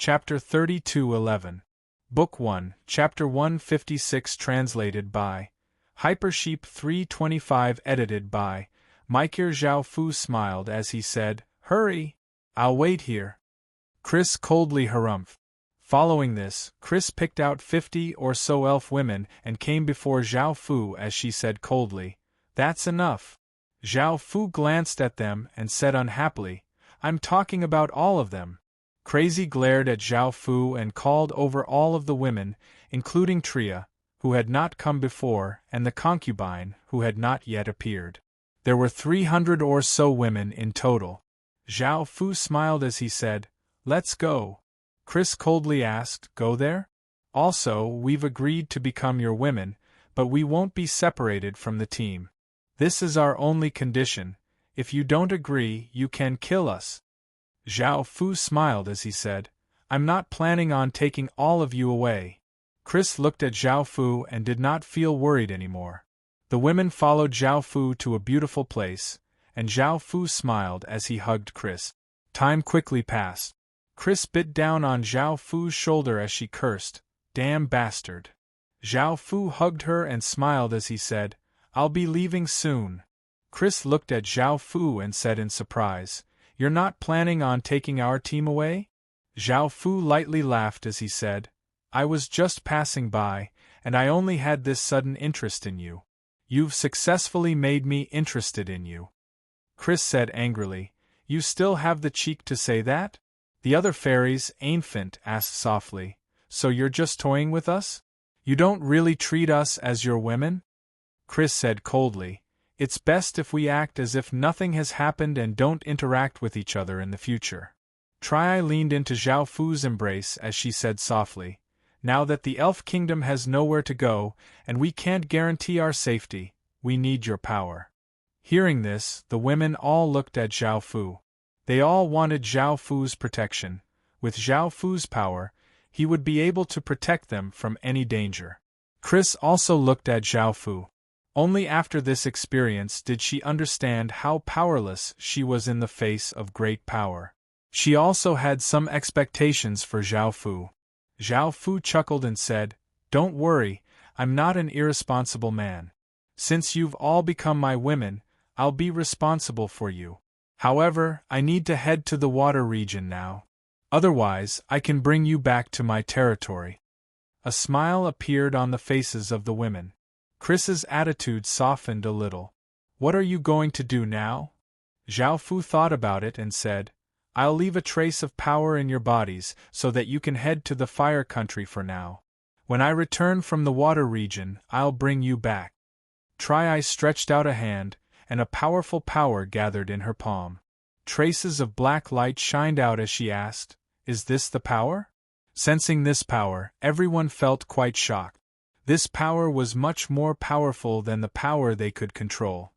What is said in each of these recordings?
Chapter 32:11. Book 1, Chapter 156 translated by Hypersheep 325 edited by Meiker. Zhao Fu smiled as he said, "Hurry! I'll wait here." Chris coldly harumphed. Following this, Chris picked out 50 or so elf women and came before Zhao Fu as she said coldly, "That's enough." Zhao Fu glanced at them and said unhappily, "I'm talking about all of them." Crazy glared at Zhao Fu and called over all of the women, including Tria, who had not come before, and the concubine, who had not yet appeared. There were 300 or so women in total. Zhao Fu smiled as he said, "Let's go." Chris coldly asked, "Go there? Also, we've agreed to become your women, but we won't be separated from the team. This is our only condition. If you don't agree, you can kill us." Zhao Fu smiled as he said, "I'm not planning on taking all of you away." Chris looked at Zhao Fu and did not feel worried anymore. The women followed Zhao Fu to a beautiful place, and Zhao Fu smiled as he hugged Chris. Time quickly passed. Chris bit down on Zhao Fu's shoulder as she cursed, "Damn bastard." Zhao Fu hugged her and smiled as he said, "I'll be leaving soon." Chris looked at Zhao Fu and said in surprise, "You're not planning on taking our team away?" Zhao Fu lightly laughed as he said, "I was just passing by, and I only had this sudden interest in you. You've successfully made me interested in you." Chris said angrily, "You still have the cheek to say that?" The other fairies, Infant, asked softly, "So you're just toying with us? You don't really treat us as your women?" Chris said coldly, "It's best if we act as if nothing has happened and don't interact with each other in the future." Tri leaned into Zhao Fu's embrace as she said softly, "Now that the elf kingdom has nowhere to go, and we can't guarantee our safety, we need your power." Hearing this, the women all looked at Zhao Fu. They all wanted Zhao Fu's protection. With Zhao Fu's power, he would be able to protect them from any danger. Chris also looked at Zhao Fu. Only after this experience did she understand how powerless she was in the face of great power. She also had some expectations for Zhao Fu. Zhao Fu chuckled and said, "Don't worry, I'm not an irresponsible man. Since you've all become my women, I'll be responsible for you. However, I need to head to the water region now. Otherwise, I can bring you back to my territory." A smile appeared on the faces of the women. Chris's attitude softened a little. "What are you going to do now?" Zhao Fu thought about it and said, "I'll leave a trace of power in your bodies so that you can head to the fire country for now. When I return from the water region, I'll bring you back." Tri stretched out a hand, and a powerful power gathered in her palm. Traces of black light shined out as she asked, "Is this the power?" Sensing this power, everyone felt quite shocked. This power was much more powerful than the power they could control.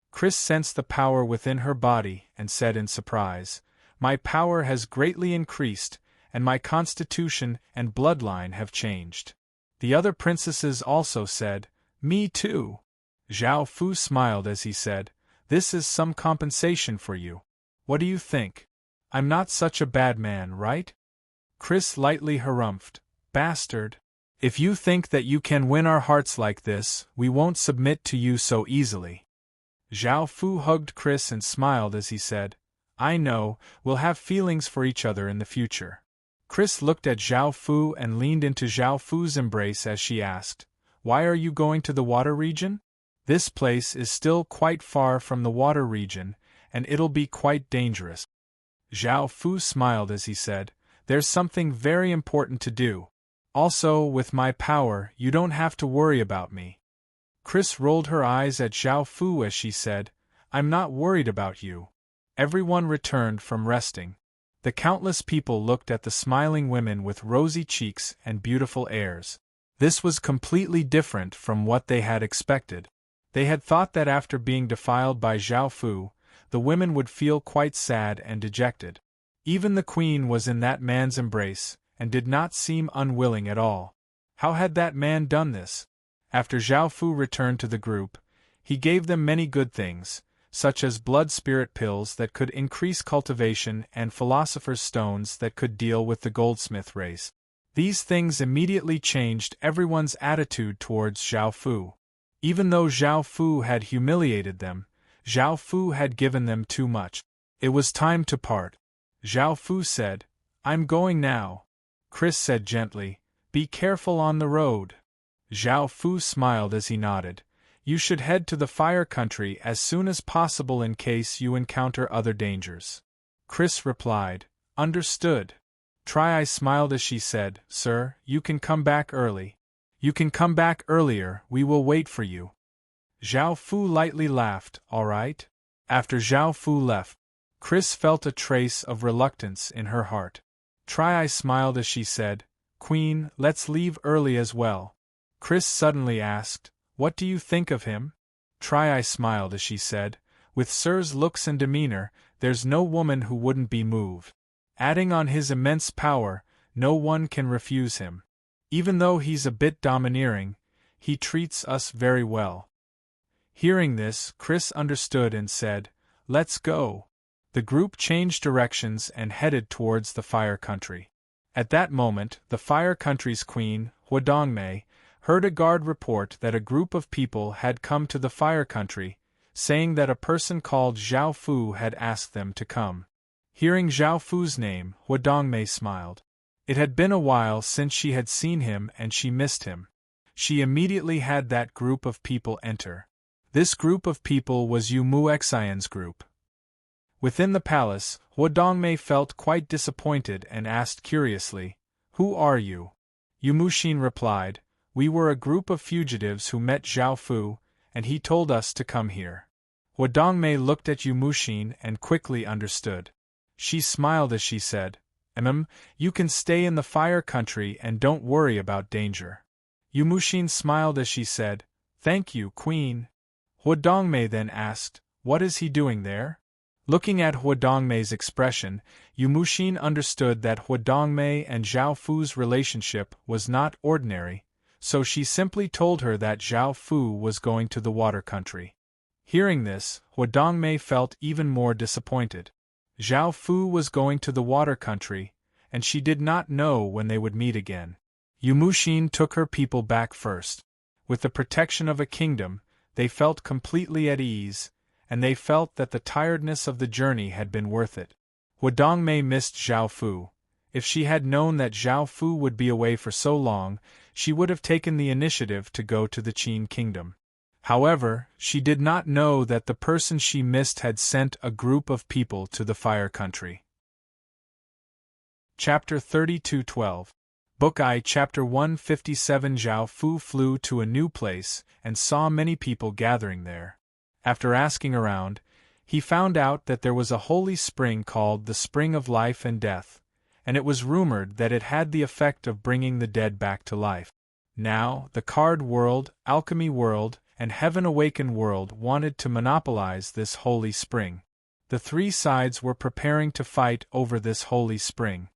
Chris sensed the power within her body and said in surprise, "My power has greatly increased, and my constitution and bloodline have changed." The other princesses also said, "Me too." Zhao Fu smiled as he said, "This is some compensation for you. What do you think? I'm not such a bad man, right?" Chris lightly harumphed, "Bastard. If you think that you can win our hearts like this, we won't submit to you so easily." Zhao Fu hugged Chris and smiled as he said, "I know, we'll have feelings for each other in the future." Chris looked at Zhao Fu and leaned into Zhao Fu's embrace as she asked, "Why are you going to the water region?" "This place is still quite far from the water region, and it'll be quite dangerous." Zhao Fu smiled as he said, "There's something very important to do. Also, with my power, you don't have to worry about me." Chris rolled her eyes at Zhao Fu as she said, "I'm not worried about you." Everyone returned from resting. The countless people looked at the smiling women with rosy cheeks and beautiful airs. This was completely different from what they had expected. They had thought that after being defiled by Zhao Fu, the women would feel quite sad and dejected. Even the queen was in that man's embrace, and did not seem unwilling at all. How had that man done this? After Zhao Fu returned to the group, he gave them many good things, such as blood spirit pills that could increase cultivation and philosopher's stones that could deal with the goldsmith race. These things immediately changed everyone's attitude towards Zhao Fu. Even though Zhao Fu had humiliated them, Zhao Fu had given them too much. It was time to part. Zhao Fu said, "I'm going now." Chris said gently, "Be careful on the road." Zhao Fu smiled as he nodded. "You should head to the fire country as soon as possible in case you encounter other dangers." Chris replied, "Understood." I smiled as she said, "Sir, you can come back early. You can come back earlier, we will wait for you." Zhao Fu lightly laughed, "All right." After Zhao Fu left, Chris felt a trace of reluctance in her heart. I smiled as she said, "Queen, let's leave early as well." Chris suddenly asked, "What do you think of him?" I smiled as she said, "With Sir's looks and demeanor, there's no woman who wouldn't be moved. Adding on his immense power, no one can refuse him. Even though he's a bit domineering, he treats us very well." Hearing this, Chris understood and said, "Let's go." The group changed directions and headed towards the fire country. At that moment, the fire country's queen, Huadongmei, heard a guard report that a group of people had come to the fire country, saying that a person called Zhao Fu had asked them to come. Hearing Zhao Fu's name, Huadongmei smiled. It had been a while since she had seen him and she missed him. She immediately had that group of people enter. This group of people was Yu Muxian's group. Within the palace, Huadongmei felt quite disappointed and asked curiously, "Who are you?" Yu Muxian replied, "We were a group of fugitives who met Zhao Fu, and he told us to come here." Huadongmei looked at Yu Muxian and quickly understood. She smiled as she said, You can stay in the fire country and don't worry about danger." Yu Muxian smiled as she said, "Thank you, Queen." Huadongmei then asked, "What is he doing there?" Looking at Huadongmei's expression, Yu Muxian understood that Huadongmei and Zhao Fu's relationship was not ordinary, so she simply told her that Zhao Fu was going to the water country. Hearing this, Huadongmei felt even more disappointed. Zhao Fu was going to the water country, and she did not know when they would meet again. Yu Muxian took her people back first. With the protection of a kingdom, they felt completely at ease, and they felt that the tiredness of the journey had been worth it. Huadongmei missed Zhao Fu. If she had known that Zhao Fu would be away for so long, she would have taken the initiative to go to the Qin kingdom. However, she did not know that the person she missed had sent a group of people to the fire country. Chapter 32:12 Book I Chapter 157 Zhao Fu flew to a new place and saw many people gathering there. After asking around, he found out that there was a holy spring called the Spring of Life and Death, and it was rumored that it had the effect of bringing the dead back to life. Now, the Card World, Alchemy World, and Heaven Awakened World wanted to monopolize this holy spring. The three sides were preparing to fight over this holy spring.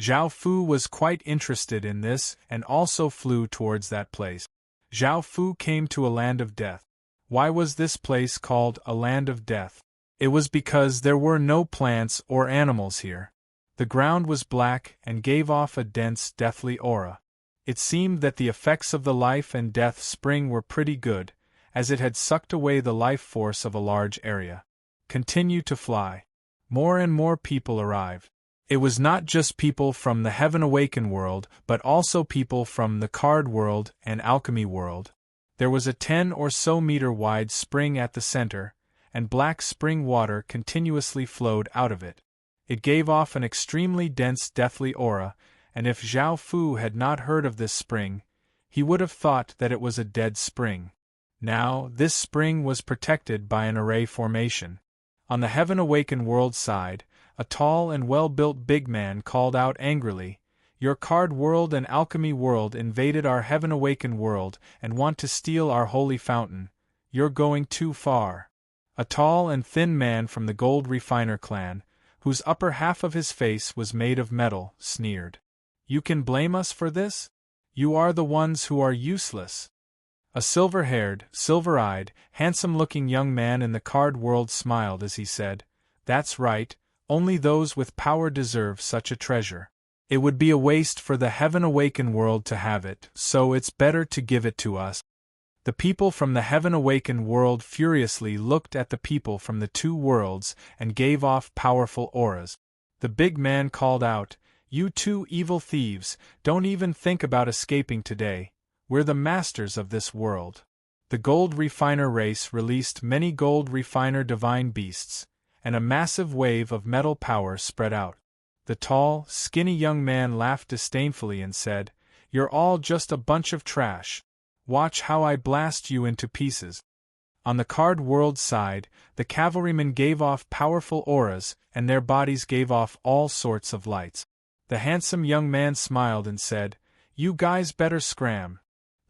Zhao Fu was quite interested in this and also flew towards that place. Zhao Fu came to a land of death. Why was this place called a land of death? It was because there were no plants or animals here. The ground was black and gave off a dense, deathly aura. It seemed that the effects of the life and death spring were pretty good, as it had sucked away the life force of a large area. Continue to fly. More and more people arrived. It was not just people from the Heaven Awakened world, but also people from the Card World and Alchemy World. There was a 10 or so meter wide spring at the center, and black spring water continuously flowed out of it. It gave off an extremely dense deathly aura, and if Zhao Fu had not heard of this spring, he would have thought that it was a dead spring. Now, this spring was protected by an array formation. On the Heaven Awakened world side, a tall and well-built big man called out angrily, "Your Card World and Alchemy World invaded our Heaven Awakened world and want to steal our holy fountain. You're going too far." A tall and thin man from the Gold Refiner clan, whose upper half of his face was made of metal, sneered. "You can blame us for this? You are the ones who are useless." A silver-haired, silver-eyed, handsome-looking young man in the card world smiled as he said, "That's right, only those with power deserve such a treasure. It would be a waste for the Heaven-Awakened world to have it, so it's better to give it to us." The people from the Heaven-Awakened world furiously looked at the people from the two worlds and gave off powerful auras. The big man called out, "You two evil thieves, don't even think about escaping today. We're the masters of this world." The gold refiner race released many gold refiner divine beasts, and a massive wave of metal power spread out. The tall, skinny young man laughed disdainfully and said, "You're all just a bunch of trash. Watch how I blast you into pieces." On the card world side, the cavalrymen gave off powerful auras, and their bodies gave off all sorts of lights. The handsome young man smiled and said, "You guys better scram."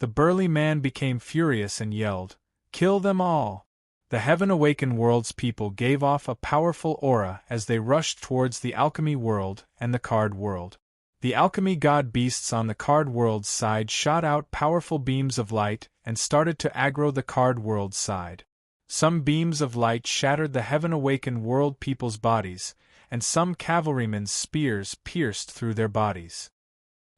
The burly man became furious and yelled, "Kill them all!" The Heaven-Awakened world's people gave off a powerful aura as they rushed towards the alchemy world and the card world. The alchemy god beasts on the card world's side shot out powerful beams of light and started to aggro the card world's side. Some beams of light shattered the Heaven-Awakened world people's bodies, and some cavalrymen's spears pierced through their bodies.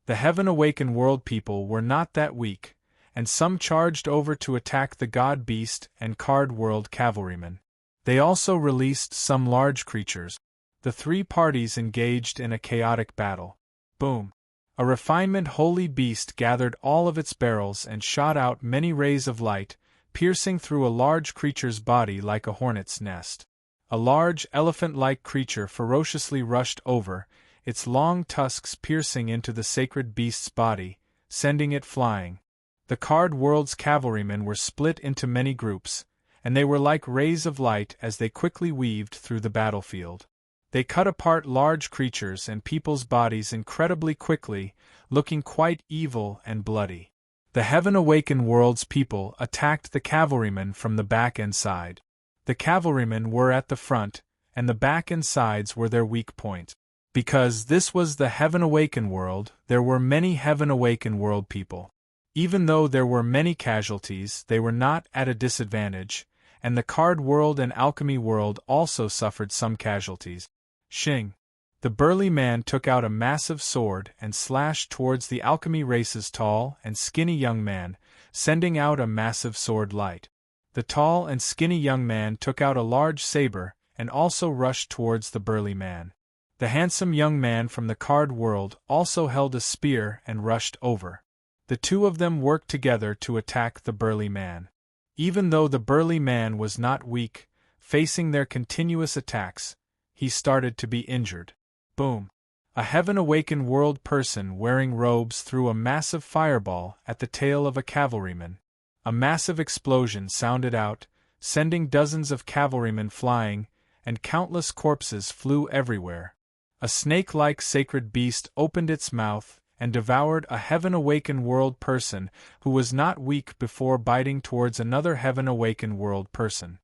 The Heaven-Awakened world people were not that weak, and some charged over to attack the god beast and card world cavalrymen. They also released some large creatures. The three parties engaged in a chaotic battle. Boom! A refinement holy beast gathered all of its barrels and shot out many rays of light, piercing through a large creature's body like a hornet's nest. A large, elephant-like creature ferociously rushed over, its long tusks piercing into the sacred beast's body, sending it flying. The card world's cavalrymen were split into many groups, and they were like rays of light as they quickly weaved through the battlefield. They cut apart large creatures and people's bodies incredibly quickly, looking quite evil and bloody. The Heaven-Awakened world's people attacked the cavalrymen from the back and side. The cavalrymen were at the front, and the back and sides were their weak point. Because this was the Heaven-Awakened world, there were many Heaven-Awakened world people. Even though there were many casualties, they were not at a disadvantage, and the card world and alchemy world also suffered some casualties. Shing! The burly man took out a massive sword and slashed towards the alchemy race's tall and skinny young man, sending out a massive sword light. The tall and skinny young man took out a large saber and also rushed towards the burly man. The handsome young man from the card world also held a spear and rushed over. The two of them worked together to attack the burly man. Even though the burly man was not weak, facing their continuous attacks, he started to be injured. Boom! A Heaven-Awakened world person wearing robes threw a massive fireball at the tail of a cavalryman. A massive explosion sounded out, sending dozens of cavalrymen flying, and countless corpses flew everywhere. A snake-like sacred beast opened its mouth and devoured a Heaven-Awakened world person who was not weak before biting towards another Heaven-Awakened world person.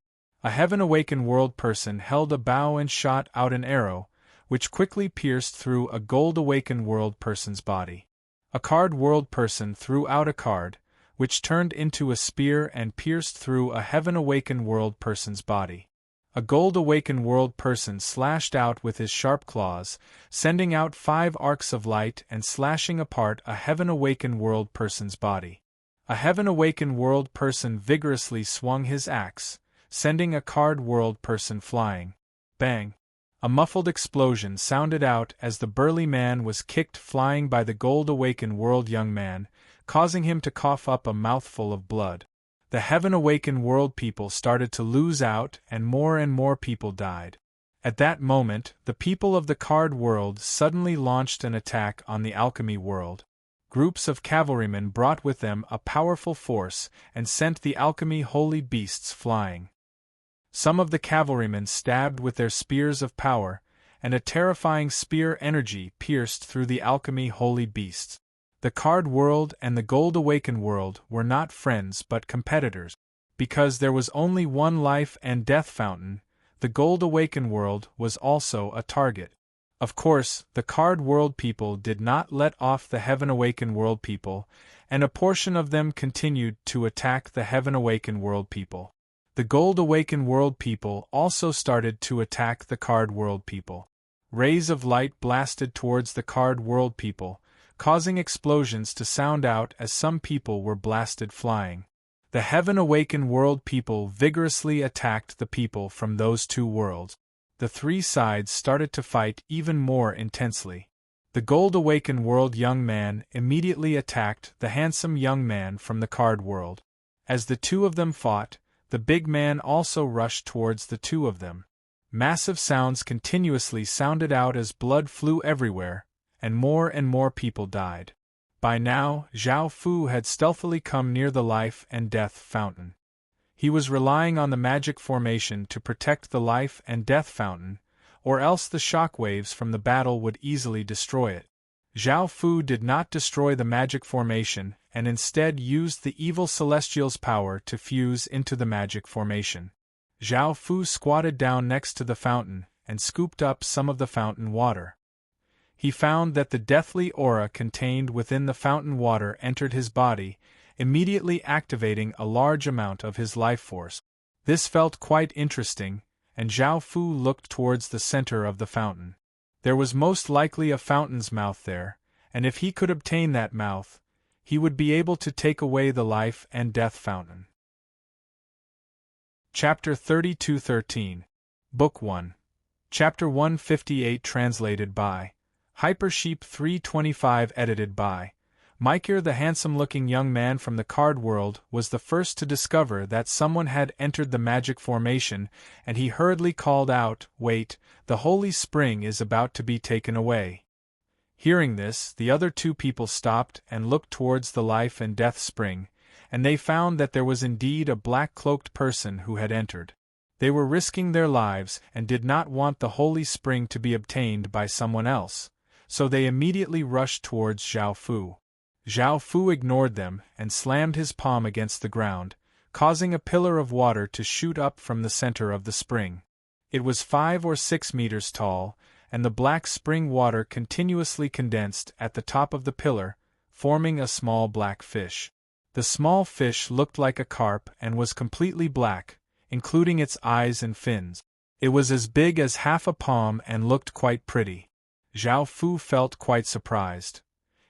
A Heaven-Awakened world person held a bow and shot out an arrow, which quickly pierced through a Gold-Awakened world person's body. A card world person threw out a card, which turned into a spear and pierced through a Heaven-Awakened world person's body. A Gold-Awakened world person slashed out with his sharp claws, sending out 5 arcs of light and slashing apart a Heaven-Awakened world person's body. A Heaven-Awakened world person vigorously swung his axe, sending a card world person flying. Bang! A muffled explosion sounded out as the burly man was kicked flying by the Gold-Awakened world young man, causing him to cough up a mouthful of blood. The Heaven-Awakened world people started to lose out and more people died. At that moment, the people of the card world suddenly launched an attack on the alchemy world. Groups of cavalrymen brought with them a powerful force and sent the alchemy holy beasts flying. Some of the cavalrymen stabbed with their spears of power, and a terrifying spear energy pierced through the alchemy holy beasts. The card world and the Gold-Awakened world were not friends but competitors. Because there was only one life and death fountain, the Gold-Awakened world was also a target. Of course, the Card World people did not let off the Heaven Awaken World people, and a portion of them continued to attack the Heaven Awaken World people. The Gold Awaken World people also started to attack the Card World people. Rays of light blasted towards the Card World people, causing explosions to sound out as some people were blasted flying. The Heaven Awaken World people vigorously attacked the people from those two worlds. The three sides started to fight even more intensely. The Gold Awaken World young man immediately attacked the handsome young man from the Card World. As the two of them fought, the big man also rushed towards the two of them. Massive sounds continuously sounded out as blood flew everywhere, and more people died. By now, Zhao Fu had stealthily come near the life and death fountain. He was relying on the magic formation to protect the life and death fountain, or else the shock waves from the battle would easily destroy it. Zhao Fu did not destroy the magic formation and instead used the evil celestial's power to fuse into the magic formation. Zhao Fu squatted down next to the fountain and scooped up some of the fountain water. He found that the deathly aura contained within the fountain water entered his body, immediately activating a large amount of his life force. This felt quite interesting, and Zhao Fu looked towards the center of the fountain. There was most likely a fountain's mouth there, and if he could obtain that mouth, he would be able to take away the life and death fountain. Chapter 32:13, Book 1, Chapter 158 translated by Hypersheep 325 edited by Micah. The handsome-looking young man from the Card World was the first to discover that someone had entered the magic formation, and he hurriedly called out, "Wait, the holy spring is about to be taken away." Hearing this, the other two people stopped and looked towards the life and death spring, and they found that there was indeed a black-cloaked person who had entered. They were risking their lives and did not want the holy spring to be obtained by someone else, so they immediately rushed towards Zhao Fu. Zhao Fu ignored them and slammed his palm against the ground, causing a pillar of water to shoot up from the center of the spring. It was 5 or 6 meters tall, and the black spring water continuously condensed at the top of the pillar, forming a small black fish. The small fish looked like a carp and was completely black, including its eyes and fins. It was as big as half a palm and looked quite pretty. Zhao Fu felt quite surprised.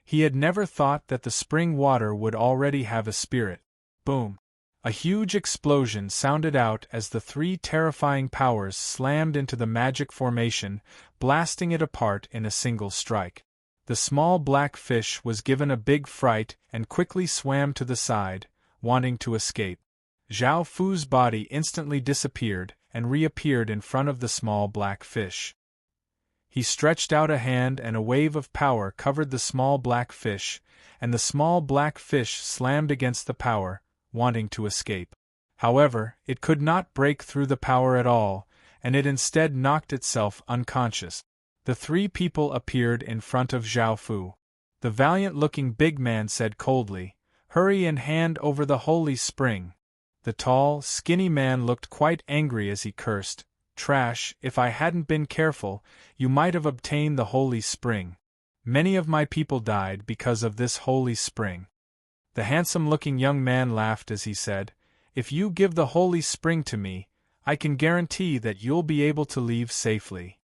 He had never thought that the spring water would already have a spirit. Boom! A huge explosion sounded out as the three terrifying powers slammed into the magic formation, blasting it apart in a single strike. The small black fish was given a big fright and quickly swam to the side, wanting to escape. Zhao Fu's body instantly disappeared and reappeared in front of the small black fish. He stretched out a hand and a wave of power covered the small black fish, and the small black fish slammed against the power, wanting to escape. However, it could not break through the power at all, and it instead knocked itself unconscious. The three people appeared in front of Zhao Fu. The valiant-looking big man said coldly, "Hurry and hand over the holy spring." The tall, skinny man looked quite angry as he cursed, "Trash, if I hadn't been careful, you might have obtained the holy spring. Many of my people died because of this holy spring." The handsome-looking young man laughed as he said, "If you give the holy spring to me, I can guarantee that you'll be able to leave safely."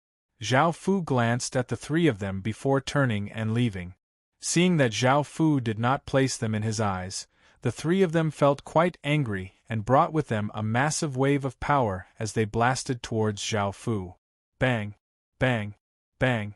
Zhao Fu glanced at the three of them before turning and leaving. Seeing that Zhao Fu did not place them in his eyes, the three of them felt quite angry and brought with them a massive wave of power as they blasted towards Zhao Fu. Bang! Bang! Bang!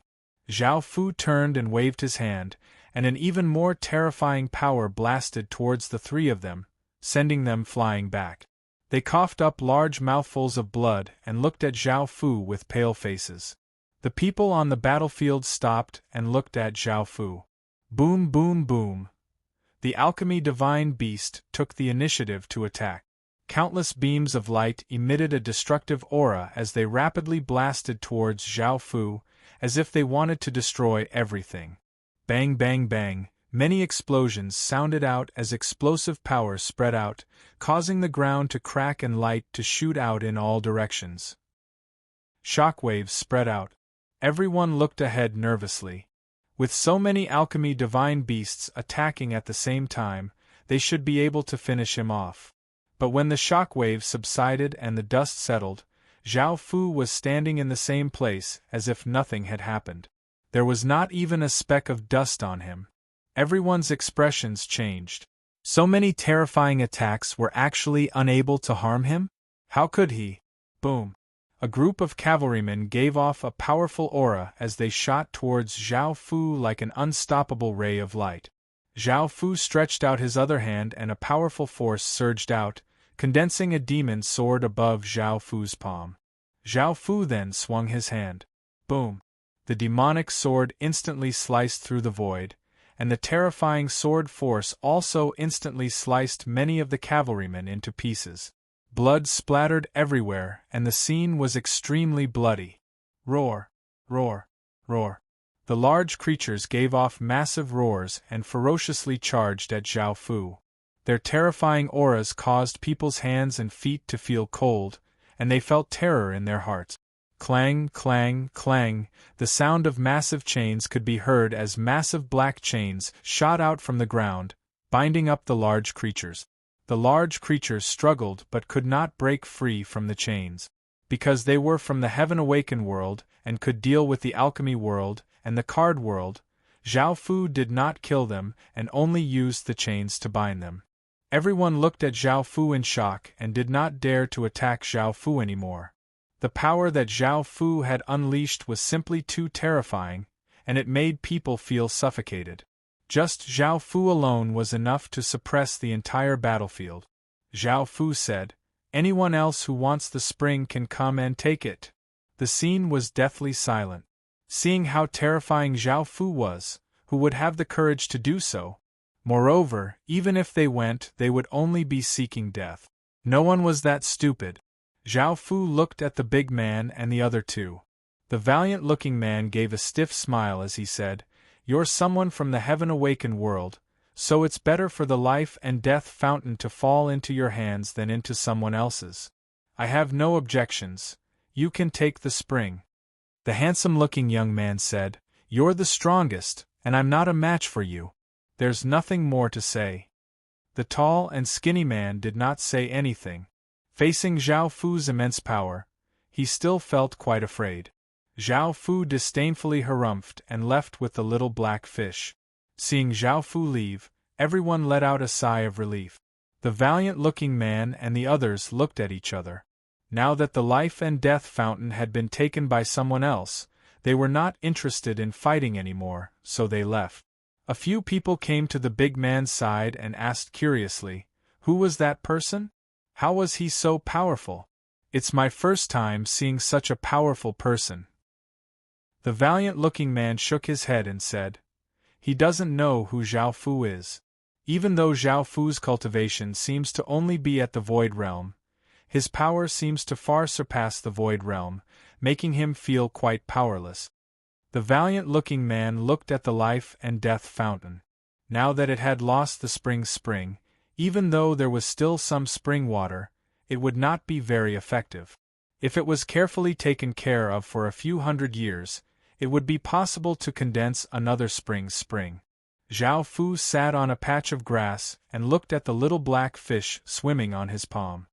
Zhao Fu turned and waved his hand, and an even more terrifying power blasted towards the three of them, sending them flying back. They coughed up large mouthfuls of blood and looked at Zhao Fu with pale faces. The people on the battlefield stopped and looked at Zhao Fu. Boom, boom, boom. The alchemy divine beast took the initiative to attack. Countless beams of light emitted a destructive aura as they rapidly blasted towards Zhao Fu, as if they wanted to destroy everything. Bang, bang, bang. Many explosions sounded out as explosive power spread out, causing the ground to crack and light to shoot out in all directions. Shockwaves spread out. Everyone looked ahead nervously. With so many alchemy divine beasts attacking at the same time, they should be able to finish him off. But when the shock wave subsided and the dust settled, Zhao Fu was standing in the same place as if nothing had happened. There was not even a speck of dust on him. Everyone's expressions changed. So many terrifying attacks were actually unable to harm him? How could he? Boom! A group of cavalrymen gave off a powerful aura as they shot towards Zhao Fu like an unstoppable ray of light. Zhao Fu stretched out his other hand and a powerful force surged out, condensing a demon sword above Zhao Fu's palm. Zhao Fu then swung his hand. Boom! The demonic sword instantly sliced through the void, and the terrifying sword force also instantly sliced many of the cavalrymen into pieces. Blood splattered everywhere, and the scene was extremely bloody. Roar! Roar! Roar! The large creatures gave off massive roars and ferociously charged at Zhao Fu. Their terrifying auras caused people's hands and feet to feel cold, and they felt terror in their hearts. Clang, clang, clang, the sound of massive chains could be heard as massive black chains shot out from the ground, binding up the large creatures. The large creatures struggled but could not break free from the chains. Because they were from the Heaven Awakened world and could deal with the alchemy world and the card world, Zhao Fu did not kill them and only used the chains to bind them. Everyone looked at Zhao Fu in shock and did not dare to attack Zhao Fu anymore. The power that Zhao Fu had unleashed was simply too terrifying, and it made people feel suffocated. Just Zhao Fu alone was enough to suppress the entire battlefield. Zhao Fu said, "Anyone else who wants the spring can come and take it." The scene was deathly silent. Seeing how terrifying Zhao Fu was, who would have the courage to do so? Moreover, even if they went, they would only be seeking death. No one was that stupid. Zhao Fu looked at the big man and the other two. The valiant-looking man gave a stiff smile as he said, "You're someone from the Heaven Awakened world, so it's better for the life and death fountain to fall into your hands than into someone else's. I have no objections. You can take the spring." The handsome-looking young man said, "You're the strongest, and I'm not a match for you. There's nothing more to say." The tall and skinny man did not say anything. Facing Zhao Fu's immense power, he still felt quite afraid. Zhao Fu disdainfully harumphed and left with the little black fish. Seeing Zhao Fu leave, everyone let out a sigh of relief. The valiant-looking man and the others looked at each other. Now that the life and death fountain had been taken by someone else, they were not interested in fighting anymore, so they left. A few people came to the big man's side and asked curiously, "Who was that person? How was he so powerful? It's my first time seeing such a powerful person." The valiant-looking man shook his head and said, "He doesn't know who Zhao Fu is. Even though Zhao Fu's cultivation seems to only be at the Void Realm, his power seems to far surpass the Void Realm, making him feel quite powerless." The valiant-looking man looked at the life and death fountain. Now that it had lost the spring, even though there was still some spring water, it would not be very effective. If it was carefully taken care of for a few hundred years, it would be possible to condense another spring. Zhao Fu sat on a patch of grass and looked at the little black fish swimming on his palm.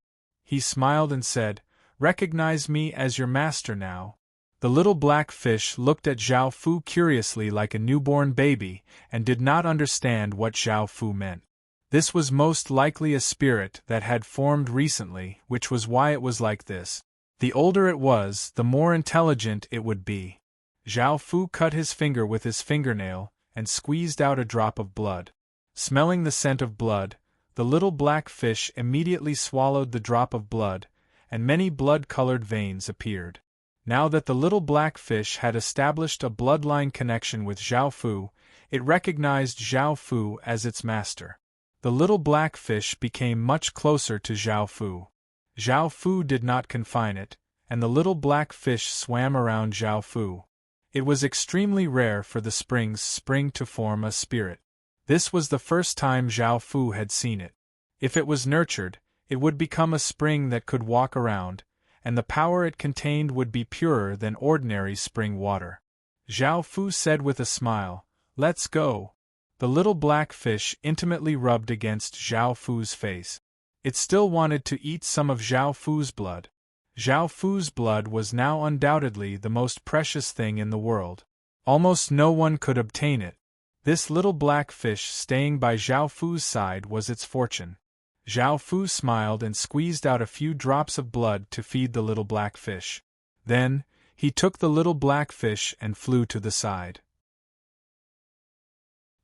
He smiled and said, "Recognize me as your master now." The little black fish looked at Zhao Fu curiously like a newborn baby and did not understand what Zhao Fu meant. This was most likely a spirit that had formed recently, which was why it was like this. The older it was, the more intelligent it would be. Zhao Fu cut his finger with his fingernail and squeezed out a drop of blood. Smelling the scent of blood, the little black fish immediately swallowed the drop of blood, and many blood-colored veins appeared. Now that the little black fish had established a bloodline connection with Zhao Fu, it recognized Zhao Fu as its master. The little black fish became much closer to Zhao Fu. Zhao Fu did not confine it, and the little black fish swam around Zhao Fu. It was extremely rare for the spring to form a spirit. This was the first time Zhao Fu had seen it. If it was nurtured, it would become a spring that could walk around, and the power it contained would be purer than ordinary spring water. Zhao Fu said with a smile, "Let's go." The little black fish intimately rubbed against Zhao Fu's face. It still wanted to eat some of Zhao Fu's blood. Zhao Fu's blood was now undoubtedly the most precious thing in the world. Almost no one could obtain it. This little black fish staying by Zhao Fu's side was its fortune. Zhao Fu smiled and squeezed out a few drops of blood to feed the little black fish. Then, he took the little black fish and flew to the side.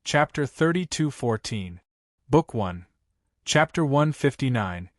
Chapter 32:14. Book 1. Chapter 159.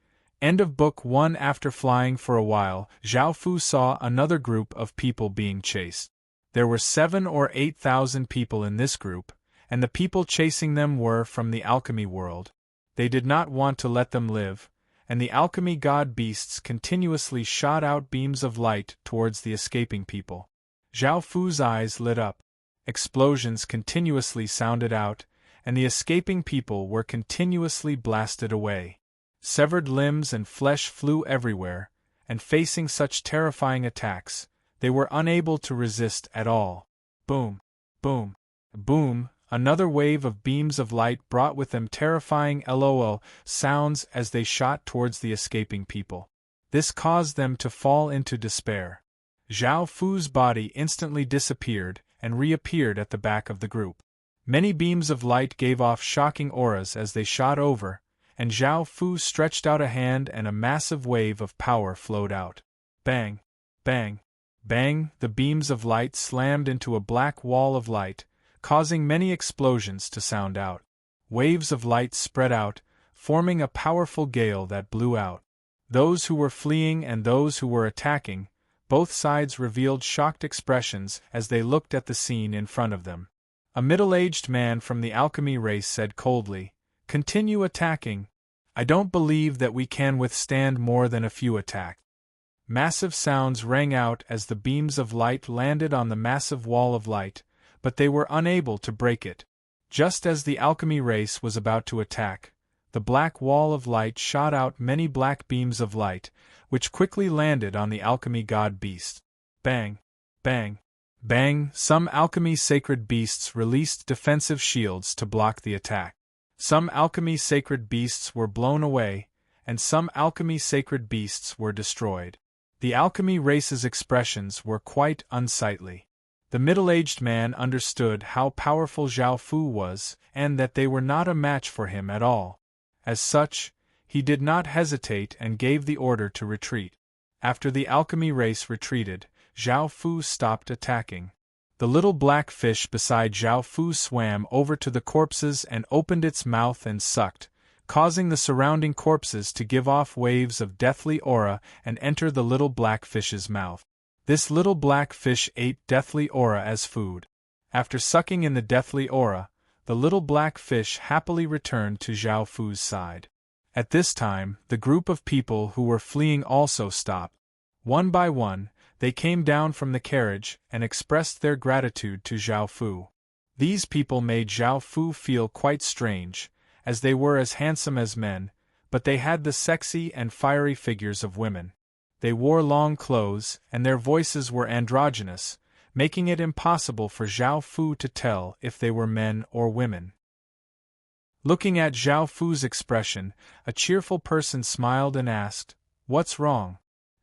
End of Book 1. After flying for a while, Zhao Fu saw another group of people being chased. There were 7,000 or 8,000 people in this group, and the people chasing them were from the alchemy world. They did not want to let them live, and the alchemy god beasts continuously shot out beams of light towards the escaping people. Zhao Fu's eyes lit up. Explosions continuously sounded out, and the escaping people were continuously blasted away. Severed limbs and flesh flew everywhere, and facing such terrifying attacks, they were unable to resist at all. Boom! Boom! Boom! Another wave of beams of light brought with them terrifying LOL sounds as they shot towards the escaping people. This caused them to fall into despair. Zhao Fu's body instantly disappeared and reappeared at the back of the group. Many beams of light gave off shocking auras as they shot over, and Zhao Fu stretched out a hand and a massive wave of power flowed out. Bang! Bang! Bang! The beams of light slammed into a black wall of light, causing many explosions to sound out. Waves of light spread out, forming a powerful gale that blew out. Those who were fleeing and those who were attacking, both sides revealed shocked expressions as they looked at the scene in front of them. A middle-aged man from the alchemy race said coldly, "Continue attacking. I don't believe that we can withstand more than a few attacks." Massive sounds rang out as the beams of light landed on the massive wall of light, but they were unable to break it. Just as the alchemy race was about to attack, the black wall of light shot out many black beams of light, which quickly landed on the alchemy god beast. Bang! Bang! Bang! Some alchemy sacred beasts released defensive shields to block the attack. Some alchemy sacred beasts were blown away, and some alchemy sacred beasts were destroyed. The alchemy race's expressions were quite unsightly. The middle-aged man understood how powerful Zhao Fu was, and that they were not a match for him at all. As such, he did not hesitate and gave the order to retreat. After the alchemy race retreated, Zhao Fu stopped attacking. The little black fish beside Zhao Fu swam over to the corpses and opened its mouth and sucked, causing the surrounding corpses to give off waves of deathly aura and enter the little black fish's mouth. This little black fish ate deathly aura as food. After sucking in the deathly aura, the little black fish happily returned to Zhao Fu's side. At this time, the group of people who were fleeing also stopped. One by one, they came down from the carriage and expressed their gratitude to Zhao Fu. These people made Zhao Fu feel quite strange, as they were as handsome as men, but they had the sexy and fiery figures of women. They wore long clothes, and their voices were androgynous, making it impossible for Zhao Fu to tell if they were men or women. Looking at Zhao Fu's expression, a cheerful person smiled and asked, "What's wrong?"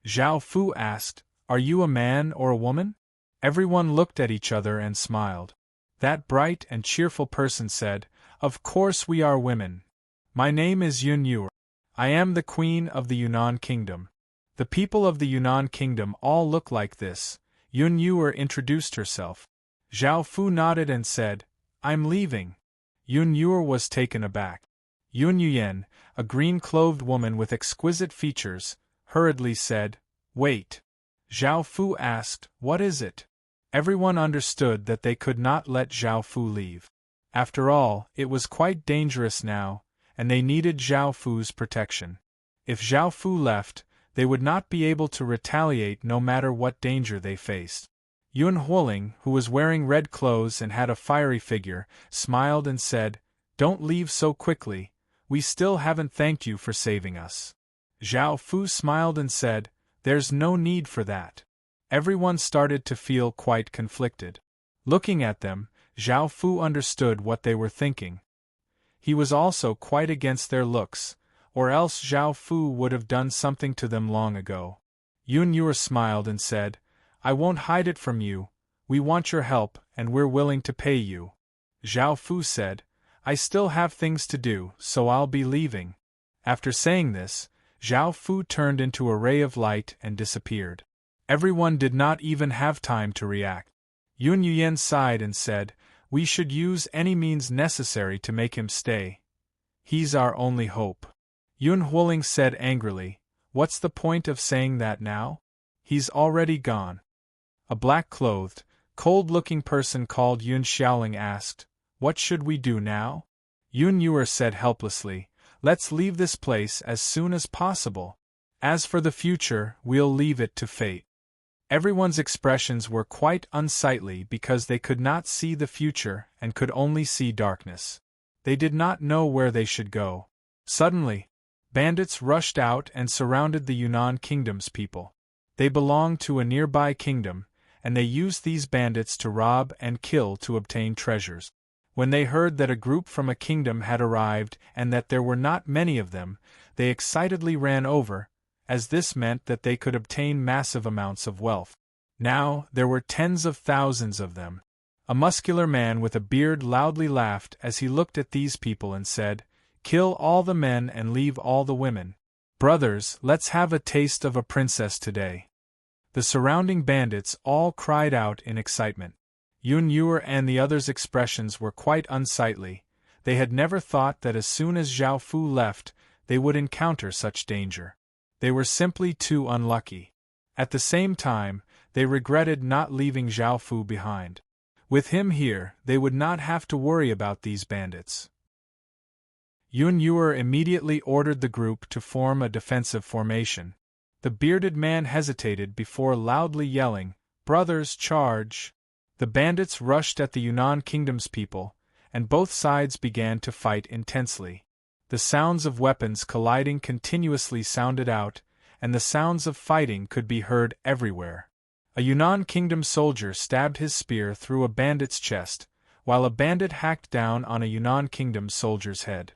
Zhao Fu asked, "Are you a man or a woman?" Everyone looked at each other and smiled. That bright and cheerful person said, "Of course we are women. My name is Yun Yuer. I am the queen of the Yunnan kingdom." The people of the Yunnan kingdom all look like this. Yun Yuer introduced herself. Zhao Fu nodded and said, "I'm leaving." Yun Yuer was taken aback. Yun Yuyen, a green-clothed woman with exquisite features, hurriedly said, "Wait." Zhao Fu asked, "What is it?" Everyone understood that they could not let Zhao Fu leave. After all, it was quite dangerous now, and they needed Zhao Fu's protection. If Zhao Fu left, they would not be able to retaliate no matter what danger they faced. Yun Huoling, who was wearing red clothes and had a fiery figure, smiled and said, "Don't leave so quickly, we still haven't thanked you for saving us." Zhao Fu smiled and said, There's no need for that. Everyone started to feel quite conflicted. Looking at them, Zhao Fu understood what they were thinking. He was also quite against their looks, or else Zhao Fu would have done something to them long ago. Yun Yuer smiled and said, I won't hide it from you, we want your help and we're willing to pay you. Zhao Fu said, I still have things to do, so I'll be leaving. After saying this, Zhao Fu turned into a ray of light and disappeared. Everyone did not even have time to react. Yun Yuyen sighed and said, we should use any means necessary to make him stay. He's our only hope. Yun Huoling said angrily, what's the point of saying that now? He's already gone. A black-clothed, cold-looking person called Yun Xiaoling asked, what should we do now? Yun Yuer said helplessly, let's leave this place as soon as possible. As for the future, we'll leave it to fate. Everyone's expressions were quite unsightly because they could not see the future and could only see darkness. They did not know where they should go. Suddenly, bandits rushed out and surrounded the Yunnan kingdom's people. They belonged to a nearby kingdom, and they used these bandits to rob and kill to obtain treasures. When they heard that a group from a kingdom had arrived and that there were not many of them, they excitedly ran over, as this meant that they could obtain massive amounts of wealth. Now, there were tens of thousands of them. A muscular man with a beard loudly laughed as he looked at these people and said, kill all the men and leave all the women. Brothers, let's have a taste of a princess today. The surrounding bandits all cried out in excitement. Yun Yuer and the others' expressions were quite unsightly. They had never thought that as soon as Zhao Fu left, they would encounter such danger. They were simply too unlucky. At the same time, they regretted not leaving Zhao Fu behind. With him here, they would not have to worry about these bandits. Yun Yuer immediately ordered the group to form a defensive formation. The bearded man hesitated before loudly yelling, brothers, charge! The bandits rushed at the Yunnan kingdom's people, and both sides began to fight intensely. The sounds of weapons colliding continuously sounded out, and the sounds of fighting could be heard everywhere. A Yunnan kingdom soldier stabbed his spear through a bandit's chest, while a bandit hacked down on a Yunnan kingdom soldier's head.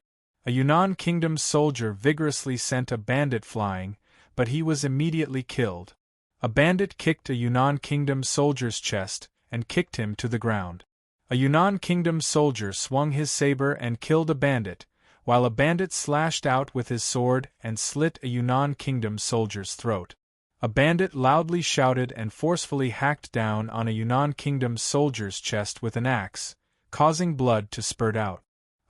A Yunnan kingdom soldier vigorously sent a bandit flying, but he was immediately killed. A bandit kicked a Yunnan kingdom soldier's chest and kicked him to the ground. A Yunnan kingdom soldier swung his saber and killed a bandit, while a bandit slashed out with his sword and slit a Yunnan kingdom soldier's throat. A bandit loudly shouted and forcefully hacked down on a Yunnan kingdom soldier's chest with an axe, causing blood to spurt out.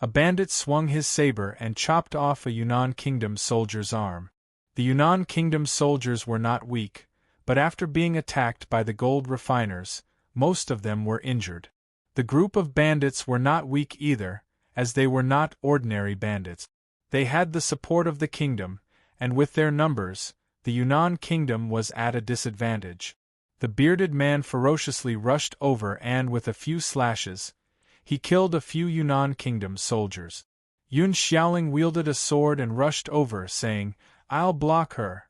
A bandit swung his saber and chopped off a Yunnan kingdom soldier's arm. The Yunnan kingdom soldiers were not weak, but after being attacked by the gold refiners, most of them were injured. The group of bandits were not weak either, as they were not ordinary bandits. They had the support of the kingdom, and with their numbers, the Yunnan kingdom was at a disadvantage. The bearded man ferociously rushed over and with a few slashes, he killed a few Yunnan kingdom soldiers. Yun Xiaoling wielded a sword and rushed over, saying, I'll block her.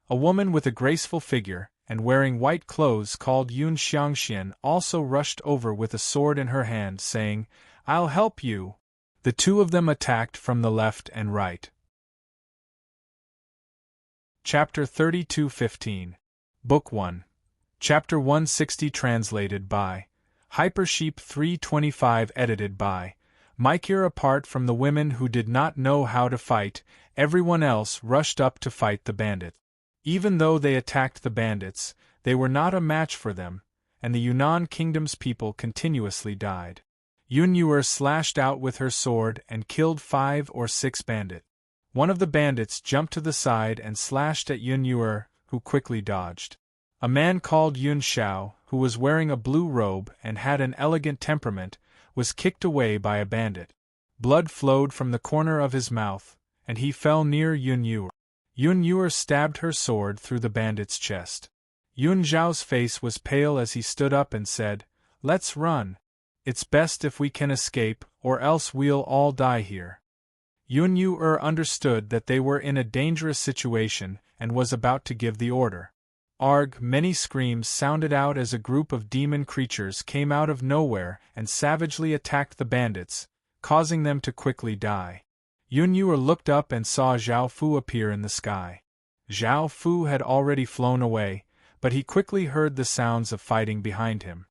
A woman with a graceful figure, and wearing white clothes called Yun Xiangxian also rushed over with a sword in her hand, saying, I'll help you. The two of them attacked from the left and right. Chapter 32:15. Book 1. Chapter 160 translated by Hypersheep 325 edited by Micure. Apart from the women who did not know how to fight, everyone else rushed up to fight the bandits. Even though they attacked the bandits, they were not a match for them, and the Yunnan kingdom's people continuously died. Yun Yuer slashed out with her sword and killed 5 or 6 bandits. One of the bandits jumped to the side and slashed at Yun Yuer, who quickly dodged. A man called Yun Shao, who was wearing a blue robe and had an elegant temperament, was kicked away by a bandit. Blood flowed from the corner of his mouth, and he fell near Yun Yuer. Yun Yuer stabbed her sword through the bandit's chest. Yun Zhao's face was pale as he stood up and said, Let's run. It's best if we can escape, or else we'll all die here. Yun Yuer understood that they were in a dangerous situation and was about to give the order. Arg! Many screams sounded out as a group of demon creatures came out of nowhere and savagely attacked the bandits, causing them to quickly die. Yun Yuer looked up and saw Zhao Fu appear in the sky. Zhao Fu had already flown away, but he quickly heard the sounds of fighting behind him.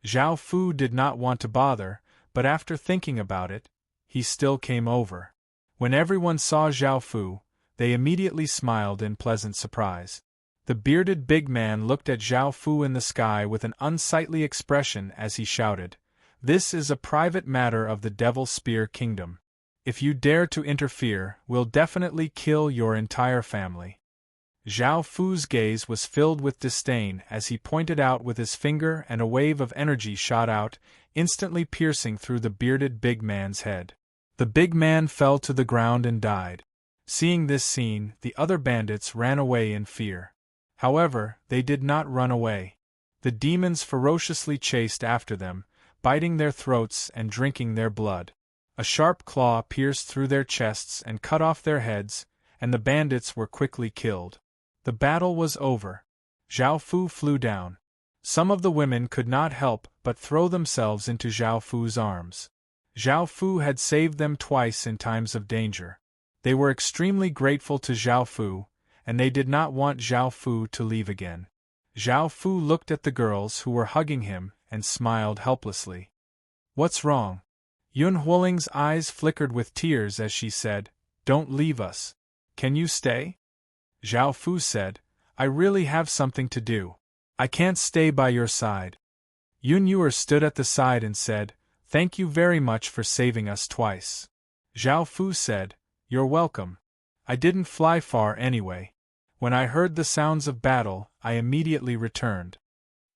Zhao Fu did not want to bother, but after thinking about it, he still came over. When everyone saw Zhao Fu, they immediately smiled in pleasant surprise. The bearded big man looked at Zhao Fu in the sky with an unsightly expression as he shouted, "This is a private matter of the Devil Spear Kingdom. If you dare to interfere, we'll definitely kill your entire family." Zhao Fu's gaze was filled with disdain as he pointed out with his finger, and a wave of energy shot out, instantly piercing through the bearded big man's head. The big man fell to the ground and died. Seeing this scene, the other bandits ran away in fear. However, they did not run away. The demons ferociously chased after them, biting their throats and drinking their blood. A sharp claw pierced through their chests and cut off their heads, and the bandits were quickly killed. The battle was over. Zhao Fu flew down. Some of the women could not help but throw themselves into Zhao Fu's arms. Zhao Fu had saved them twice in times of danger. They were extremely grateful to Zhao Fu, and they did not want Zhao Fu to leave again. Zhao Fu looked at the girls who were hugging him and smiled helplessly. "What's wrong?" Yun Huoling's eyes flickered with tears as she said, "Don't leave us. Can you stay?" Zhao Fu said, "I really have something to do. I can't stay by your side." Yun Yuer stood at the side and said, "Thank you very much for saving us twice." Zhao Fu said, "You're welcome. I didn't fly far anyway. When I heard the sounds of battle, I immediately returned."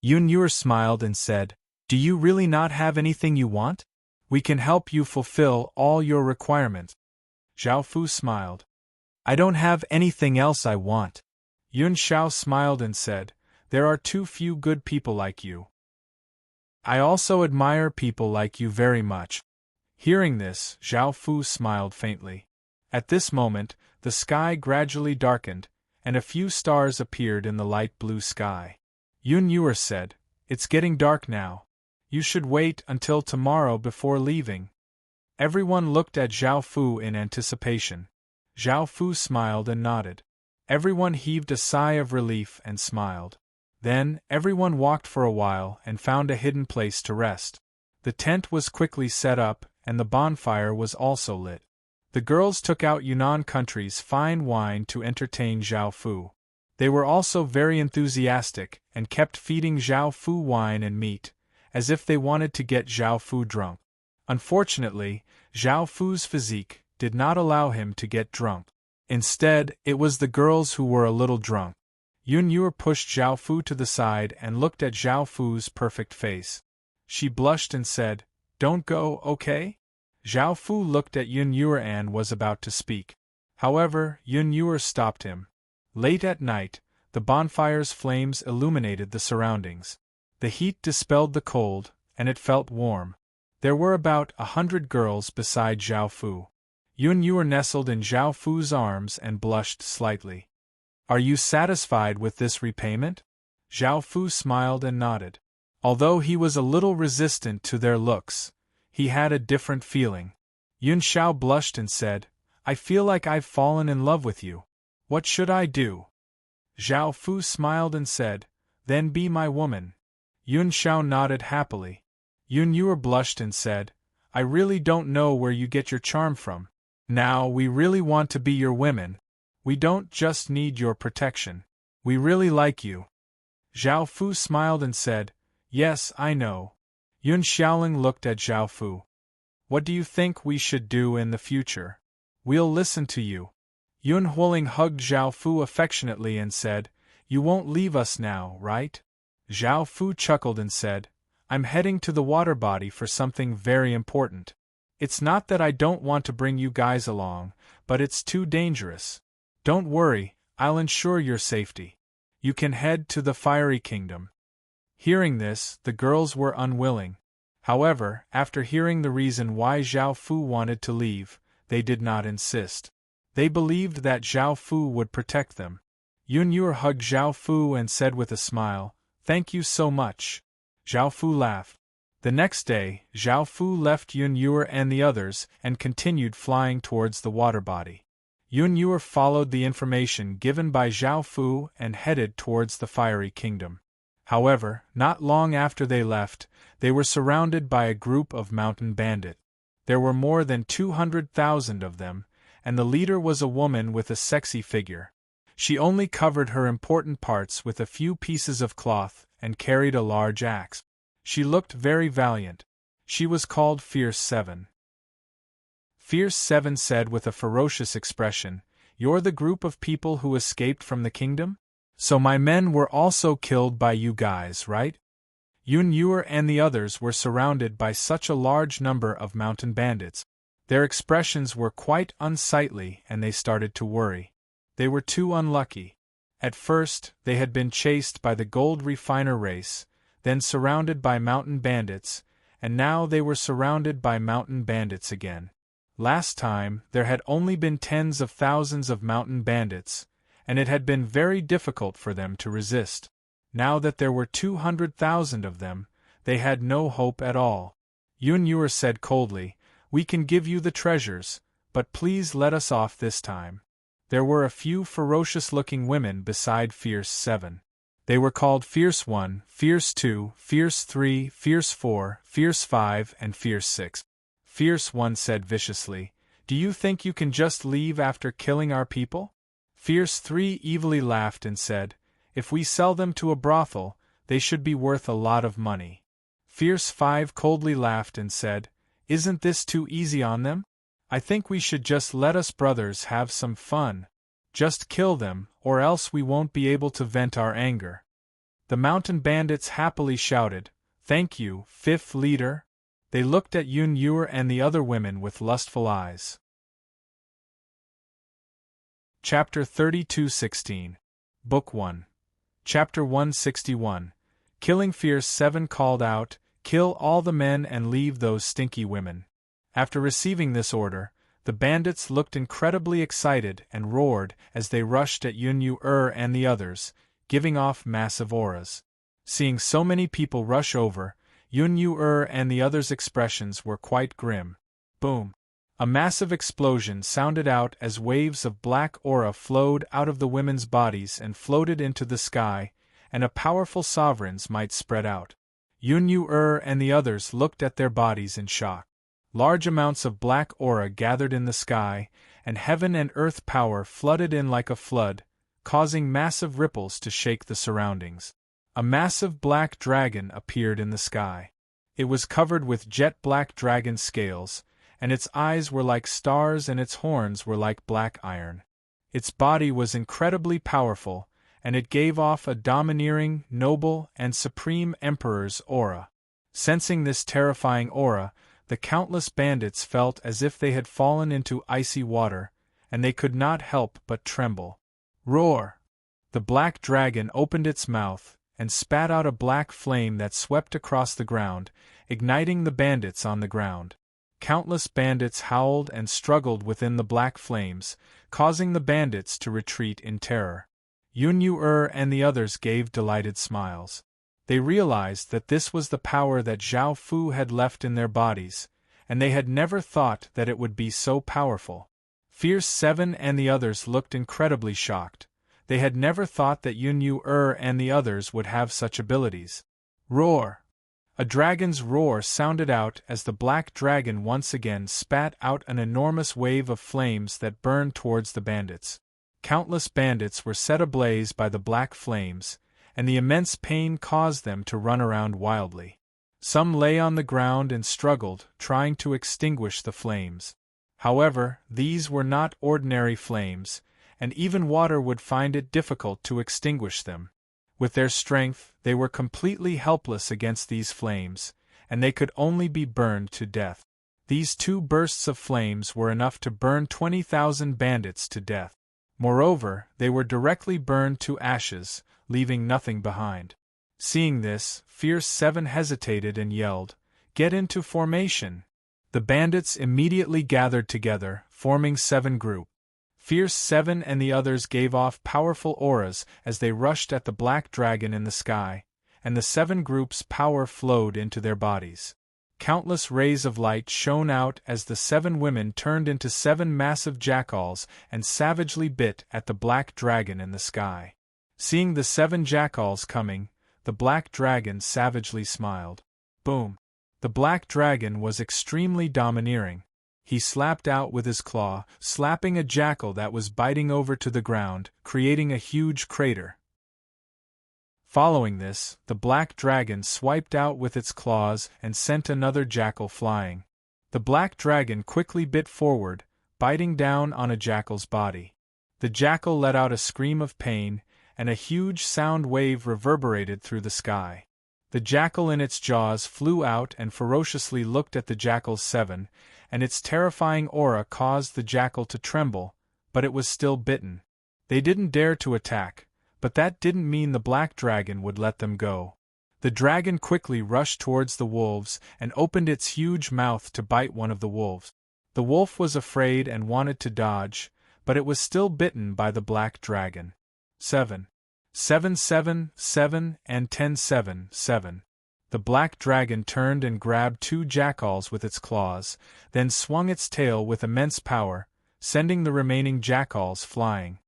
Yun Yuer smiled and said, "Do you really not have anything you want? We can help you fulfill all your requirements." Zhao Fu smiled. "I don't have anything else I want." Yun Xiao smiled and said, "There are too few good people like you. I also admire people like you very much." Hearing this, Zhao Fu smiled faintly. At this moment, the sky gradually darkened, and a few stars appeared in the light blue sky. Yun Yuer said, "It's getting dark now. You should wait until tomorrow before leaving." Everyone looked at Zhao Fu in anticipation. Zhao Fu smiled and nodded. Everyone heaved a sigh of relief and smiled. Then, everyone walked for a while and found a hidden place to rest. The tent was quickly set up, and the bonfire was also lit. The girls took out Yunnan country's fine wine to entertain Zhao Fu. They were also very enthusiastic and kept feeding Zhao Fu wine and meat, as if they wanted to get Zhao Fu drunk. Unfortunately, Zhao Fu's physique did not allow him to get drunk. Instead, it was the girls who were a little drunk. Yun Yuer pushed Zhao Fu to the side and looked at Zhao Fu's perfect face. She blushed and said, "Don't go, okay?" Zhao Fu looked at Yun Yuer and was about to speak. However, Yun Yuer stopped him. Late at night, the bonfire's flames illuminated the surroundings. The heat dispelled the cold, and it felt warm. There were about 100 girls beside Zhao Fu. Yun Yuer nestled in Zhao Fu's arms and blushed slightly. "Are you satisfied with this repayment?" Zhao Fu smiled and nodded. Although he was a little resistant to their looks, he had a different feeling. Yun Xiao blushed and said, "I feel like I've fallen in love with you. What should I do?" Zhao Fu smiled and said, "Then be my woman." Yun Xiao nodded happily. Yun Yuer blushed and said, "I really don't know where you get your charm from. Now we really want to be your women. We don't just need your protection. We really like you." Zhao Fu smiled and said, "Yes, I know." Yun Xiaoling looked at Zhao Fu. "What do you think we should do in the future? We'll listen to you." Yun Huoling hugged Zhao Fu affectionately and said, "You won't leave us now, right?" Zhao Fu chuckled and said, "I'm heading to the water body for something very important. It's not that I don't want to bring you guys along, but it's too dangerous. Don't worry, I'll ensure your safety. You can head to the Fiery Kingdom." Hearing this, the girls were unwilling. However, after hearing the reason why Zhao Fu wanted to leave, they did not insist. They believed that Zhao Fu would protect them. Yun Yu hugged Zhao Fu and said with a smile, "Thank you so much." Zhao Fu laughed. The next day, Zhao Fu left Yun Yu and the others and continued flying towards the water body. Yun Yu followed the information given by Zhao Fu and headed towards the Fiery Kingdom. However, not long after they left, they were surrounded by a group of mountain bandits. There were more than 200,000 of them, and the leader was a woman with a sexy figure. She only covered her important parts with a few pieces of cloth and carried a large axe. She looked very valiant. She was called Fierce Seven. Fierce Seven said with a ferocious expression, "You're the group of people who escaped from the kingdom? So my men were also killed by you guys, right?" Yun Yu and the others were surrounded by such a large number of mountain bandits. Their expressions were quite unsightly and they started to worry. They were too unlucky. At first, they had been chased by the gold refiner race, then surrounded by mountain bandits, and now they were surrounded by mountain bandits again. Last time, there had only been tens of thousands of mountain bandits, and it had been very difficult for them to resist. Now that there were 200,000 of them, they had no hope at all. Yun Yu said coldly, "We can give you the treasures, but please let us off this time." There were a few ferocious-looking women beside Fierce Seven. They were called Fierce One, Fierce Two, Fierce Three, Fierce Four, Fierce Five, and Fierce Six. Fierce One said viciously, "Do you think you can just leave after killing our people?" Fierce Three evilly laughed and said, "If we sell them to a brothel, they should be worth a lot of money." Fierce Five coldly laughed and said, "Isn't this too easy on them? I think we should just let us brothers have some fun. Just kill them, or else we won't be able to vent our anger." The mountain bandits happily shouted, "Thank you, fifth leader." They looked at Yun Yu and the other women with lustful eyes. Chapter 32:16. Book 1. Chapter 161. Killing Fierce Seven called out, "Kill all the men and leave those stinky women." After receiving this order, the bandits looked incredibly excited and roared as they rushed at Yun Yu and the others, giving off massive auras. Seeing so many people rush over, Yun Yu and the others' expressions were quite grim. Boom! A massive explosion sounded out as waves of black aura flowed out of the women's bodies and floated into the sky, and a powerful sovereigns might spread out. Yun Yu and the others looked at their bodies in shock. Large amounts of black aura gathered in the sky, and heaven and earth power flooded in like a flood, causing massive ripples to shake the surroundings. A massive black dragon appeared in the sky. It was covered with jet-black dragon scales, and its eyes were like stars and its horns were like black iron. Its body was incredibly powerful, and it gave off a domineering, noble, and supreme emperor's aura. Sensing this terrifying aura, the countless bandits felt as if they had fallen into icy water, and they could not help but tremble. Roar! The black dragon opened its mouth, and spat out a black flame that swept across the ground, igniting the bandits on the ground. Countless bandits howled and struggled within the black flames, causing the bandits to retreat in terror. Yun Yu and the others gave delighted smiles. They realized that this was the power that Zhao Fu had left in their bodies, and they had never thought that it would be so powerful. Fierce Seven and the others looked incredibly shocked. They had never thought that Yun Yu and the others would have such abilities. Roar! A dragon's roar sounded out as the black dragon once again spat out an enormous wave of flames that burned towards the bandits. Countless bandits were set ablaze by the black flames, and the immense pain caused them to run around wildly. Some lay on the ground and struggled, trying to extinguish the flames. However, these were not ordinary flames, and even water would find it difficult to extinguish them. With their strength, they were completely helpless against these flames, and they could only be burned to death. These two bursts of flames were enough to burn 20,000 bandits to death. Moreover, they were directly burned to ashes, leaving nothing behind. Seeing this, Fierce Seven hesitated and yelled, "Get into formation!" The bandits immediately gathered together, forming 7 groups. Fierce 7 and the others gave off powerful auras as they rushed at the black dragon in the sky, and the 7 groups' power flowed into their bodies. Countless rays of light shone out as the 7 women turned into 7 massive jackals and savagely bit at the black dragon in the sky. Seeing the 7 jackals coming, the black dragon savagely smiled. Boom! The black dragon was extremely domineering. He slapped out with his claw, slapping a jackal that was biting over to the ground, creating a huge crater. Following this, the black dragon swiped out with its claws and sent another jackal flying. The black dragon quickly bit forward, biting down on a jackal's body. The jackal let out a scream of pain, and a huge sound wave reverberated through the sky. The jackal in its jaws flew out and ferociously looked at the jackal's 7, and its terrifying aura caused the jackal to tremble, but it was still bitten. They didn't dare to attack, but that didn't mean the black dragon would let them go. The dragon quickly rushed towards the wolves and opened its huge mouth to bite one of the wolves. The wolf was afraid and wanted to dodge, but it was still bitten by the black dragon. 7. 7 7 7 and 10 7 7. The black dragon turned and grabbed 2 jackals with its claws, then swung its tail with immense power, sending the remaining jackals flying.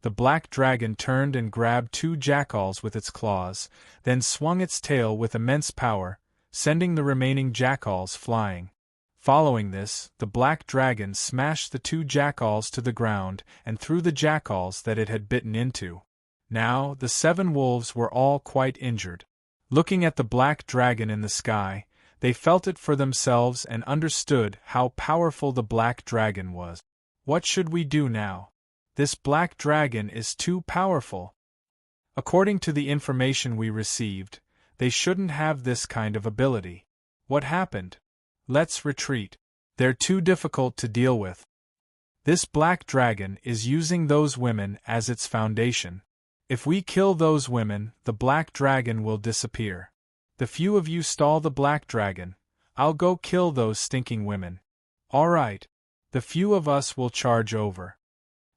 The black dragon turned and grabbed 2 jackals with its claws, then swung its tail with immense power, sending the remaining jackals flying. Following this, the black dragon smashed the 2 jackals to the ground and threw the jackals that it had bitten into. Now, the 7 wolves were all quite injured. Looking at the black dragon in the sky, they felt it for themselves and understood how powerful the black dragon was. What should we do now? This black dragon is too powerful. According to the information we received, they shouldn't have this kind of ability. What happened? Let's retreat. They're too difficult to deal with. This black dragon is using those women as its foundation. If we kill those women, the black dragon will disappear. The few of you stall the black dragon. I'll go kill those stinking women. All right. The few of us will charge over.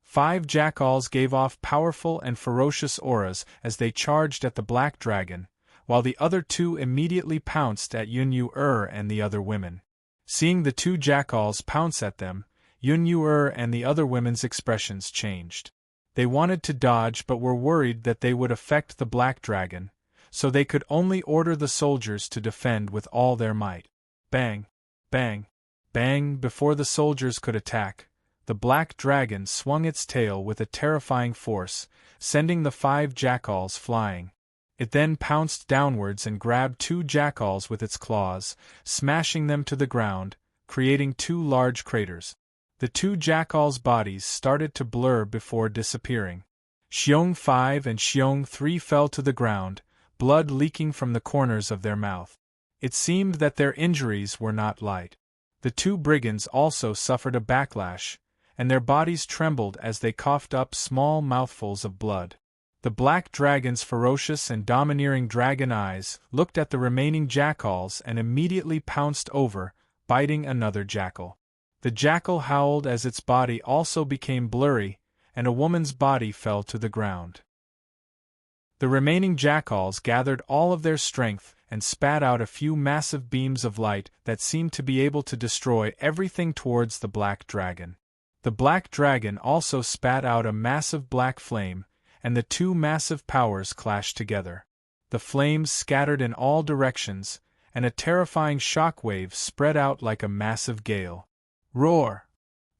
5 jackals gave off powerful and ferocious auras as they charged at the black dragon, while the other 2 immediately pounced at Yun-Yu and the other women. Seeing the 2 jackals pounce at them, Yun-Yu and the other women's expressions changed. They wanted to dodge but were worried that they would affect the black dragon, so they could only order the soldiers to defend with all their might. Bang! Bang! Bang! Before the soldiers could attack, the black dragon swung its tail with a terrifying force, sending the 5 jackals flying. It then pounced downwards and grabbed 2 jackals with its claws, smashing them to the ground, creating 2 large craters. The 2 jackals' bodies started to blur before disappearing. Xiong 5 and Xiong 3 fell to the ground, blood leaking from the corners of their mouth. It seemed that their injuries were not light. The 2 brigands also suffered a backlash, and their bodies trembled as they coughed up small mouthfuls of blood. The black dragon's ferocious and domineering dragon eyes looked at the remaining jackals and immediately pounced over, biting another jackal. The jackal howled as its body also became blurry, and a woman's body fell to the ground. The remaining jackals gathered all of their strength and spat out a few massive beams of light that seemed to be able to destroy everything towards the black dragon. The black dragon also spat out a massive black flame, and the 2 massive powers clashed together. The flames scattered in all directions, and a terrifying shock wave spread out like a massive gale. Roar!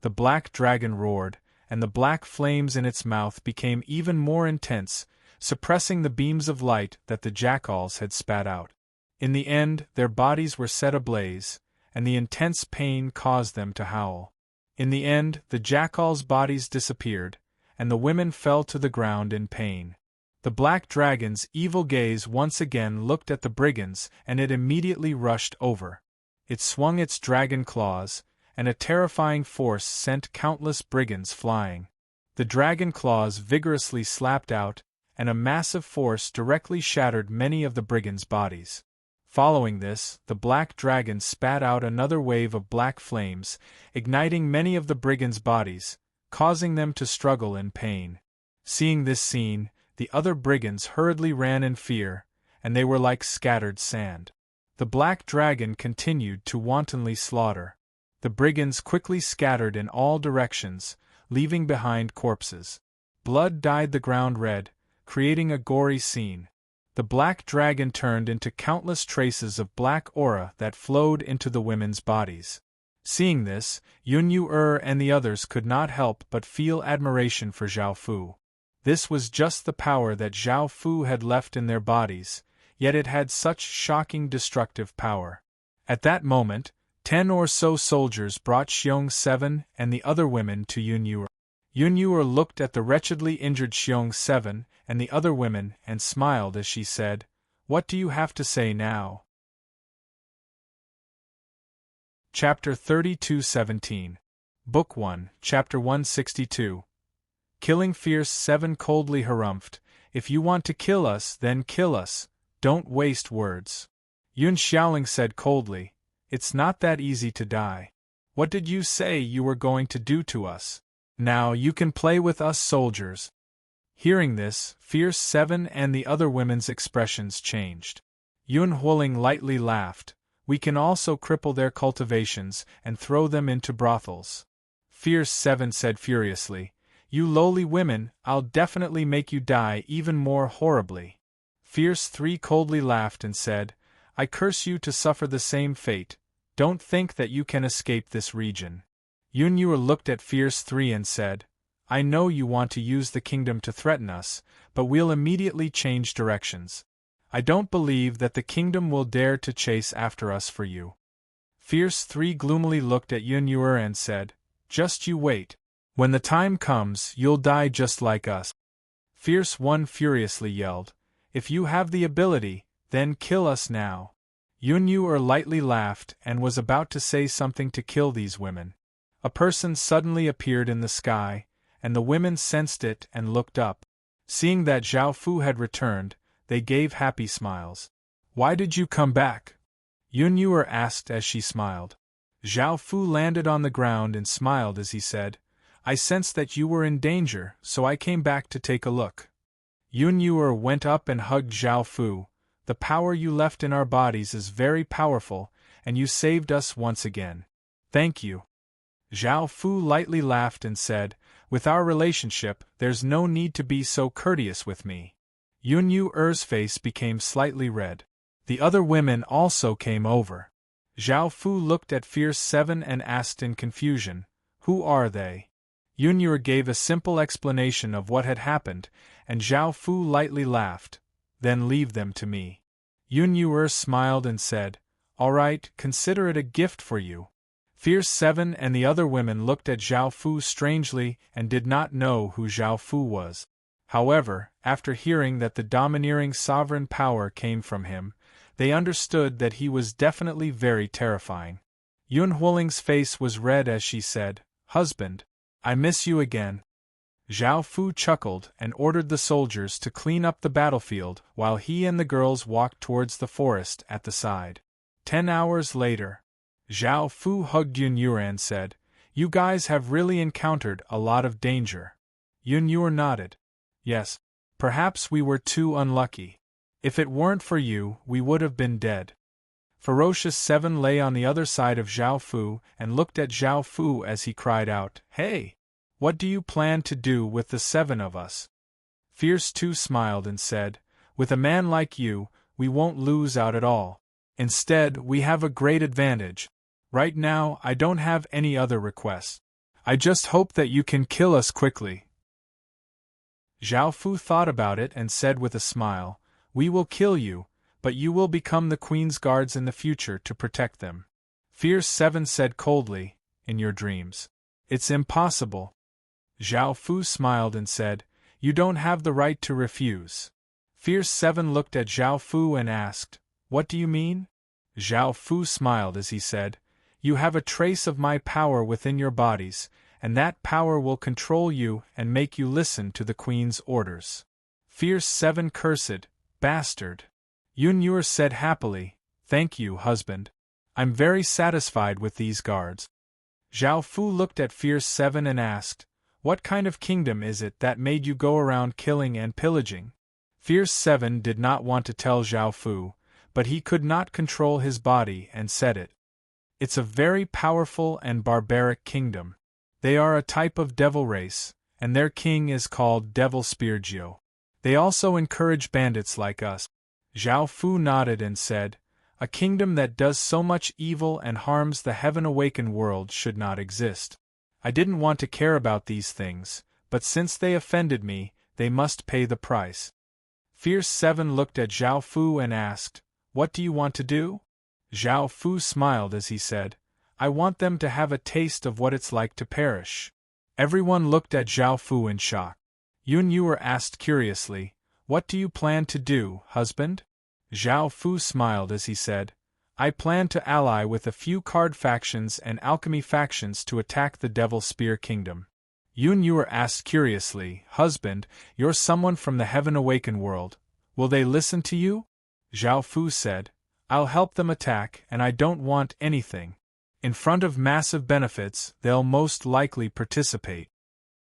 The black dragon roared, and the black flames in its mouth became even more intense, suppressing the beams of light that the jackals had spat out. In the end, their bodies were set ablaze, and the intense pain caused them to howl. In the end, the jackals' bodies disappeared, and the women fell to the ground in pain. The black dragon's evil gaze once again looked at the brigands, and it immediately rushed over. It swung its dragon claws, and a terrifying force sent countless brigands flying. The dragon claws vigorously slapped out, and a massive force directly shattered many of the brigands' bodies. Following this, the black dragon spat out another wave of black flames, igniting many of the brigands' bodies, causing them to struggle in pain. Seeing this scene, the other brigands hurriedly ran in fear, and they were like scattered sand. The black dragon continued to wantonly slaughter. The brigands quickly scattered in all directions, leaving behind corpses. Blood dyed the ground red, creating a gory scene. The black dragon turned into countless traces of black aura that flowed into the women's bodies. Seeing this, Yun-Yu and the others could not help but feel admiration for Zhao Fu. This was just the power that Zhao Fu had left in their bodies, yet it had such shocking destructive power. At that moment, 10 or so soldiers brought Xiong 7 and the other women to Yun-Yu. Yun-Yu looked at the wretchedly injured Xiong 7 and the other women and smiled as she said, "What do you have to say now?" Chapter 32:17. Book 1, Chapter 162. Killing Fierce 7 coldly harumphed, "If you want to kill us, then kill us. Don't waste words." Yun Xiaoling said coldly, "It's not that easy to die. What did you say you were going to do to us? Now you can play with us soldiers." Hearing this, Fierce 7 and the other women's expressions changed. Yun Huoling lightly laughed, "We can also cripple their cultivations and throw them into brothels." Fierce 7 said furiously, "You lowly women, I'll definitely make you die even more horribly." Fierce 3 coldly laughed and said, "I curse you to suffer the same fate. Don't think that you can escape this region." Yun-Yu looked at Fierce 3 and said, "I know you want to use the kingdom to threaten us, but we'll immediately change directions. I don't believe that the kingdom will dare to chase after us for you." Fierce 3 gloomily looked at Yun-Yu and said, "Just you wait. When the time comes, you'll die just like us." Fierce 1 furiously yelled, "If you have the ability, then kill us now." Yun-Yu lightly laughed and was about to say something to kill these women. A person suddenly appeared in the sky, and the women sensed it and looked up. Seeing that Zhao Fu had returned, they gave happy smiles. "Why did you come back?" Yun-Yu asked as she smiled. Zhao Fu landed on the ground and smiled as he said, "I sensed that you were in danger, so I came back to take a look." Yun-Yu went up and hugged Zhao Fu. "The power you left in our bodies is very powerful, and you saved us once again. Thank you." Zhao Fu lightly laughed and said, "With our relationship, there's no need to be so courteous with me." Yun-Yu's face became slightly red. The other women also came over. Zhao Fu looked at Fierce 7 and asked in confusion, "Who are they?" Yun-Yu gave a simple explanation of what had happened, and Zhao Fu lightly laughed. "Then leave them to me." Yun-Yu smiled and said, "All right, consider it a gift for you." Fierce 7 and the other women looked at Zhao Fu strangely and did not know who Zhao Fu was. However, after hearing that the domineering sovereign power came from him, they understood that he was definitely very terrifying. Yun Huoling's face was red as she said, "Husband, I miss you again." Zhao Fu chuckled and ordered the soldiers to clean up the battlefield while he and the girls walked towards the forest at the side. 10 hours later, Zhao Fu hugged Yun-Yu and said, "You guys have really encountered a lot of danger." Yun-Yu nodded. "Yes, perhaps we were too unlucky. If it weren't for you, we would have been dead." Ferocious 7 lay on the other side of Zhao Fu and looked at Zhao Fu as he cried out, "Hey! What do you plan to do with the 7 of us?" Fierce 2 smiled and said, "With a man like you, we won't lose out at all. Instead, we have a great advantage. Right now, I don't have any other requests. I just hope that you can kill us quickly." Zhao Fu thought about it and said with a smile, "We will kill you, but you will become the Queen's guards in the future to protect them." Fierce 7 said coldly, "In your dreams. It's impossible." Zhao Fu smiled and said, "You don't have the right to refuse." Fierce 7 looked at Zhao Fu and asked, "What do you mean?" Zhao Fu smiled as he said, "You have a trace of my power within your bodies, and that power will control you and make you listen to the Queen's orders." Fierce 7 cursed, "Bastard." Yun-Yu said happily, "Thank you, husband. I'm very satisfied with these guards." Zhao Fu looked at Fierce 7 and asked, What kind of kingdom is it that made you go around killing and pillaging? Fierce 7 did not want to tell Zhao Fu, but he could not control his body and said it. It's a very powerful and barbaric kingdom. They are a type of devil race, and their king is called Devil Spear Jiu. They also encourage bandits like us. Zhao Fu nodded and said, a kingdom that does so much evil and harms the heaven-awakened world should not exist. I didn't want to care about these things, but since they offended me, they must pay the price. Fierce 7 looked at Zhao Fu and asked, what do you want to do? Zhao Fu smiled as he said, I want them to have a taste of what it's like to perish. Everyone looked at Zhao Fu in shock. Yun Yuer asked curiously, what do you plan to do, husband? Zhao Fu smiled as he said, I plan to ally with a few card factions and alchemy factions to attack the Devil Spear Kingdom. Yun Yuer asked curiously, husband, you're someone from the heaven-awakened world. Will they listen to you? Zhao Fu said, I'll help them attack and I don't want anything. In front of massive benefits, they'll most likely participate.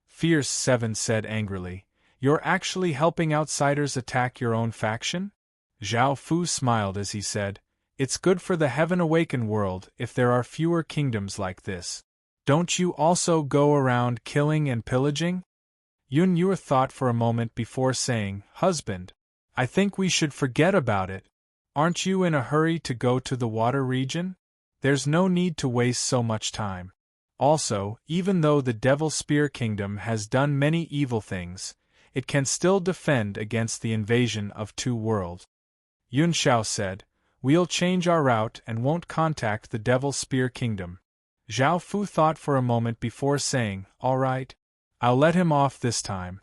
Fierce 7 said angrily, you're actually helping outsiders attack your own faction? Zhao Fu smiled as he said, it's good for the heaven-awakened world if there are fewer kingdoms like this. Don't you also go around killing and pillaging? Yun Yuer thought for a moment before saying, husband, I think we should forget about it. Aren't you in a hurry to go to the water region? There's no need to waste so much time. Also, even though the Devil Spear Kingdom has done many evil things, it can still defend against the invasion of two worlds. Yun Xiao said, we'll change our route and won't contact the Devil Spear Kingdom. Zhao Fu thought for a moment before saying, all right, I'll let him off this time.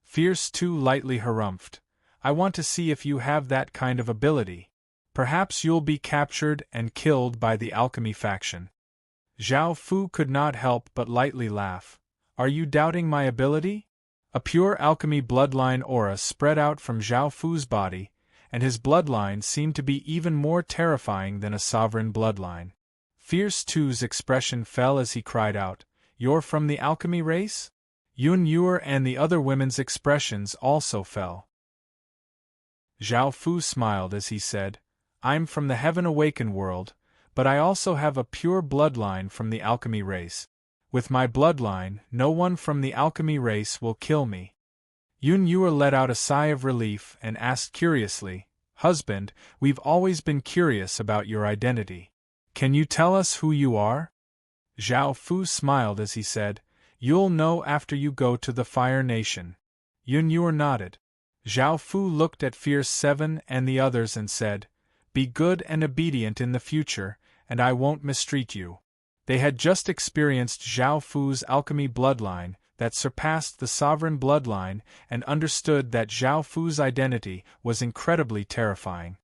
Fierce 2 lightly harumphed, I want to see if you have that kind of ability. Perhaps you'll be captured and killed by the alchemy faction. Zhao Fu could not help but lightly laugh. Are you doubting my ability? A pure alchemy bloodline aura spread out from Zhao Fu's body, and his bloodline seemed to be even more terrifying than a sovereign bloodline. Fierce 2's expression fell as he cried out, you're from the alchemy race? Yun Yuer and the other women's expressions also fell. Zhao Fu smiled as he said, I'm from the heaven-awakened world, but I also have a pure bloodline from the alchemy race. With my bloodline, no one from the alchemy race will kill me. Yun Yuer let out a sigh of relief and asked curiously, husband, we've always been curious about your identity. Can you tell us who you are? Zhao Fu smiled as he said, you'll know after you go to the Fire Nation. Yun Yuer nodded. Zhao Fu looked at Fierce 7 and the others and said, be good and obedient in the future, and I won't mistreat you. They had just experienced Zhao Fu's alchemy bloodline that surpassed the sovereign bloodline and understood that Zhao Fu's identity was incredibly terrifying.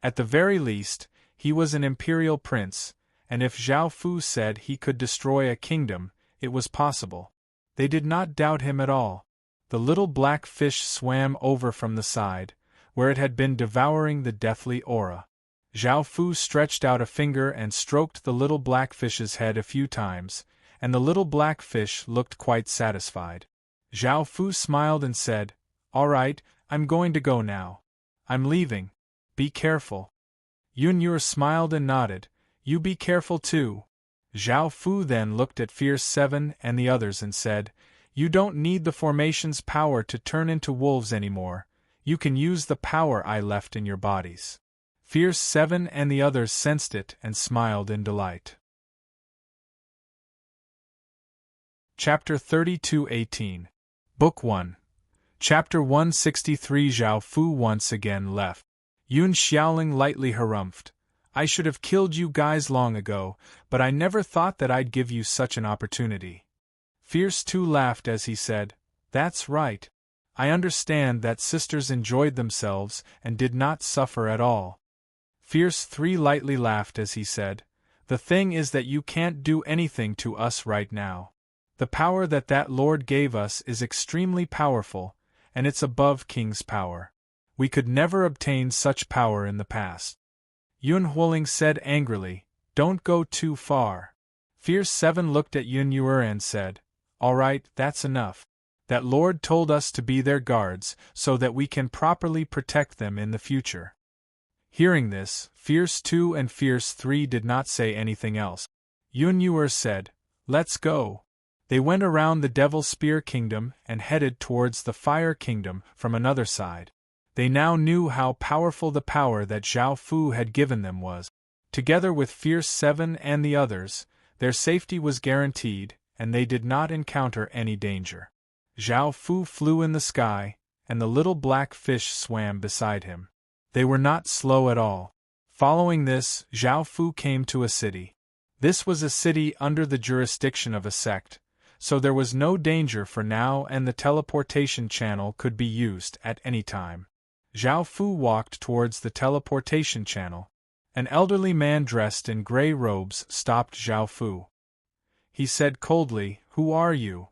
At the very least, he was an imperial prince, and if Zhao Fu said he could destroy a kingdom, it was possible. They did not doubt him at all. The little black fish swam over from the side, where it had been devouring the deathly aura. Zhao Fu stretched out a finger and stroked the little black fish's head a few times, and the little black fish looked quite satisfied. Zhao Fu smiled and said, all right, I'm going to go now. I'm leaving. Be careful. Yun Yuer smiled and nodded, you be careful too. Zhao Fu then looked at Fierce 7 and the others and said, you don't need the formation's power to turn into wolves anymore, you can use the power I left in your bodies. Fierce 7 and the others sensed it and smiled in delight. Chapter 32:18. Book 1. Chapter 163. Zhao Fu once again left. Yun Xiaoling lightly harumphed. I should have killed you guys long ago, but I never thought that I'd give you such an opportunity. Fierce 2 laughed as he said, that's right. I understand that sisters enjoyed themselves and did not suffer at all. Fierce 3 lightly laughed as he said, the thing is that you can't do anything to us right now. The power that Lord gave us is extremely powerful, and it's above King's power. We could never obtain such power in the past. Yun Huoling said angrily, don't go too far. Fierce 7 looked at Yun Yuer and said, All right, that's enough. That Lord told us to be their guards, so that we can properly protect them in the future. Hearing this, Fierce 2 and Fierce 3 did not say anything else. Yun said, "Let's go." They went around the Devil Spear Kingdom and headed towards the Fire Kingdom from another side. They now knew how powerful the power that Zhao Fu had given them was. Together with Fierce 7 and the others, their safety was guaranteed, and they did not encounter any danger. Zhao Fu flew in the sky, and the little black fish swam beside him. They were not slow at all. Following this, Zhao Fu came to a city. This was a city under the jurisdiction of a sect, so there was no danger for now, and the teleportation channel could be used at any time. Zhao Fu walked towards the teleportation channel. An elderly man dressed in gray robes stopped Zhao Fu. He said coldly, "Who are you?"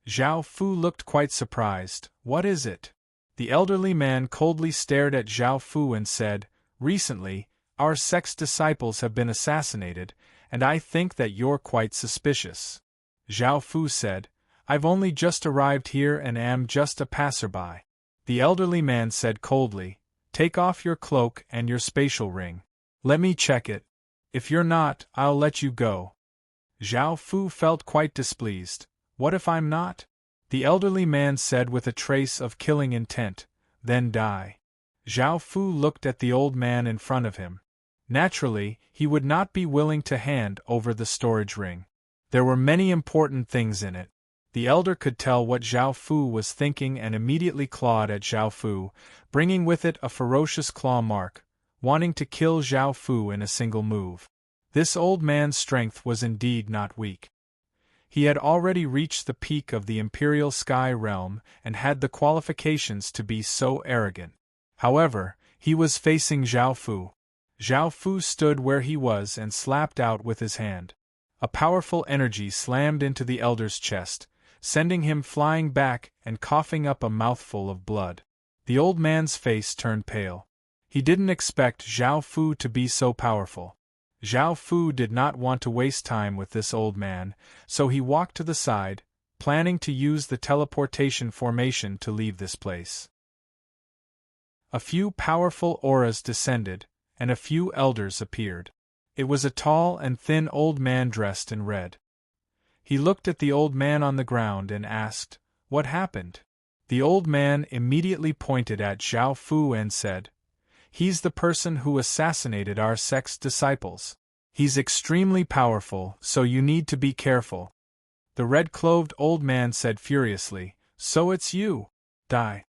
Zhao Fu looked quite surprised. "What is it?" The elderly man coldly stared at Zhao Fu and said, "Recently, our sect's disciples have been assassinated, and I think that you're quite suspicious." Zhao Fu said, "I've only just arrived here and am just a passerby." The elderly man said coldly, "Take off your cloak and your spatial ring. Let me check it. If you're not, I'll let you go." Zhao Fu felt quite displeased. "What if I'm not?" The elderly man said with a trace of killing intent, "Then die." Zhao Fu looked at the old man in front of him. Naturally, he would not be willing to hand over the storage ring. There were many important things in it. The elder could tell what Zhao Fu was thinking and immediately clawed at Zhao Fu, bringing with it a ferocious claw mark, wanting to kill Zhao Fu in a single move. This old man's strength was indeed not weak. He had already reached the peak of the Imperial Sky Realm and had the qualifications to be so arrogant. However, he was facing Zhao Fu. Zhao Fu stood where he was and slapped out with his hand. A powerful energy slammed into the elder's chest, sending him flying back and coughing up a mouthful of blood. The old man's face turned pale. He didn't expect Zhao Fu to be so powerful. Zhao Fu did not want to waste time with this old man, so he walked to the side, planning to use the teleportation formation to leave this place. A few powerful auras descended, and a few elders appeared. It was a tall and thin old man dressed in red. He looked at the old man on the ground and asked, "What happened?" The old man immediately pointed at Zhao Fu and said, "He's the person who assassinated our sect's disciples. He's extremely powerful, so you need to be careful." The red-clothed old man said furiously, "So it's you? Die."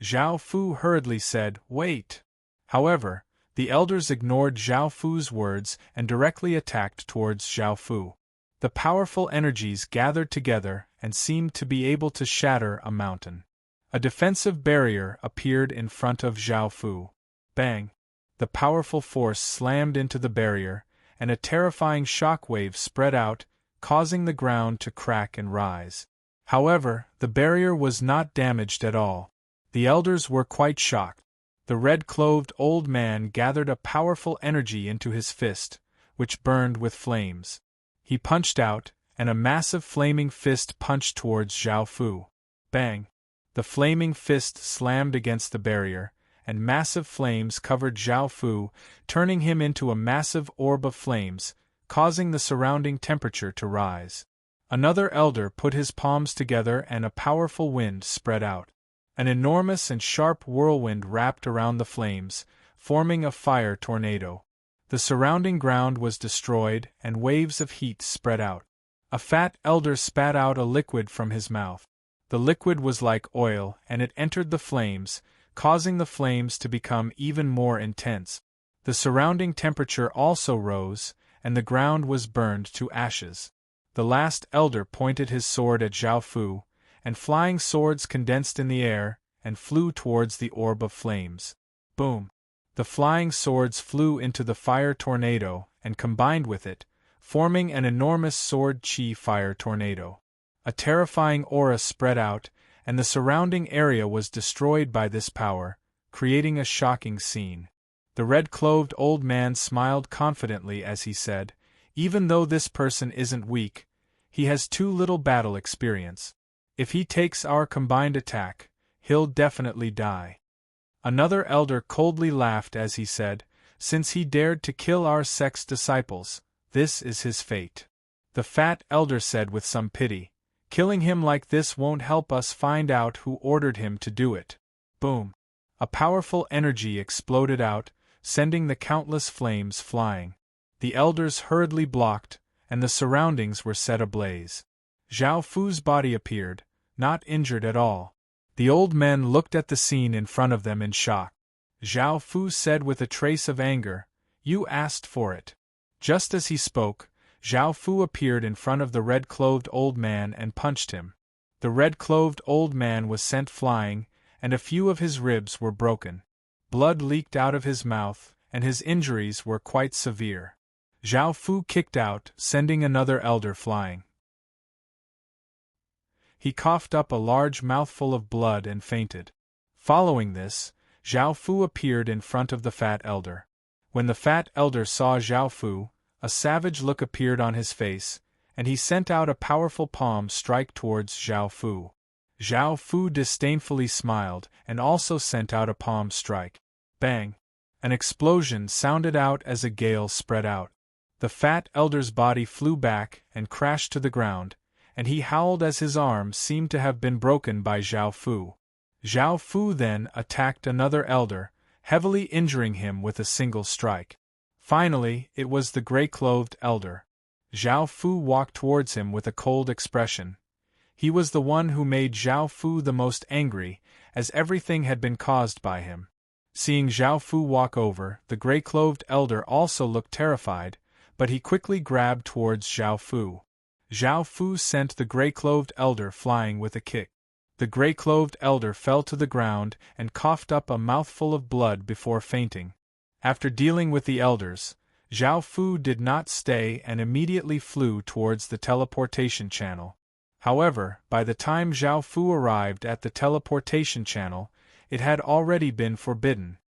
Zhao Fu hurriedly said, "Wait." However, the elders ignored Zhao Fu's words and directly attacked towards Zhao Fu. The powerful energies gathered together and seemed to be able to shatter a mountain. A defensive barrier appeared in front of Zhao Fu. Bang! The powerful force slammed into the barrier, and a terrifying shock wave spread out, causing the ground to crack and rise. However, the barrier was not damaged at all. The elders were quite shocked. The red-clothed old man gathered a powerful energy into his fist, which burned with flames. He punched out, and a massive flaming fist punched towards Zhao Fu. Bang! The flaming fist slammed against the barrier, and massive flames covered Zhao Fu, turning him into a massive orb of flames, causing the surrounding temperature to rise. Another elder put his palms together and a powerful wind spread out. An enormous and sharp whirlwind wrapped around the flames, forming a fire tornado. The surrounding ground was destroyed and waves of heat spread out. A fat elder spat out a liquid from his mouth. The liquid was like oil and it entered the flames, causing the flames to become even more intense. The surrounding temperature also rose, and the ground was burned to ashes. The last elder pointed his sword at Zhao Fu, and flying swords condensed in the air and flew towards the orb of flames. Boom! The flying swords flew into the fire tornado and combined with it, forming an enormous sword chi fire tornado. A terrifying aura spread out, and the surrounding area was destroyed by this power, creating a shocking scene. The red-clothed old man smiled confidently as he said, "Even though this person isn't weak, He has too little battle experience. If he takes our combined attack, he'll definitely die." Another elder coldly laughed as he said, "Since he dared to kill our sect's disciples, this is his fate." The fat elder said with some pity, "Killing him like this won't help us find out who ordered him to do it." Boom! A powerful energy exploded out, sending the countless flames flying. The elders hurriedly blocked, and the surroundings were set ablaze. Zhao Fu's body appeared, not injured at all. The old men looked at the scene in front of them in shock. Zhao Fu said with a trace of anger, "You asked for it." Just as he spoke, Zhao Fu appeared in front of the red-clothed old man and punched him. The red-clothed old man was sent flying, and a few of his ribs were broken. Blood leaked out of his mouth, and his injuries were quite severe. Zhao Fu kicked out, sending another elder flying. He coughed up a large mouthful of blood and fainted. Following this, Zhao Fu appeared in front of the fat elder. When the fat elder saw Zhao Fu, a savage look appeared on his face, and he sent out a powerful palm strike towards Zhao Fu. Zhao Fu disdainfully smiled and also sent out a palm strike. Bang! An explosion sounded out as a gale spread out. The fat elder's body flew back and crashed to the ground, and he howled as his arm seemed to have been broken by Zhao Fu. Zhao Fu then attacked another elder, heavily injuring him with a single strike. Finally, it was the gray-clothed elder. Zhao Fu walked towards him with a cold expression. He was the one who made Zhao Fu the most angry, as everything had been caused by him. Seeing Zhao Fu walk over, the gray-clothed elder also looked terrified, but he quickly grabbed towards Zhao Fu. Zhao Fu sent the gray-clothed elder flying with a kick. The gray-clothed elder fell to the ground and coughed up a mouthful of blood before fainting. After dealing with the elders, Zhao Fu did not stay and immediately flew towards the teleportation channel. However, by the time Zhao Fu arrived at the teleportation channel, it had already been forbidden.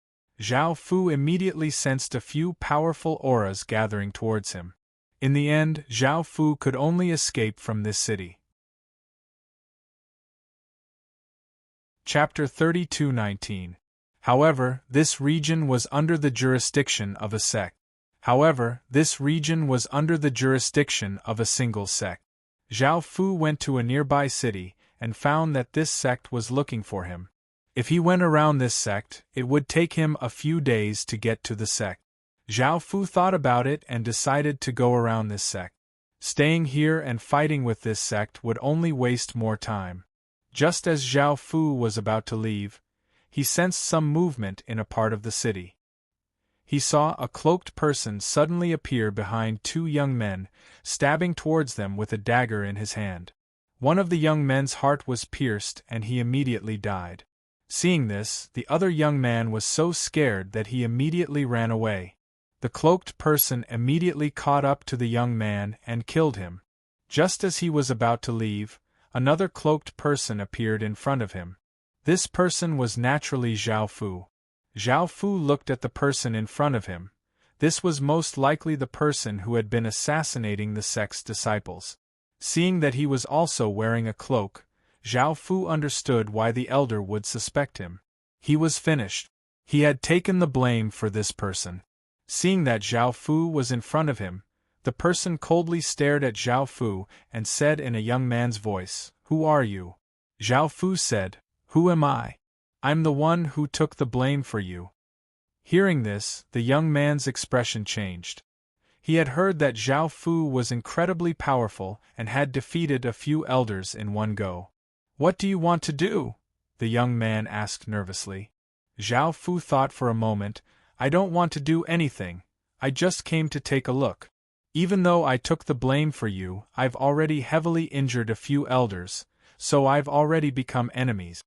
Zhao Fu immediately sensed a few powerful auras gathering towards him. In the end, Zhao Fu could only escape from this city. Chapter 32:19. However, this region was under the jurisdiction of a sect. However, this region was under the jurisdiction of a single sect. Zhao Fu went to a nearby city and found that this sect was looking for him. If he went around this sect, it would take him a few days to get to the sect. Zhao Fu thought about it and decided to go around this sect. Staying here and fighting with this sect would only waste more time. Just as Zhao Fu was about to leave, he sensed some movement in a part of the city. He saw a cloaked person suddenly appear behind two young men, stabbing towards them with a dagger in his hand. One of the young men's heart was pierced and he immediately died. Seeing this, the other young man was so scared that he immediately ran away. The cloaked person immediately caught up to the young man and killed him. Just as he was about to leave, another cloaked person appeared in front of him. This person was naturally Zhao Fu. Zhao Fu looked at the person in front of him. This was most likely the person who had been assassinating the sect's disciples. Seeing that he was also wearing a cloak, Zhao Fu understood why the elder would suspect him. He was finished. He had taken the blame for this person. Seeing that Zhao Fu was in front of him, the person coldly stared at Zhao Fu and said in a young man's voice, "Who are you?" Zhao Fu said, "Who am I? I'm the one who took the blame for you." Hearing this, the young man's expression changed. He had heard that Zhao Fu was incredibly powerful and had defeated a few elders in one go. "What do you want to do?" the young man asked nervously. Zhao Fu thought for a moment. "I don't want to do anything, I just came to take a look. Even though I took the blame for you, I've already heavily injured a few elders, so I've already become enemies."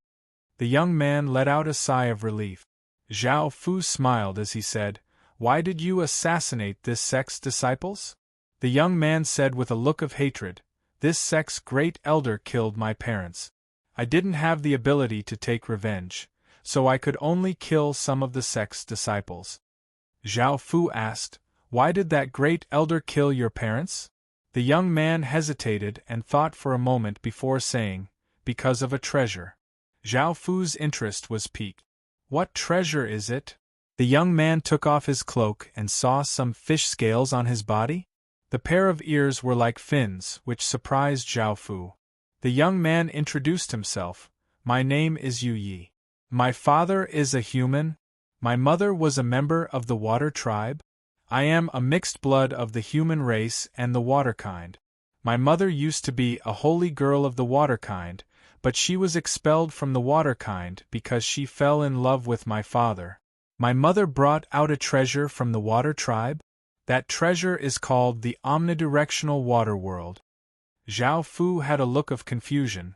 The young man let out a sigh of relief. Zhao Fu smiled as he said, "Why did you assassinate this sect's disciples?" The young man said with a look of hatred, "This sect's great elder killed my parents. I didn't have the ability to take revenge, so I could only kill some of the sect's disciples." Zhao Fu asked, "Why did that great elder kill your parents?" The young man hesitated and thought for a moment before saying, "Because of a treasure." Zhao Fu's interest was piqued. "What treasure is it?" The young man took off his cloak and saw some fish scales on his body. The pair of ears were like fins, which surprised Zhao Fu. The young man introduced himself. "My name is Yu Yi. My father is a human. My mother was a member of the water tribe. I am a mixed blood of the human race and the water kind. My mother used to be a holy girl of the water kind, but she was expelled from the water kind because she fell in love with my father. My mother brought out a treasure from the water tribe. That treasure is called the omnidirectional water world." Zhao Fu had a look of confusion.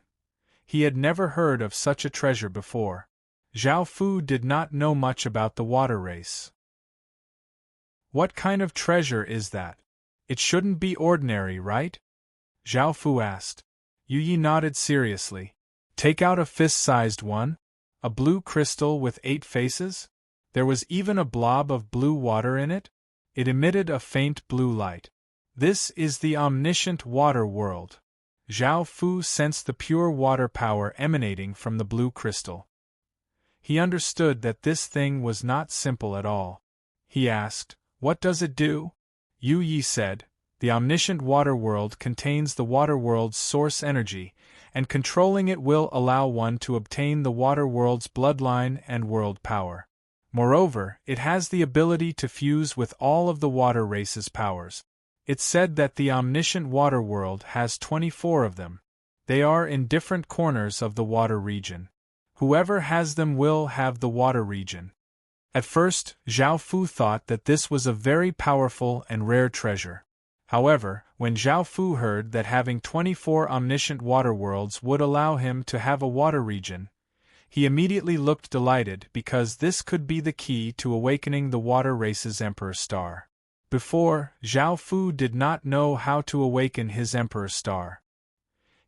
He had never heard of such a treasure before. Zhao Fu did not know much about the water race. "What kind of treasure is that? It shouldn't be ordinary, right?" Zhao Fu asked. Yu Yi nodded seriously. "Take out a fist-sized one? A blue crystal with 8 faces? There was even a blob of blue water in it? It emitted a faint blue light. This is the omniscient water world." Zhao Fu sensed the pure water power emanating from the blue crystal. He understood that this thing was not simple at all. He asked, "What does it do?" Yu Yi said, "The omniscient water world contains the water world's source energy, and controlling it will allow one to obtain the water world's bloodline and world power. Moreover, it has the ability to fuse with all of the water race's powers. It's said that the omniscient water world has 24 of them. They are in different corners of the water region. Whoever has them will have the water region." At first, Zhao Fu thought that this was a very powerful and rare treasure. However, when Zhao Fu heard that having 24 omniscient water worlds would allow him to have a water region, he immediately looked delighted because this could be the key to awakening the water race's Emperor Star. Before, Zhao Fu did not know how to awaken his Emperor Star.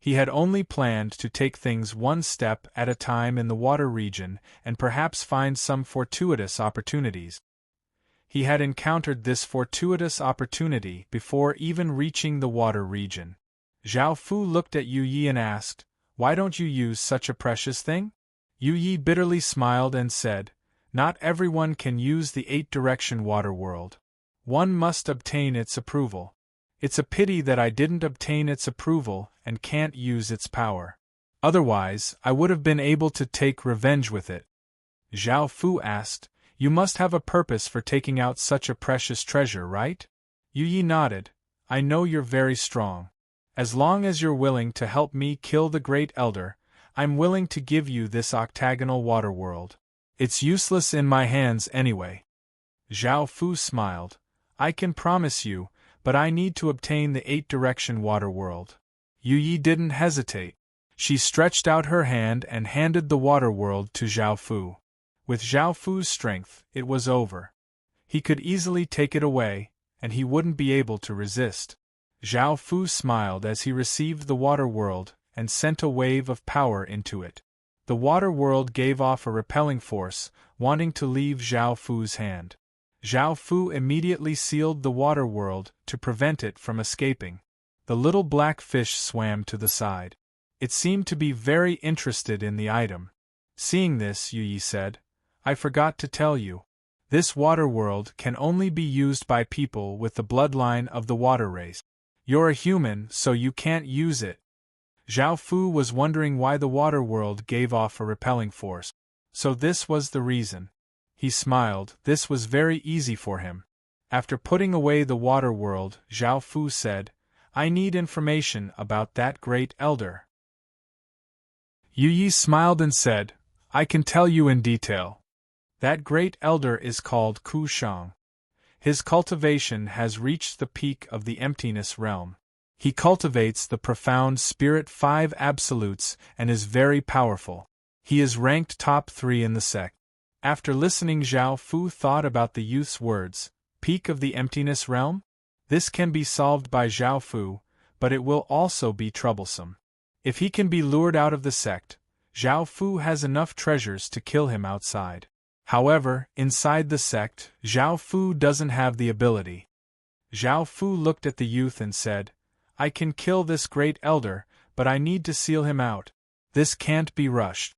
He had only planned to take things one step at a time in the water region and perhaps find some fortuitous opportunities. He had encountered this fortuitous opportunity before even reaching the water region. Zhao Fu looked at Yu Yi and asked, "Why don't you use such a precious thing?" Yu Yi bitterly smiled and said, "Not everyone can use the 8-direction water world. One must obtain its approval. It's a pity that I didn't obtain its approval and can't use its power. Otherwise, I would have been able to take revenge with it." Zhao Fu asked, "You must have a purpose for taking out such a precious treasure, right?" Yu Yi nodded. "I know you're very strong. As long as you're willing to help me kill the Great Elder, I'm willing to give you this octagonal water world. It's useless in my hands anyway." Zhao Fu smiled. "I can promise you, but I need to obtain the 8-direction water world." Yu Yi didn't hesitate. She stretched out her hand and handed the water world to Zhao Fu. With Zhao Fu's strength, it was over. He could easily take it away, and he wouldn't be able to resist. Zhao Fu smiled as he received the water world and sent a wave of power into it. The water world gave off a repelling force, wanting to leave Zhao Fu's hand. Zhao Fu immediately sealed the water world to prevent it from escaping. The little black fish swam to the side. It seemed to be very interested in the item. Seeing this, Yu Yi said, "I forgot to tell you. This water world can only be used by people with the bloodline of the water race. You're a human, so you can't use it." Zhao Fu was wondering why the water world gave off a repelling force. So this was the reason. He smiled. This was very easy for him. After putting away the water world, Zhao Fu said, "I need information about that great elder." Yu Yi smiled and said, "I can tell you in detail. That great elder is called Ku Shang. His cultivation has reached the peak of the emptiness realm. He cultivates the profound spirit 5 absolutes and is very powerful. He is ranked top 3 in the sect." After listening, Zhao Fu thought about the youth's words, "Peak of the emptiness realm?" This can be solved by Zhao Fu, but it will also be troublesome. If he can be lured out of the sect, Zhao Fu has enough treasures to kill him outside. However, inside the sect, Zhao Fu doesn't have the ability. Zhao Fu looked at the youth and said, I can kill this great elder, but I need to seal him out. This can't be rushed.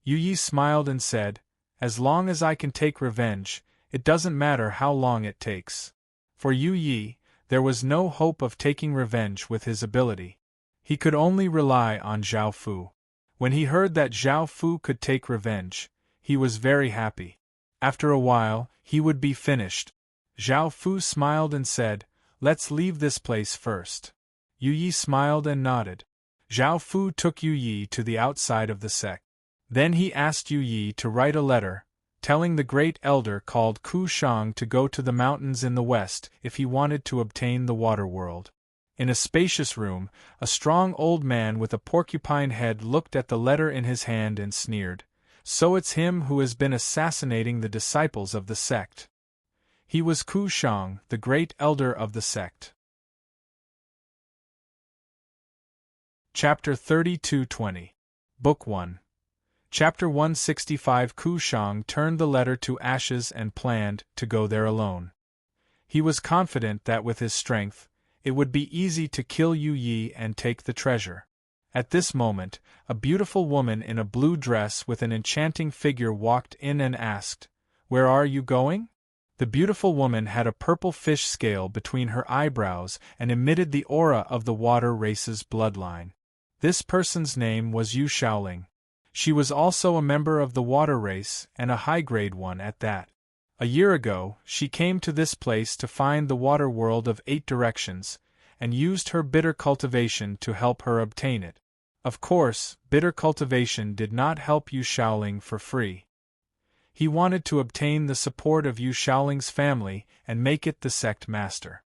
Yu Yi smiled and said, as long as I can take revenge, it doesn't matter how long it takes. For Yu Yi, there was no hope of taking revenge with his ability. He could only rely on Zhao Fu. When he heard that Zhao Fu could take revenge, he was very happy. After a while, he would be finished. Zhao Fu smiled and said, let's leave this place first. Yu Yi smiled and nodded. Zhao Fu took Yu Yi to the outside of the sect. Then he asked Yu Yi to write a letter, telling the great elder called Ku Shang to go to the mountains in the west if he wanted to obtain the water world. In a spacious room, a strong old man with a porcupine head looked at the letter in his hand and sneered, so it's him who has been assassinating the disciples of the sect. He was Ku Shang, the great elder of the sect. Chapter 32-20. Book 1. Chapter 165. Ku Shang turned the letter to ashes and planned to go there alone. He was confident that with his strength, it would be easy to kill Yu Yi and take the treasure. At this moment, a beautiful woman in a blue dress with an enchanting figure walked in and asked, "Where are you going?" The beautiful woman had a purple fish scale between her eyebrows and emitted the aura of the water race's bloodline. This person's name was Yu Shaoling. She was also a member of the water race, and a high-grade one at that. A year ago, she came to this place to find the water world of 8 directions, and used her bitter cultivation to help her obtain it. Of course, bitter cultivation did not help Yu Shaoling for free. He wanted to obtain the support of Yu Shaoling's family and make it the sect master.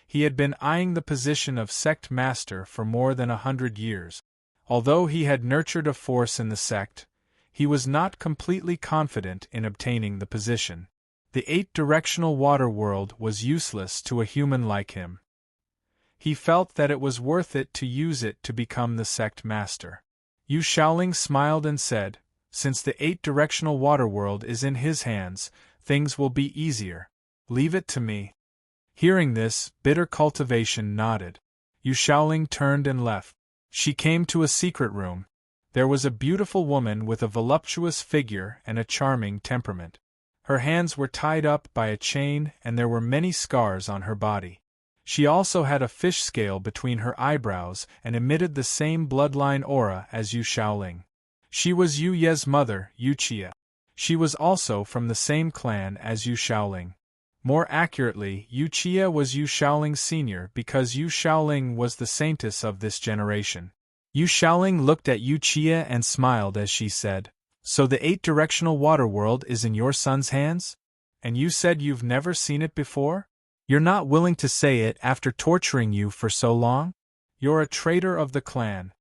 He had been eyeing the position of sect master for more than 100 years. Although he had nurtured a force in the sect, he was not completely confident in obtaining the position. The 8-directional water world was useless to a human like him. He felt that it was worth it to use it to become the sect master. Yu Shaoling smiled and said, since the 8-directional water world is in his hands, things will be easier. Leave it to me. Hearing this, bitter cultivation nodded. Yu Shaoling turned and left. She came to a secret room. There was a beautiful woman with a voluptuous figure and a charming temperament. Her hands were tied up by a chain and there were many scars on her body. She also had a fish scale between her eyebrows and emitted the same bloodline aura as Yu Shaoling. She was Yu Ye's mother, Yu Qia. She was also from the same clan as Yu Shaoling. More accurately, Yu Qia was Yu Shaoling's senior because Yu Shaoling was the saintess of this generation. Yu Shaoling looked at Yu Qia and smiled as she said, "So the 8-directional water world is in your son's hands? And you said you've never seen it before? You're not willing to say it after torturing you for so long? You're a traitor of the clan."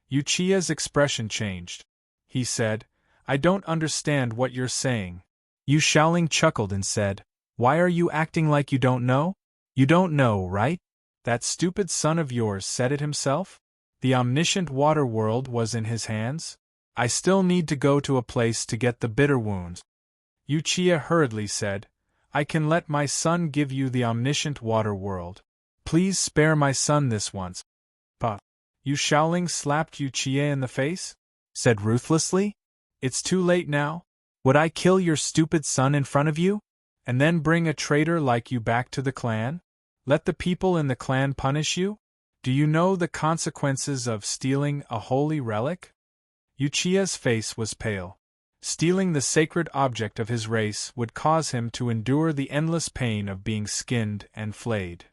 Yu Qia's expression changed. He said, "I don't understand what you're saying." Yu Shaoling chuckled and said, "Why are you acting like you don't know? You don't know, right? That stupid son of yours said it himself? The omniscient water world was in his hands? I still need to go to a place to get the bitter wounds." Yu Qia hurriedly said, "I can let my son give you the omniscient water world. Please spare my son this once." "But," Yu Shaoling slapped Yu Qia in the face, said ruthlessly, "It's too late now. Would I kill your stupid son in front of you? And then bring a traitor like you back to the clan? Let the people in the clan punish you? Do you know the consequences of stealing a holy relic?" Yu Qia's face was pale. Stealing the sacred object of his race would cause him to endure the endless pain of being skinned and flayed.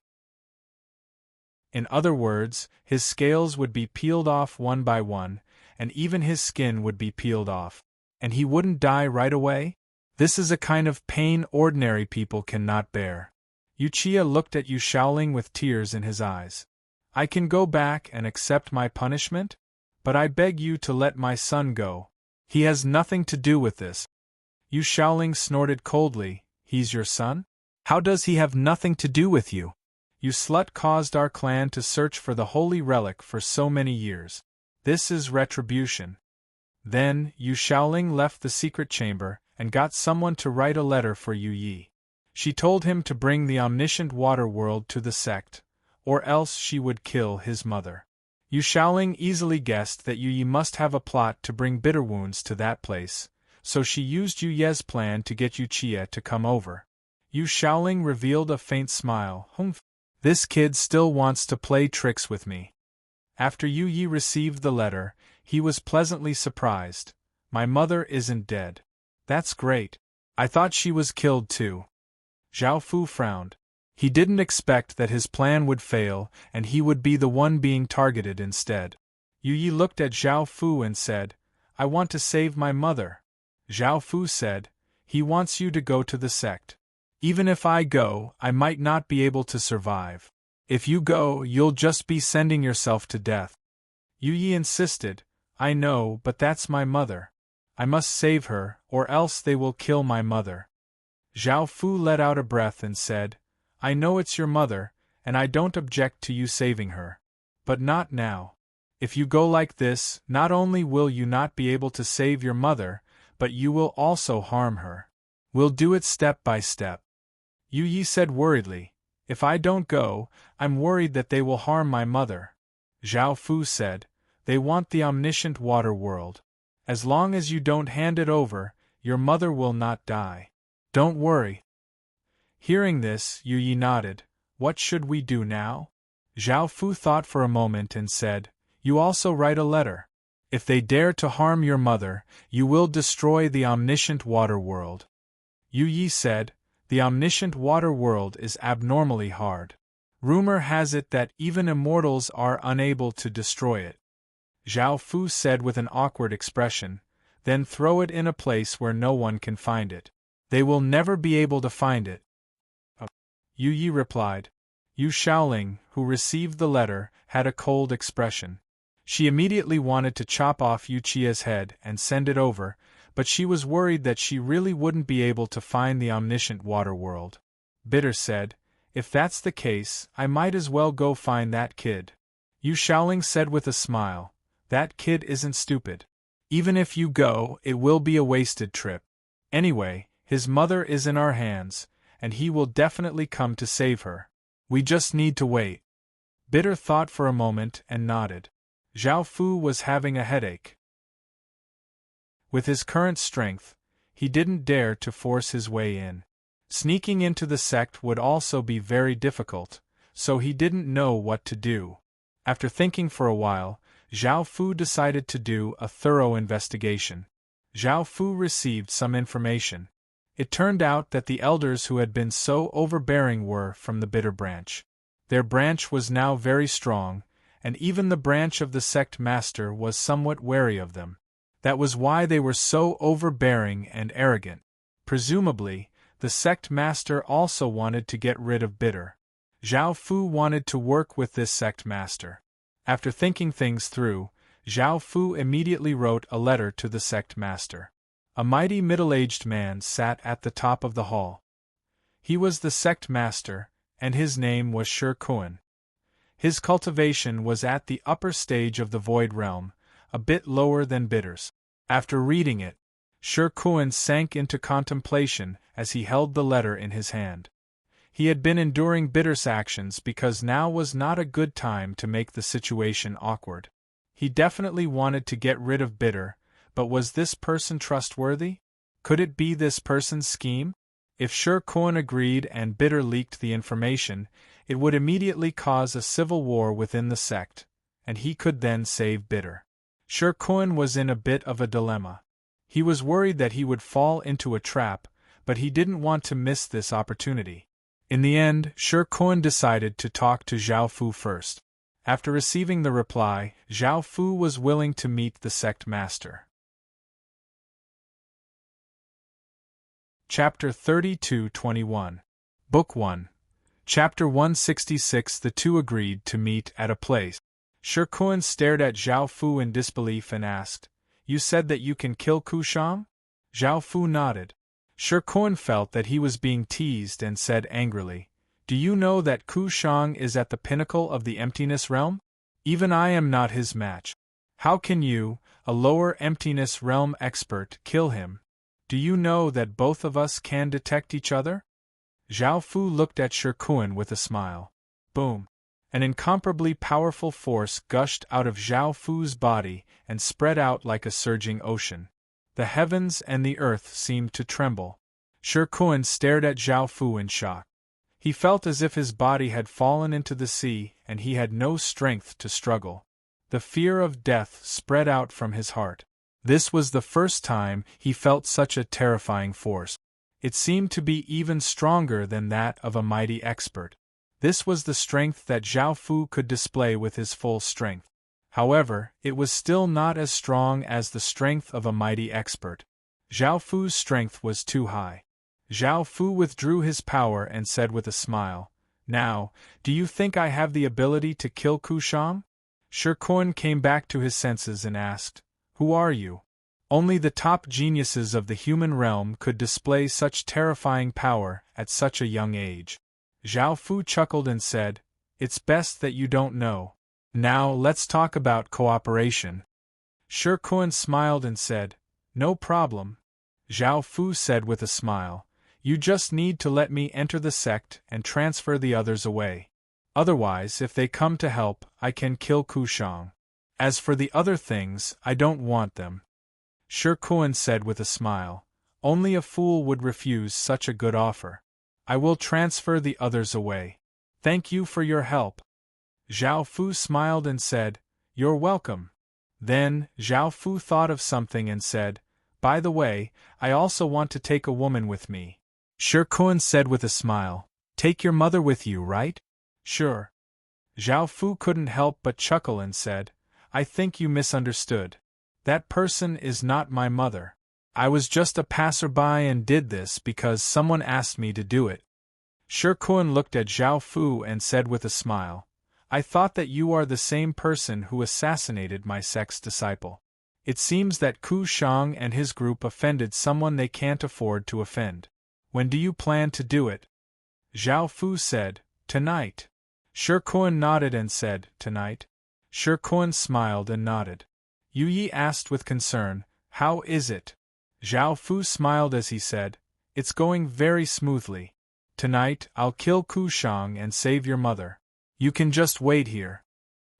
In other words, his scales would be peeled off one by one, and even his skin would be peeled off. And he wouldn't die right away? This is a kind of pain ordinary people cannot bear. Yu Qia looked at Yu Shaoling with tears in his eyes. "I can go back and accept my punishment? But I beg you to let my son go. He has nothing to do with this." Yu Shaoling snorted coldly, "He's your son? How does he have nothing to do with you? You slut caused our clan to search for the holy relic for so many years. This is retribution." Then, Yu Shaoling left the secret chamber, and got someone to write a letter for Yu Yi. She told him to bring the omniscient water world to the sect, or else she would kill his mother. Yu Shaoling easily guessed that Yu Yi must have a plot to bring bitter wounds to that place, so she used Yu Ye's plan to get Yu Qie to come over. Yu Shaoling revealed a faint smile. This kid still wants to play tricks with me. After Yu Yi received the letter, he was pleasantly surprised. My mother isn't dead. That's great. I thought she was killed too. Zhao Fu frowned. He didn't expect that his plan would fail and he would be the one being targeted instead. Yu Yi looked at Zhao Fu and said, I want to save my mother. Zhao Fu said, he wants you to go to the sect. Even if I go, I might not be able to survive. If you go, you'll just be sending yourself to death. Yu Yi insisted, I know, but that's my mother. I must save her, or else they will kill my mother. Zhao Fu let out a breath and said, I know it's your mother, and I don't object to you saving her. But not now. If you go like this, not only will you not be able to save your mother, but you will also harm her. We'll do it step by step. Yu Yi said worriedly, if I don't go, I'm worried that they will harm my mother. Zhao Fu said, they want the omniscient water world. As long as you don't hand it over, your mother will not die. Don't worry. Hearing this, Yu Yi nodded. What should we do now? Zhao Fu thought for a moment and said, you also write a letter. If they dare to harm your mother, you will destroy the omniscient water world. Yu Yi said, the omniscient water world is abnormally hard. Rumor has it that even immortals are unable to destroy it. Zhao Fu said with an awkward expression, then throw it in a place where no one can find it. They will never be able to find it. Yu Yi replied. Yu Shaoling, who received the letter, had a cold expression. She immediately wanted to chop off Yu Qie's head and send it over, but she was worried that she really wouldn't be able to find the omniscient water world. Bitter said, if that's the case, I might as well go find that kid. Yu Shaoling said with a smile, that kid isn't stupid. Even if you go, it will be a wasted trip. Anyway, his mother is in our hands, and he will definitely come to save her. We just need to wait. Bitter thought for a moment and nodded. Zhao Fu was having a headache. With his current strength, he didn't dare to force his way in. Sneaking into the sect would also be very difficult, so he didn't know what to do. After thinking for a while, Zhao Fu decided to do a thorough investigation. Zhao Fu received some information. It turned out that the elders who had been so overbearing were from the bitter branch. Their branch was now very strong, and even the branch of the sect master was somewhat wary of them. That was why they were so overbearing and arrogant. Presumably, the sect master also wanted to get rid of bitter. Zhao Fu wanted to work with this sect master. After thinking things through, Zhao Fu immediately wrote a letter to the sect master. A mighty middle-aged man sat at the top of the hall. He was the sect master, and his name was Shi Kuan. His cultivation was at the upper stage of the Void Realm, a bit lower than Bitter's. After reading it, Shi Kuan sank into contemplation as he held the letter in his hand. He had been enduring Bitter's actions because now was not a good time to make the situation awkward. He definitely wanted to get rid of Bitter, but was this person trustworthy? Could it be this person's scheme? If Shi Kuan agreed and Bitter leaked the information, it would immediately cause a civil war within the sect, and he could then save Bitter. Shi Kuan was in a bit of a dilemma. He was worried that he would fall into a trap, but he didn't want to miss this opportunity. In the end, Shi Kuan decided to talk to Zhao Fu first. After receiving the reply, Zhao Fu was willing to meet the sect master. Chapter 32-21. Book 1. Chapter 166. The two agreed to meet at a place. Shi Kuan stared at Zhao Fu in disbelief and asked, You said that you can kill Kushang? Zhao Fu nodded. Shi Kuan felt that he was being teased and said angrily, Do you know that Kushang is at the pinnacle of the emptiness realm? Even I am not his match. How can you, a lower emptiness realm expert, kill him? Do you know that both of us can detect each other? Zhao Fu looked at Shi Kuan with a smile. Boom. An incomparably powerful force gushed out of Zhao Fu's body and spread out like a surging ocean. The heavens and the earth seemed to tremble. Shi Kun stared at Zhao Fu in shock. He felt as if his body had fallen into the sea and he had no strength to struggle. The fear of death spread out from his heart. This was the first time he felt such a terrifying force. It seemed to be even stronger than that of a mighty expert. This was the strength that Zhao Fu could display with his full strength. However, it was still not as strong as the strength of a mighty expert. Zhao Fu's strength was too high. Zhao Fu withdrew his power and said with a smile, "Now, do you think I have the ability to kill Kushang?" Shi Kun came back to his senses and asked, "Who are you?" Only the top geniuses of the human realm could display such terrifying power at such a young age. Zhao Fu chuckled and said, "It's best that you don't know. Now let's talk about cooperation." Shi Kun smiled and said, "No problem." Zhao Fu said with a smile, "You just need to let me enter the sect and transfer the others away. Otherwise, if they come to help, I can kill Kushang. As for the other things, I don't want them." Shi Kun said with a smile, "Only a fool would refuse such a good offer. I will transfer the others away. Thank you for your help." Zhao Fu smiled and said, "You're welcome." Then, Zhao Fu thought of something and said, "By the way, I also want to take a woman with me." Shi Kun said with a smile, "Take your mother with you, right?" "Sure." Zhao Fu couldn't help but chuckle and said, "I think you misunderstood. That person is not my mother. I was just a passerby and did this because someone asked me to do it." Shi Kun looked at Zhao Fu and said with a smile, "I thought that you are the same person who assassinated my sect's disciple. It seems that Kushang and his group offended someone they can't afford to offend. When do you plan to do it?" Zhao Fu said, "Tonight." Shi Kun nodded and said, "Tonight?" Shi Kun smiled and nodded. Yu Yi asked with concern, "How is it?" Zhao Fu smiled as he said, "It's going very smoothly. Tonight I'll kill Kushang and save your mother. You can just wait here."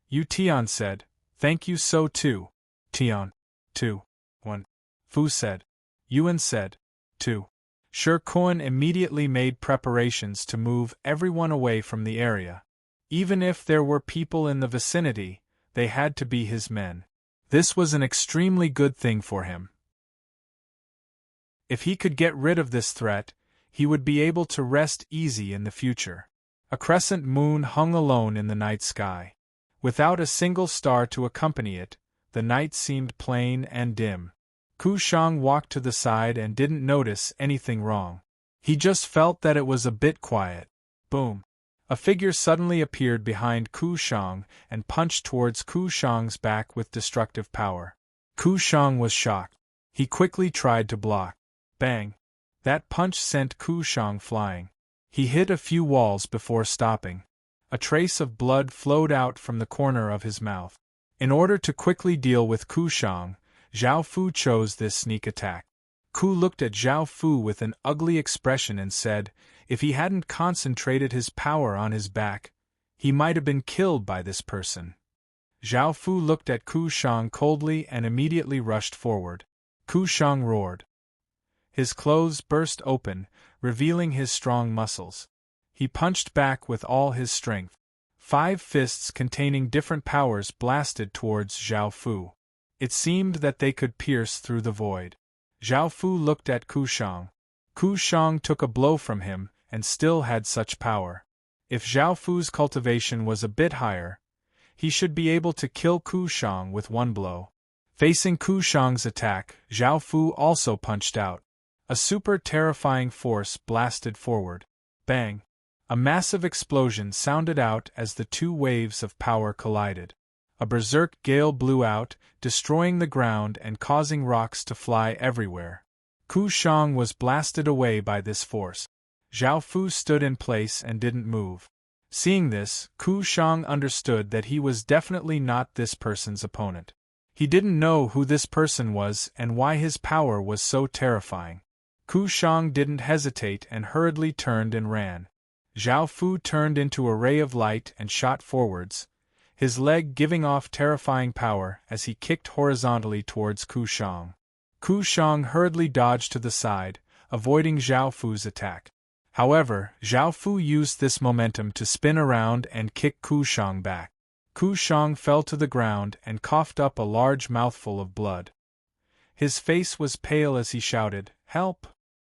Yu Tian said, "Thank you so too." Tian. 2. 1. Fu said. Yuan said. 2. Shi Kun immediately made preparations to move everyone away from the area. Even if there were people in the vicinity, they had to be his men. This was an extremely good thing for him. If he could get rid of this threat, he would be able to rest easy in the future. A crescent moon hung alone in the night sky. Without a single star to accompany it, the night seemed plain and dim. Kushang walked to the side and didn't notice anything wrong. He just felt that it was a bit quiet. Boom! A figure suddenly appeared behind Kushang and punched towards Kushang's back with destructive power. Kushang was shocked. He quickly tried to block. Bang! That punch sent Kushang flying. He hit a few walls before stopping. A trace of blood flowed out from the corner of his mouth. In order to quickly deal with Kushang, Zhao Fu chose this sneak attack. Ku looked at Zhao Fu with an ugly expression and said, if he hadn't concentrated his power on his back, he might have been killed by this person. Zhao Fu looked at Kushang coldly and immediately rushed forward. Kushang roared. His clothes burst open, revealing his strong muscles. He punched back with all his strength. 5 fists containing different powers blasted towards Zhao Fu. It seemed that they could pierce through the void. Zhao Fu looked at Kushang. Kushang took a blow from him and still had such power. If Zhao Fu's cultivation was a bit higher, he should be able to kill Kushang with one blow. Facing Kushang's attack, Zhao Fu also punched out. A super terrifying force blasted forward. Bang! A massive explosion sounded out as the 2 waves of power collided. A berserk gale blew out, destroying the ground and causing rocks to fly everywhere. Kushang was blasted away by this force. Zhao Fu stood in place and didn't move. Seeing this, Kushang understood that he was definitely not this person's opponent. He didn't know who this person was and why his power was so terrifying. Kushang didn't hesitate and hurriedly turned and ran. Zhao Fu turned into a ray of light and shot forwards, his leg giving off terrifying power as he kicked horizontally towards Ku Shang. Ku Shang hurriedly dodged to the side, avoiding Zhao Fu's attack. However, Zhao Fu used this momentum to spin around and kick Ku Shang back. Ku Shang fell to the ground and coughed up a large mouthful of blood. His face was pale as he shouted, "Help!"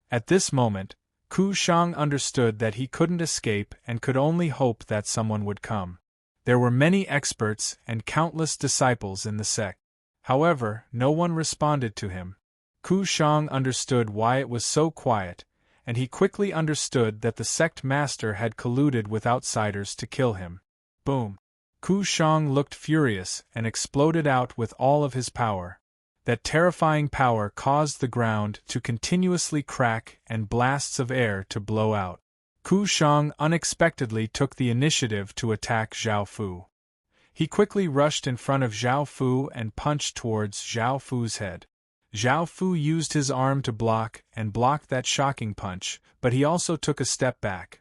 At this moment, Ku Shang understood that he couldn't escape and could only hope that someone would come. There were many experts and countless disciples in the sect. However, no one responded to him. Ku Shang understood why it was so quiet, and he quickly understood that the sect master had colluded with outsiders to kill him. Boom! Ku Shang looked furious and exploded out with all of his power. That terrifying power caused the ground to continuously crack and blasts of air to blow out. Ku Shang unexpectedly took the initiative to attack Zhao Fu. He quickly rushed in front of Zhao Fu and punched towards Zhao Fu's head. Zhao Fu used his arm to block that shocking punch, but he also took a step back.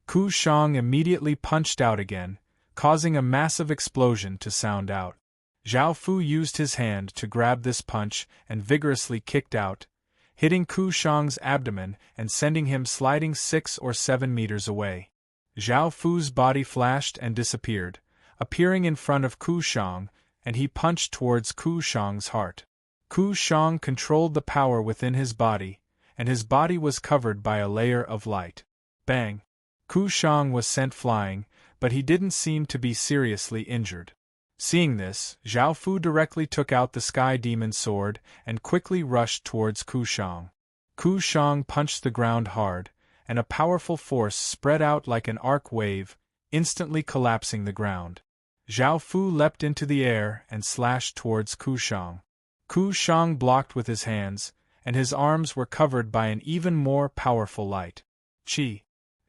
Ku Shang immediately punched out again, causing a massive explosion to sound out. Zhao Fu used his hand to grab this punch and vigorously kicked out, hitting Ku Shang's abdomen and sending him sliding 6 or 7 meters away. Zhao Fu's body flashed and disappeared, appearing in front of Ku Shang, and he punched towards Ku Shang's heart. Ku Shang controlled the power within his body, and his body was covered by a layer of light. Bang! Ku Shang was sent flying, but he didn't seem to be seriously injured. Seeing this, Zhao Fu directly took out the Sky Demon sword and quickly rushed towards Ku Shang. Ku Shang punched the ground hard, and a powerful force spread out like an arc wave, instantly collapsing the ground. Zhao Fu leapt into the air and slashed towards Ku Shang. Ku Shang blocked with his hands, and his arms were covered by an even more powerful light. Chi!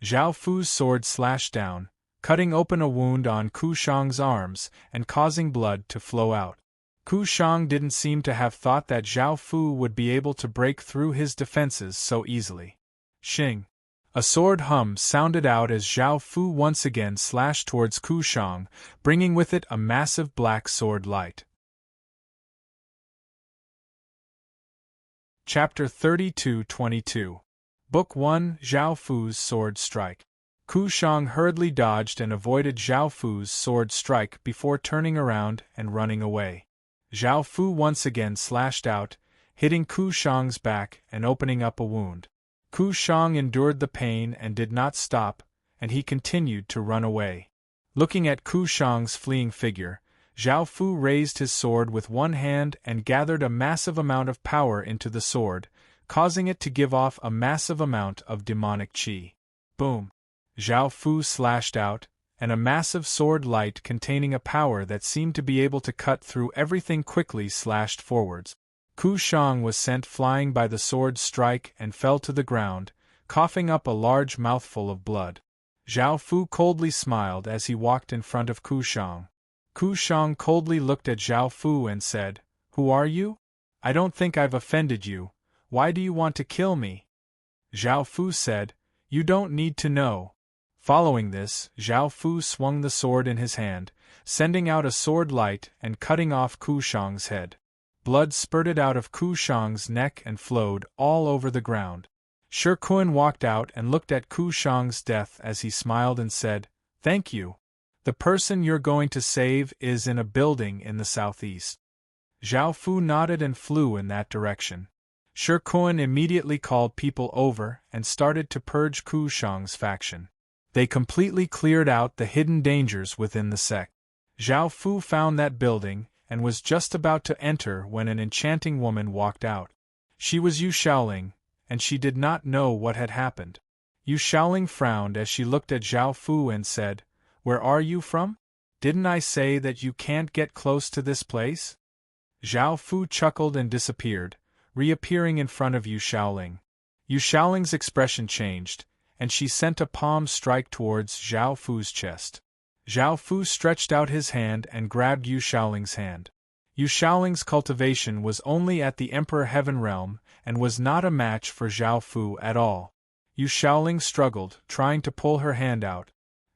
Zhao Fu's sword slashed down, cutting open a wound on Ku Shang's arms and causing blood to flow out. Ku Shang didn't seem to have thought that Zhao Fu would be able to break through his defenses so easily. Shing! A sword hum sounded out as Zhao Fu once again slashed towards Ku Shang, bringing with it a massive black sword light. Chapter 32-22 Book 1 Zhao Fu's Sword Strike. Ku Shang hurriedly dodged and avoided Zhao Fu's sword strike before turning around and running away. Zhao Fu once again slashed out, hitting Ku Shang's back and opening up a wound. Ku Shang endured the pain and did not stop, and he continued to run away. Looking at Ku Shang's fleeing figure, Zhao Fu raised his sword with one hand and gathered a massive amount of power into the sword, causing it to give off a massive amount of demonic qi. Boom! Zhao Fu slashed out, and a massive sword light containing a power that seemed to be able to cut through everything quickly slashed forwards. Ku Shang was sent flying by the sword strike and fell to the ground, coughing up a large mouthful of blood. Zhao Fu coldly smiled as he walked in front of Ku Shang. Ku Shang coldly looked at Zhao Fu and said, "Who are you? I don't think I've offended you. Why do you want to kill me?" Zhao Fu said, "You don't need to know." Following this, Zhao Fu swung the sword in his hand, sending out a sword light and cutting off Ku Shang's head. Blood spurted out of Ku Shang's neck and flowed all over the ground. Shi Kun walked out and looked at Ku Shang's death as he smiled and said, "Thank you. The person you're going to save is in a building in the southeast." Zhao Fu nodded and flew in that direction. Shi Kun immediately called people over and started to purge Ku Shang's faction. They completely cleared out the hidden dangers within the sect. Zhao Fu found that building and was just about to enter when an enchanting woman walked out. She was Yu Shaoling, and she did not know what had happened. Yu Shaoling frowned as she looked at Zhao Fu and said, "Where are you from? Didn't I say that you can't get close to this place?" Zhao Fu chuckled and disappeared, reappearing in front of Yu Shaoling. Yu Shaoling's expression changed, and she sent a palm strike towards Zhao Fu's chest. Zhao Fu stretched out his hand and grabbed Yu Shaoling's hand. Yu Shaoling's cultivation was only at the Emperor Heaven Realm and was not a match for Zhao Fu at all. Yu Shaoling struggled, trying to pull her hand out.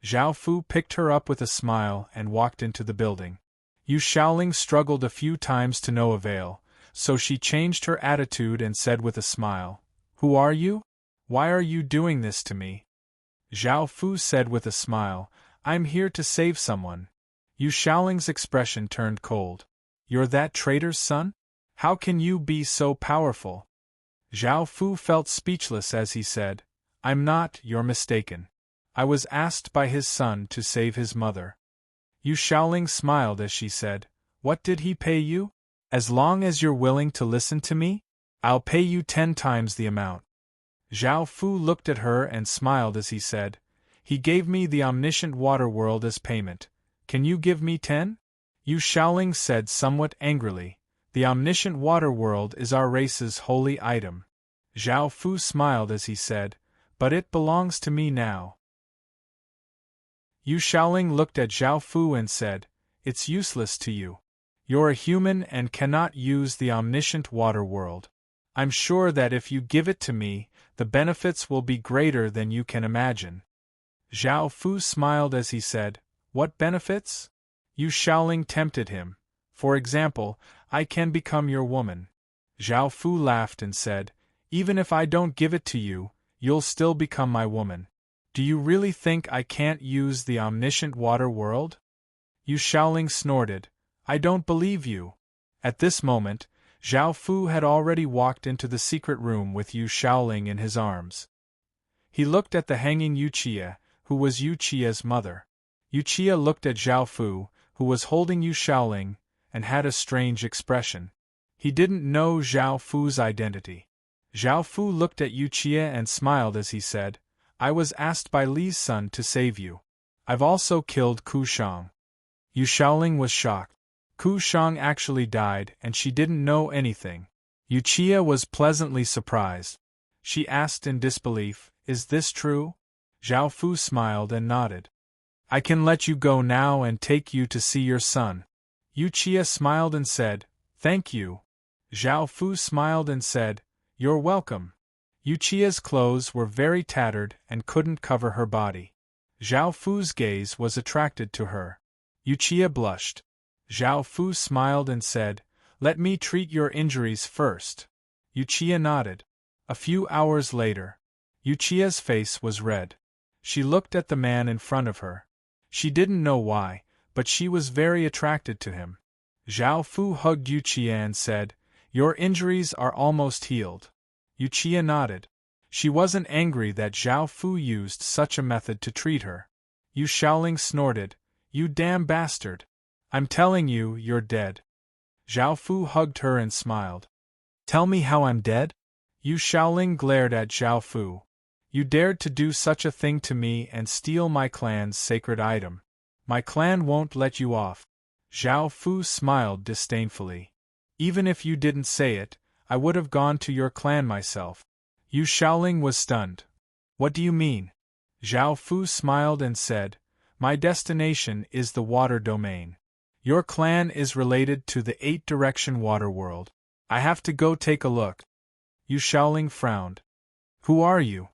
Zhao Fu picked her up with a smile and walked into the building. Yu Shaoling struggled a few times to no avail, so she changed her attitude and said with a smile, "Who are you? Why are you doing this to me?" Zhao Fu said with a smile, "I'm here to save someone." Yu Shaoling's expression turned cold. "You're that traitor's son? How can you be so powerful?" Zhao Fu felt speechless as he said, "I'm not, you're mistaken. I was asked by his son to save his mother." Yu Shaoling smiled as she said, "What did he pay you? As long as you're willing to listen to me, I'll pay you 10 times the amount." Zhao Fu looked at her and smiled as he said, "He gave me the omniscient water world as payment. Can you give me 10? Yu Shaoling said somewhat angrily, "The omniscient water world is our race's holy item." Zhao Fu smiled as he said, "But it belongs to me now." Yu Shaoling looked at Zhao Fu and said, "It's useless to you. You're a human and cannot use the omniscient water world. I'm sure that if you give it to me, the benefits will be greater than you can imagine." Zhao Fu smiled as he said, "What benefits?" Yu Shaoling tempted him. "For example, I can become your woman." Zhao Fu laughed and said, "Even if I don't give it to you, you'll still become my woman. Do you really think I can't use the omniscient water world?" Yu Shaoling snorted, "I don't believe you." At this moment, Zhao Fu had already walked into the secret room with Yu Shaoling in his arms. He looked at the hanging Yuchia, who was Yu Chia's mother. Yuchia looked at Zhao Fu, who was holding Yu Shaoling, and had a strange expression. He didn't know Zhao Fu's identity. Zhao Fu looked at Yuchia and smiled as he said, "I was asked by Li's son to save you. I've also killed Ku Shang." Yu Shaoling was shocked. Ku Shang actually died and she didn't know anything. Yuchia was pleasantly surprised. She asked in disbelief, "Is this true?" Zhao Fu smiled and nodded. "I can let you go now and take you to see your son." Yuchia smiled and said, "Thank you." Zhao Fu smiled and said, "You're welcome." Yuchia's clothes were very tattered and couldn't cover her body. Zhao Fu's gaze was attracted to her. Yuchia blushed. Zhao Fu smiled and said, "Let me treat your injuries first." Yuchia nodded. A few hours later, Yuchia's face was red. She looked at the man in front of her. She didn't know why, but she was very attracted to him. Zhao Fu hugged Yuchia and said, "Your injuries are almost healed." Yuchia nodded. She wasn't angry that Zhao Fu used such a method to treat her. Yu Shaoling snorted, "You damn bastard! I'm telling you, you're dead." Zhao Fu hugged her and smiled. "Tell me how I'm dead?" Yu Shaoling glared at Zhao Fu. "You dared to do such a thing to me and steal my clan's sacred item. My clan won't let you off." Zhao Fu smiled disdainfully. "Even if you didn't say it, I would have gone to your clan myself." Yu Shaoling was stunned. "What do you mean?" Zhao Fu smiled and said, "My destination is the water domain. Your clan is related to the 8-direction water world. I have to go take a look." Yu Shaoling frowned. "Who are you?"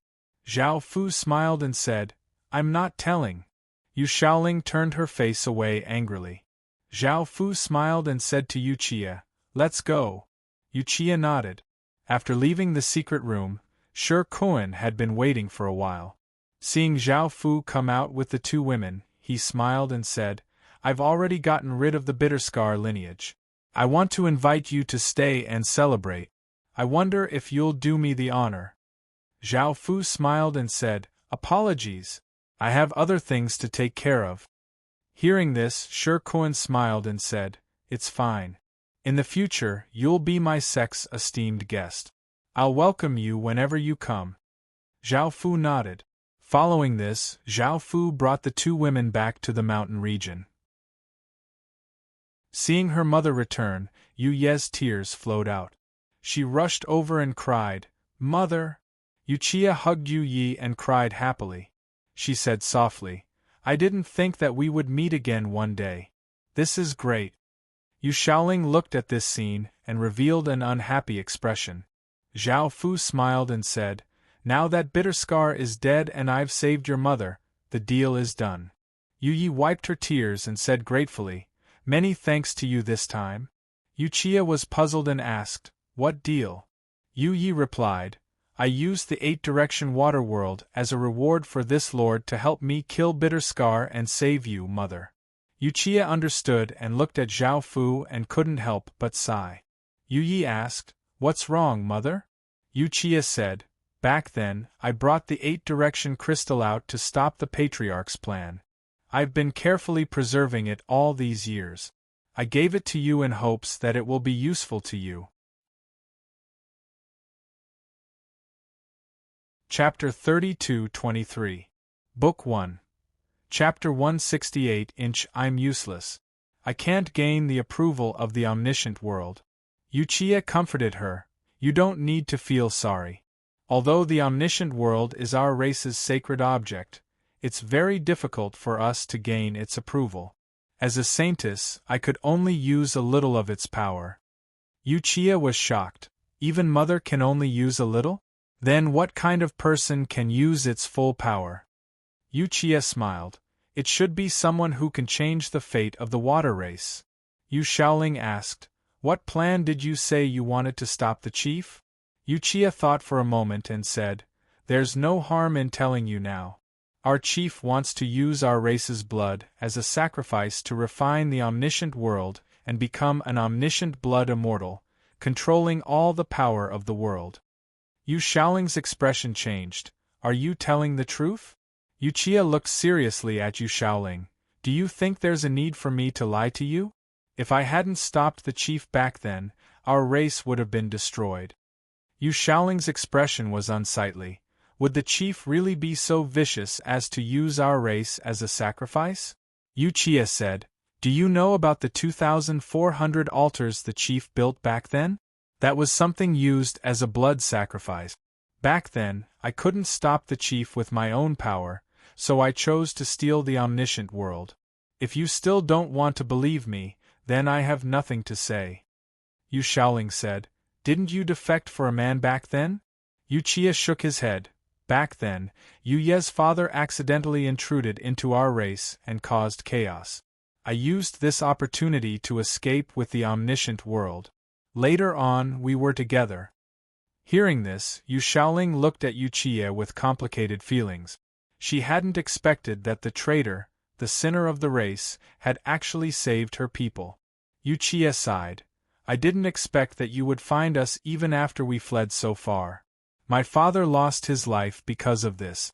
Zhao Fu smiled and said, "I'm not telling." Yu Shaoling turned her face away angrily. Zhao Fu smiled and said to Yuchia, "Let's go." Yuchia nodded. After leaving the secret room, Shi Kuan had been waiting for a while. Seeing Zhao Fu come out with the 2 women, he smiled and said, "I've already gotten rid of the Bitterscar lineage. I want to invite you to stay and celebrate. I wonder if you'll do me the honor." Zhao Fu smiled and said, "Apologies. I have other things to take care of." Hearing this, Shi Kuan smiled and said, "It's fine. In the future, you'll be my sex-esteemed guest. I'll welcome you whenever you come." Zhao Fu nodded. Following this, Zhao Fu brought the 2 women back to the mountain region. Seeing her mother return, Yu Ye's tears flowed out. She rushed over and cried, "Mother!" Yuchia hugged Yu Yi and cried happily. She said softly, "I didn't think that we would meet again one day. This is great." Yu Shaoling looked at this scene and revealed an unhappy expression. Zhao Fu smiled and said, Now that bitter scar is dead and I've saved your mother, the deal is done. Yu Yi wiped her tears and said gratefully, "Many thanks to you this time." Yuchia was puzzled and asked, "What deal?" Yu Yi replied, "I used the 8-direction water world as a reward for this lord to help me kill Bitter Scar and save you, mother." Yuchia understood and looked at Zhao Fu and couldn't help but sigh. Yu Yi asked, "What's wrong, mother?" Yuchia said, "Back then, I brought the 8-direction crystal out to stop the Patriarch's plan. I've been carefully preserving it all these years. I gave it to you in hopes that it will be useful to you." Chapter 32-23. Book 1. Chapter 168 I'm useless. I can't gain the approval of the omniscient world. Yuchia comforted her, "You don't need to feel sorry. Although the omniscient world is our race's sacred object, it's very difficult for us to gain its approval. As a saintess, I could only use a little of its power." Yuchia was shocked. Even mother can only use a little? Then what kind of person can use its full power? Yuchia smiled. "It should be someone who can change the fate of the water race." Yu Shaoling asked, "What plan did you say you wanted to stop the chief?" Yuchia thought for a moment and said, "There's no harm in telling you now. Our chief wants to use our race's blood as a sacrifice to refine the omniscient world and become an omniscient blood immortal, controlling all the power of the world." Yu Shaoling's expression changed. "Are you telling the truth?" Yuchia looked seriously at Yu Shaoling. "Do you think there's a need for me to lie to you? If I hadn't stopped the chief back then, our race would have been destroyed." Yu Shaoling's expression was unsightly. Would the chief really be so vicious as to use our race as a sacrifice? Yuchia said, "Do you know about the 2,400 altars the chief built back then? That was something used as a blood sacrifice. Back then, I couldn't stop the chief with my own power, so I chose to steal the omniscient world. If you still don't want to believe me, then I have nothing to say." Yu Shaoling said, "Didn't you defect for a man back then?" Yuchia shook his head. "Back then, Yu Ye's father accidentally intruded into our race and caused chaos. I used this opportunity to escape with the omniscient world. Later on, we were together." Hearing this, Yu Shaoling looked at Yuchia with complicated feelings. She hadn't expected that the traitor, the sinner of the race, had actually saved her people. Yuchia sighed. "I didn't expect that you would find us even after we fled so far. My father lost his life because of this."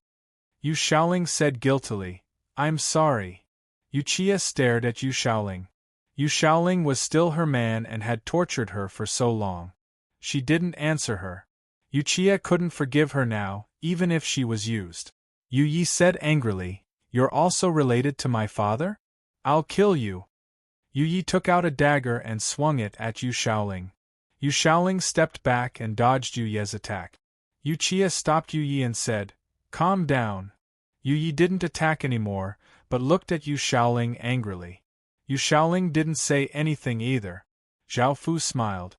Yu Shaoling said guiltily, "I'm sorry." Yuchia stared at Yu Shaoling. Yu Shaoling was still her man and had tortured her for so long. She didn't answer her. Yuchia couldn't forgive her now, even if she was used. Yu Yi said angrily, "You're also related to my father? I'll kill you." Yu Yi took out a dagger and swung it at Yu Shaoling. Yu Shaoling stepped back and dodged Yu Yi's attack. Yuchia stopped Yu Yi and said, "Calm down." Yu Yi didn't attack anymore, but looked at Yu Shaoling angrily. Yu Shaoling didn't say anything either. Zhao Fu smiled.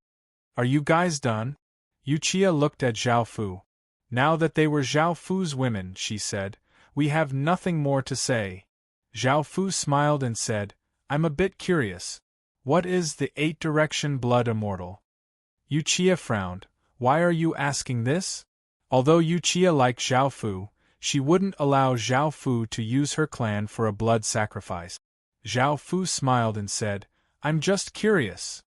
"Are you guys done?" Yuchia looked at Zhao Fu. Now that they were Zhao Fu's women, she said, "We have nothing more to say." Zhao Fu smiled and said, "I'm a bit curious. What is the 8-direction blood immortal?" Yuchia frowned. "Why are you asking this?" Although Yuchia liked Zhao Fu, she wouldn't allow Zhao Fu to use her clan for a blood sacrifice. Zhao Fu smiled and said, "I'm just curious."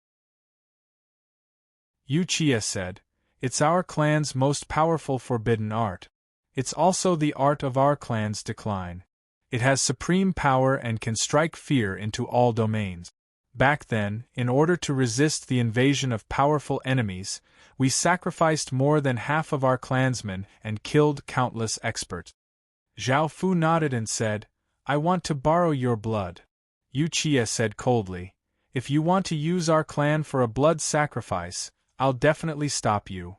Yuchia said, "It's our clan's most powerful forbidden art. It's also the art of our clan's decline. It has supreme power and can strike fear into all domains. Back then, in order to resist the invasion of powerful enemies, we sacrificed more than half of our clansmen and killed countless experts." Zhao Fu nodded and said, "I want to borrow your blood." Yuchia said coldly, "If you want to use our clan for a blood sacrifice, I'll definitely stop you."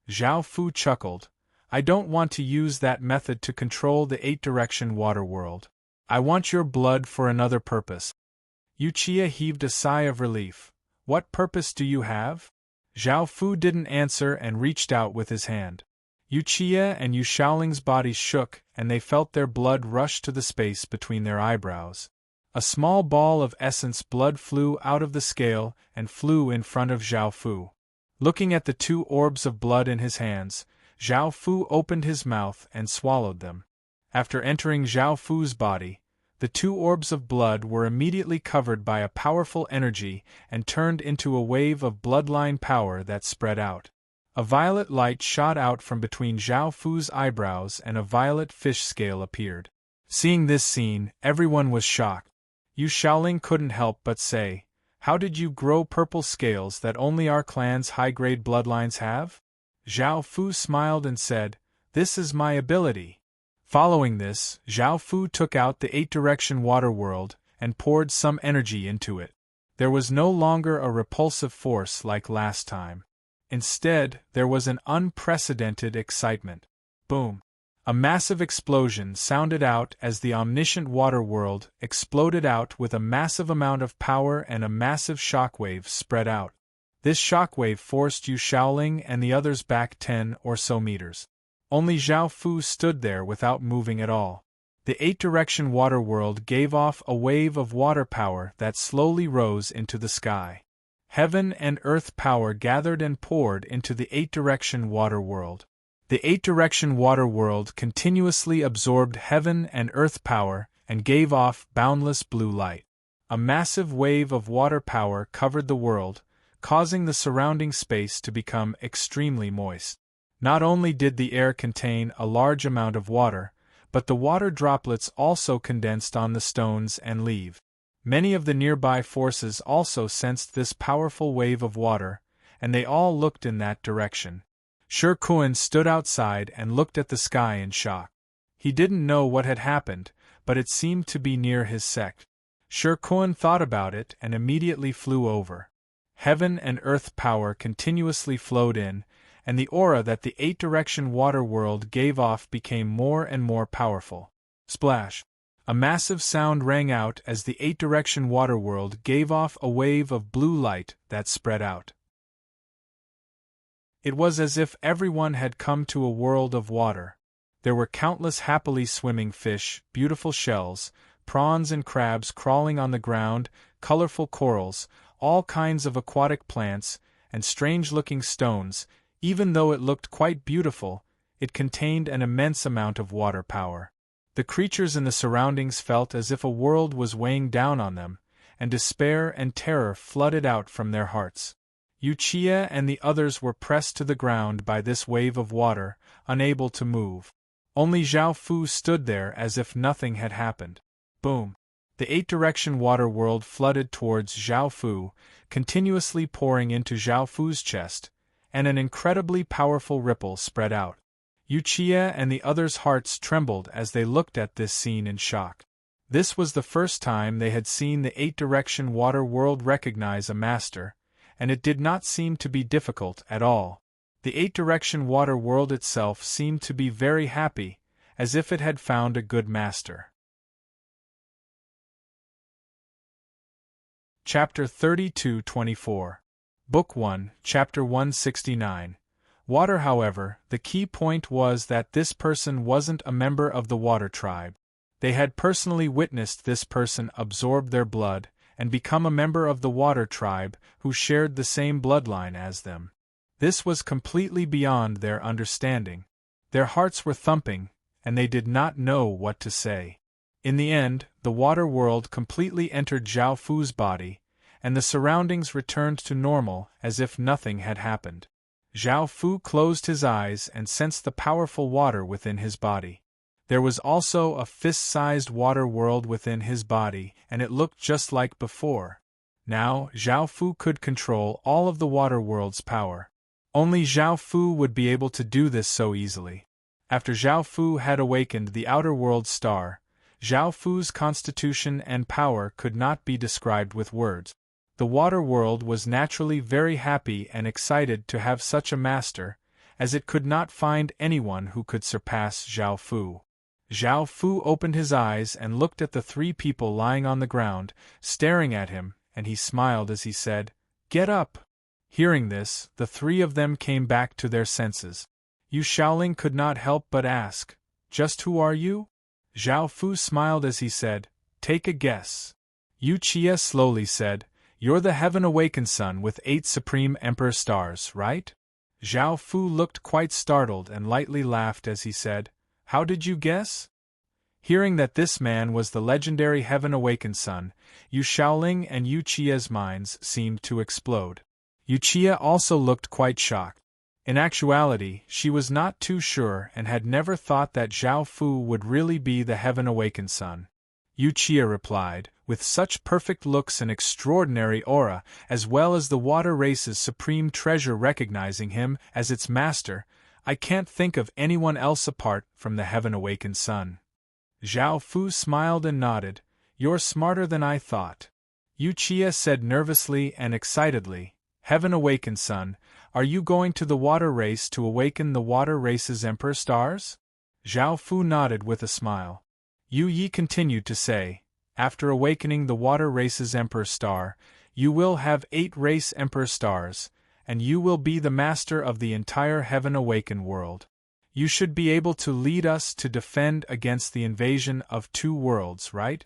Zhao Fu chuckled. "I don't want to use that method to control the 8-direction water world. I want your blood for another purpose." Yuchia heaved a sigh of relief. "What purpose do you have?" Zhao Fu didn't answer and reached out with his hand. Yu Qie and Yu Shaoling's bodies shook, and they felt their blood rush to the space between their eyebrows. A small ball of essence blood flew out of the scale and flew in front of Zhao Fu. Looking at the two orbs of blood in his hands, Zhao Fu opened his mouth and swallowed them. After entering Zhao Fu's body, the two orbs of blood were immediately covered by a powerful energy and turned into a wave of bloodline power that spread out. A violet light shot out from between Zhao Fu's eyebrows and a violet fish scale appeared. Seeing this scene, everyone was shocked. Yu Shaoling couldn't help but say, "How did you grow purple scales that only our clan's high-grade bloodlines have?" Zhao Fu smiled and said, "This is my ability." Following this, Zhao Fu took out the 8-direction water world and poured some energy into it. There was no longer a repulsive force like last time. Instead, there was an unprecedented excitement. Boom! A massive explosion sounded out as the omniscient water world exploded out with a massive amount of power, and a massive shockwave spread out. This shockwave forced Yu Shaoling and the others back 10 or so meters. Only Zhao Fu stood there without moving at all. The 8-direction water world gave off a wave of water power that slowly rose into the sky. Heaven and earth power gathered and poured into the 8-direction water world. The 8-direction water world continuously absorbed heaven and earth power and gave off boundless blue light. A massive wave of water power covered the world, causing the surrounding space to become extremely moist. Not only did the air contain a large amount of water, but the water droplets also condensed on the stones and leaves. Many of the nearby forces also sensed this powerful wave of water, and they all looked in that direction. Shi Kun stood outside and looked at the sky in shock. He didn't know what had happened, but it seemed to be near his sect. Shi Kun thought about it and immediately flew over. Heaven and earth power continuously flowed in, and the aura that the 8-direction water world gave off became more and more powerful. Splash! A massive sound rang out as the 8-direction water world gave off a wave of blue light that spread out. It was as if everyone had come to a world of water. There were countless happily swimming fish, beautiful shells, prawns and crabs crawling on the ground, colorful corals, all kinds of aquatic plants, and strange-looking stones. Even though it looked quite beautiful, it contained an immense amount of water power. The creatures in the surroundings felt as if a world was weighing down on them, and despair and terror flooded out from their hearts. Yu Qie and the others were pressed to the ground by this wave of water, unable to move. Only Zhao Fu stood there as if nothing had happened. Boom! The 8-direction water world flooded towards Zhao Fu, continuously pouring into Zhao Fu's chest, and an incredibly powerful ripple spread out. Yu Qie and the others' hearts trembled as they looked at this scene in shock. This was the first time they had seen the 8-direction water world recognize a master, and it did not seem to be difficult at all. The 8-direction water world itself seemed to be very happy, as if it had found a good master. Chapter 32-24. Book 1, Chapter 169. Water. However, the key point was that this person wasn't a member of the water tribe. They had personally witnessed this person absorb their blood and become a member of the water tribe who shared the same bloodline as them. This was completely beyond their understanding. Their hearts were thumping, and they did not know what to say. In the end, the water world completely entered Zhao Fu's body, and the surroundings returned to normal as if nothing had happened. Zhao Fu closed his eyes and sensed the powerful water within his body. There was also a fist-sized water world within his body, and it looked just like before. Now, Zhao Fu could control all of the water world's power. Only Zhao Fu would be able to do this so easily. After Zhao Fu had awakened the outer world star, Zhao Fu's constitution and power could not be described with words. The water world was naturally very happy and excited to have such a master, as it could not find anyone who could surpass Zhao Fu. Zhao Fu opened his eyes and looked at the three people lying on the ground, staring at him, and he smiled as he said, "Get up!" Hearing this, the three of them came back to their senses. Yu Shaoling could not help but ask, "Just who are you?" Zhao Fu smiled as he said, "Take a guess." Yu Qie slowly said, "You're the heaven-awakened sun with 8 supreme emperor stars, right?" Zhao Fu looked quite startled and lightly laughed as he said, "How did you guess?" Hearing that this man was the legendary heaven-awakened sun, Yu Shaoling and Yu Qie's minds seemed to explode. Yu Qie also looked quite shocked. In actuality, she was not too sure and had never thought that Zhao Fu would really be the heaven-awakened sun. Yu Qie replied, with such perfect looks and extraordinary aura, as well as the water race's supreme treasure recognizing him as its master, "I can't think of anyone else apart from the heaven-awakened sun." Zhao Fu smiled and nodded, "You're smarter than I thought." Yu Qie said nervously and excitedly, "Heaven-awakened sun, are you going to the water race to awaken the water race's emperor stars?" Zhao Fu nodded with a smile. Yu Yi continued to say, "After awakening the water race's emperor star, you will have 8 race emperor stars, and you will be the master of the entire heaven-awakened world. You should be able to lead us to defend against the invasion of 2 worlds, right?"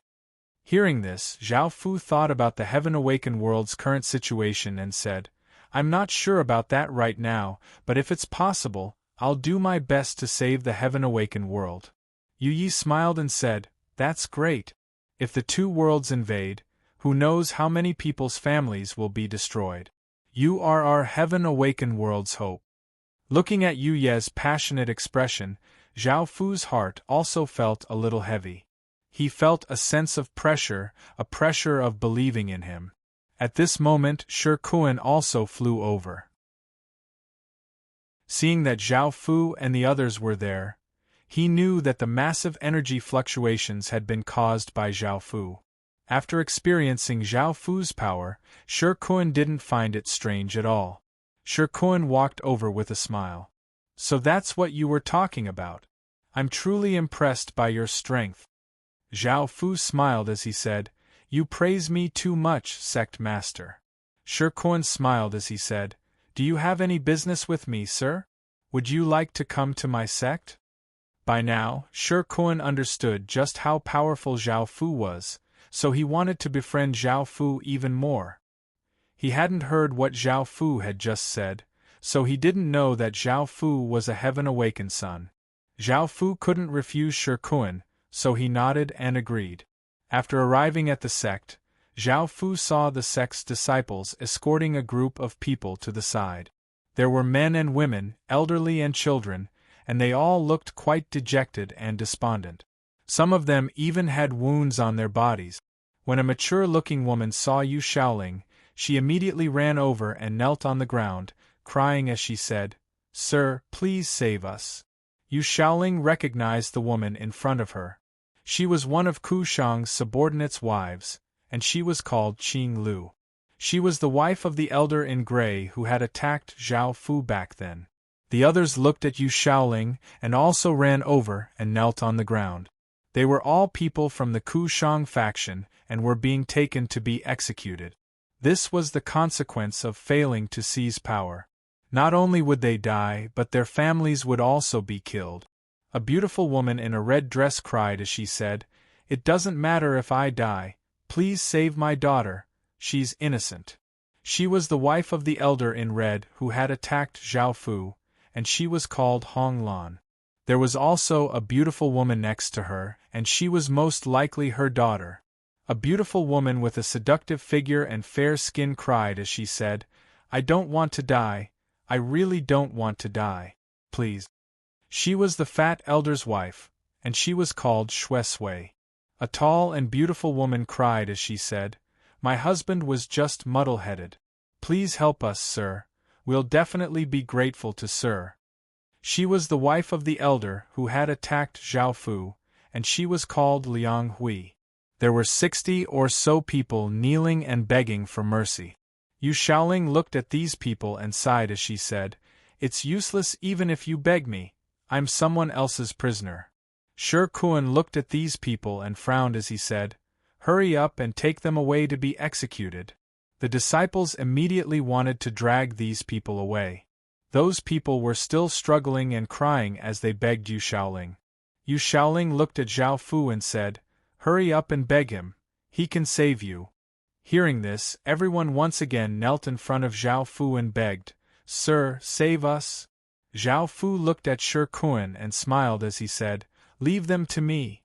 Hearing this, Zhao Fu thought about the heaven-awakened world's current situation and said, "I'm not sure about that right now, but if it's possible, I'll do my best to save the heaven-awakened world." Yu Yi smiled and said, "That's great. If the 2 worlds invade, who knows how many people's families will be destroyed. You are our heaven-awakened world's hope." Looking at Yu Ye's passionate expression, Zhao Fu's heart also felt a little heavy. He felt a sense of pressure, a pressure of believing in him. At this moment, Shi Kuan also flew over. Seeing that Zhao Fu and the others were there, he knew that the massive energy fluctuations had been caused by Zhao Fu. After experiencing Zhao Fu's power, Shi Kuan didn't find it strange at all. Shi Kuan walked over with a smile. "So that's what you were talking about. I'm truly impressed by your strength." Zhao Fu smiled as he said, "You praise me too much, sect master." Shi Kuan smiled as he said, "Do you have any business with me, sir? Would you like to come to my sect?" By now, Shi Kuan understood just how powerful Zhao Fu was, so he wanted to befriend Zhao Fu even more. He hadn't heard what Zhao Fu had just said, so he didn't know that Zhao Fu was a heaven-awakened sun. Zhao Fu couldn't refuse Shi Kuan, so he nodded and agreed. After arriving at the sect, Zhao Fu saw the sect's disciples escorting a group of people to the side. There were men and women, elderly and children, and they all looked quite dejected and despondent. Some of them even had wounds on their bodies. When a mature-looking woman saw Yu Shaoling, she immediately ran over and knelt on the ground, crying as she said, "Sir, please save us." Yu Shaoling recognized the woman in front of her. She was one of Ku Shang's subordinates' wives, and she was called Qing Lu. She was the wife of the elder in gray who had attacked Zhao Fu back then. The others looked at Yu Shaoling and also ran over and knelt on the ground. They were all people from the Ku Shang faction and were being taken to be executed. This was the consequence of failing to seize power. Not only would they die, but their families would also be killed. A beautiful woman in a red dress cried as she said, "It doesn't matter if I die, please save my daughter, she's innocent." She was the wife of the elder in red who had attacked Zhao Fu, and she was called Hong Lan. There was also a beautiful woman next to her, and she was most likely her daughter. A beautiful woman with a seductive figure and fair skin cried as she said, "I don't want to die, I really don't want to die, please." She was the fat elder's wife, and she was called Xue Sui. A tall and beautiful woman cried as she said, "My husband was just muddle-headed. Please help us, sir, we'll definitely be grateful to sir." She was the wife of the elder who had attacked Zhao Fu, and she was called Liang Hui. There were 60 or so people kneeling and begging for mercy. Yu Shaoling looked at these people and sighed as she said, "It's useless even if you beg me, I'm someone else's prisoner." Shi Kuan looked at these people and frowned as he said, "Hurry up and take them away to be executed." The disciples immediately wanted to drag these people away. Those people were still struggling and crying as they begged Yu Shaoling. Yu Shaoling looked at Zhao Fu and said, "Hurry up and beg him, he can save you." Hearing this, everyone once again knelt in front of Zhao Fu and begged, "Sir, save us." Zhao Fu looked at Shi Kun and smiled as he said, "Leave them to me."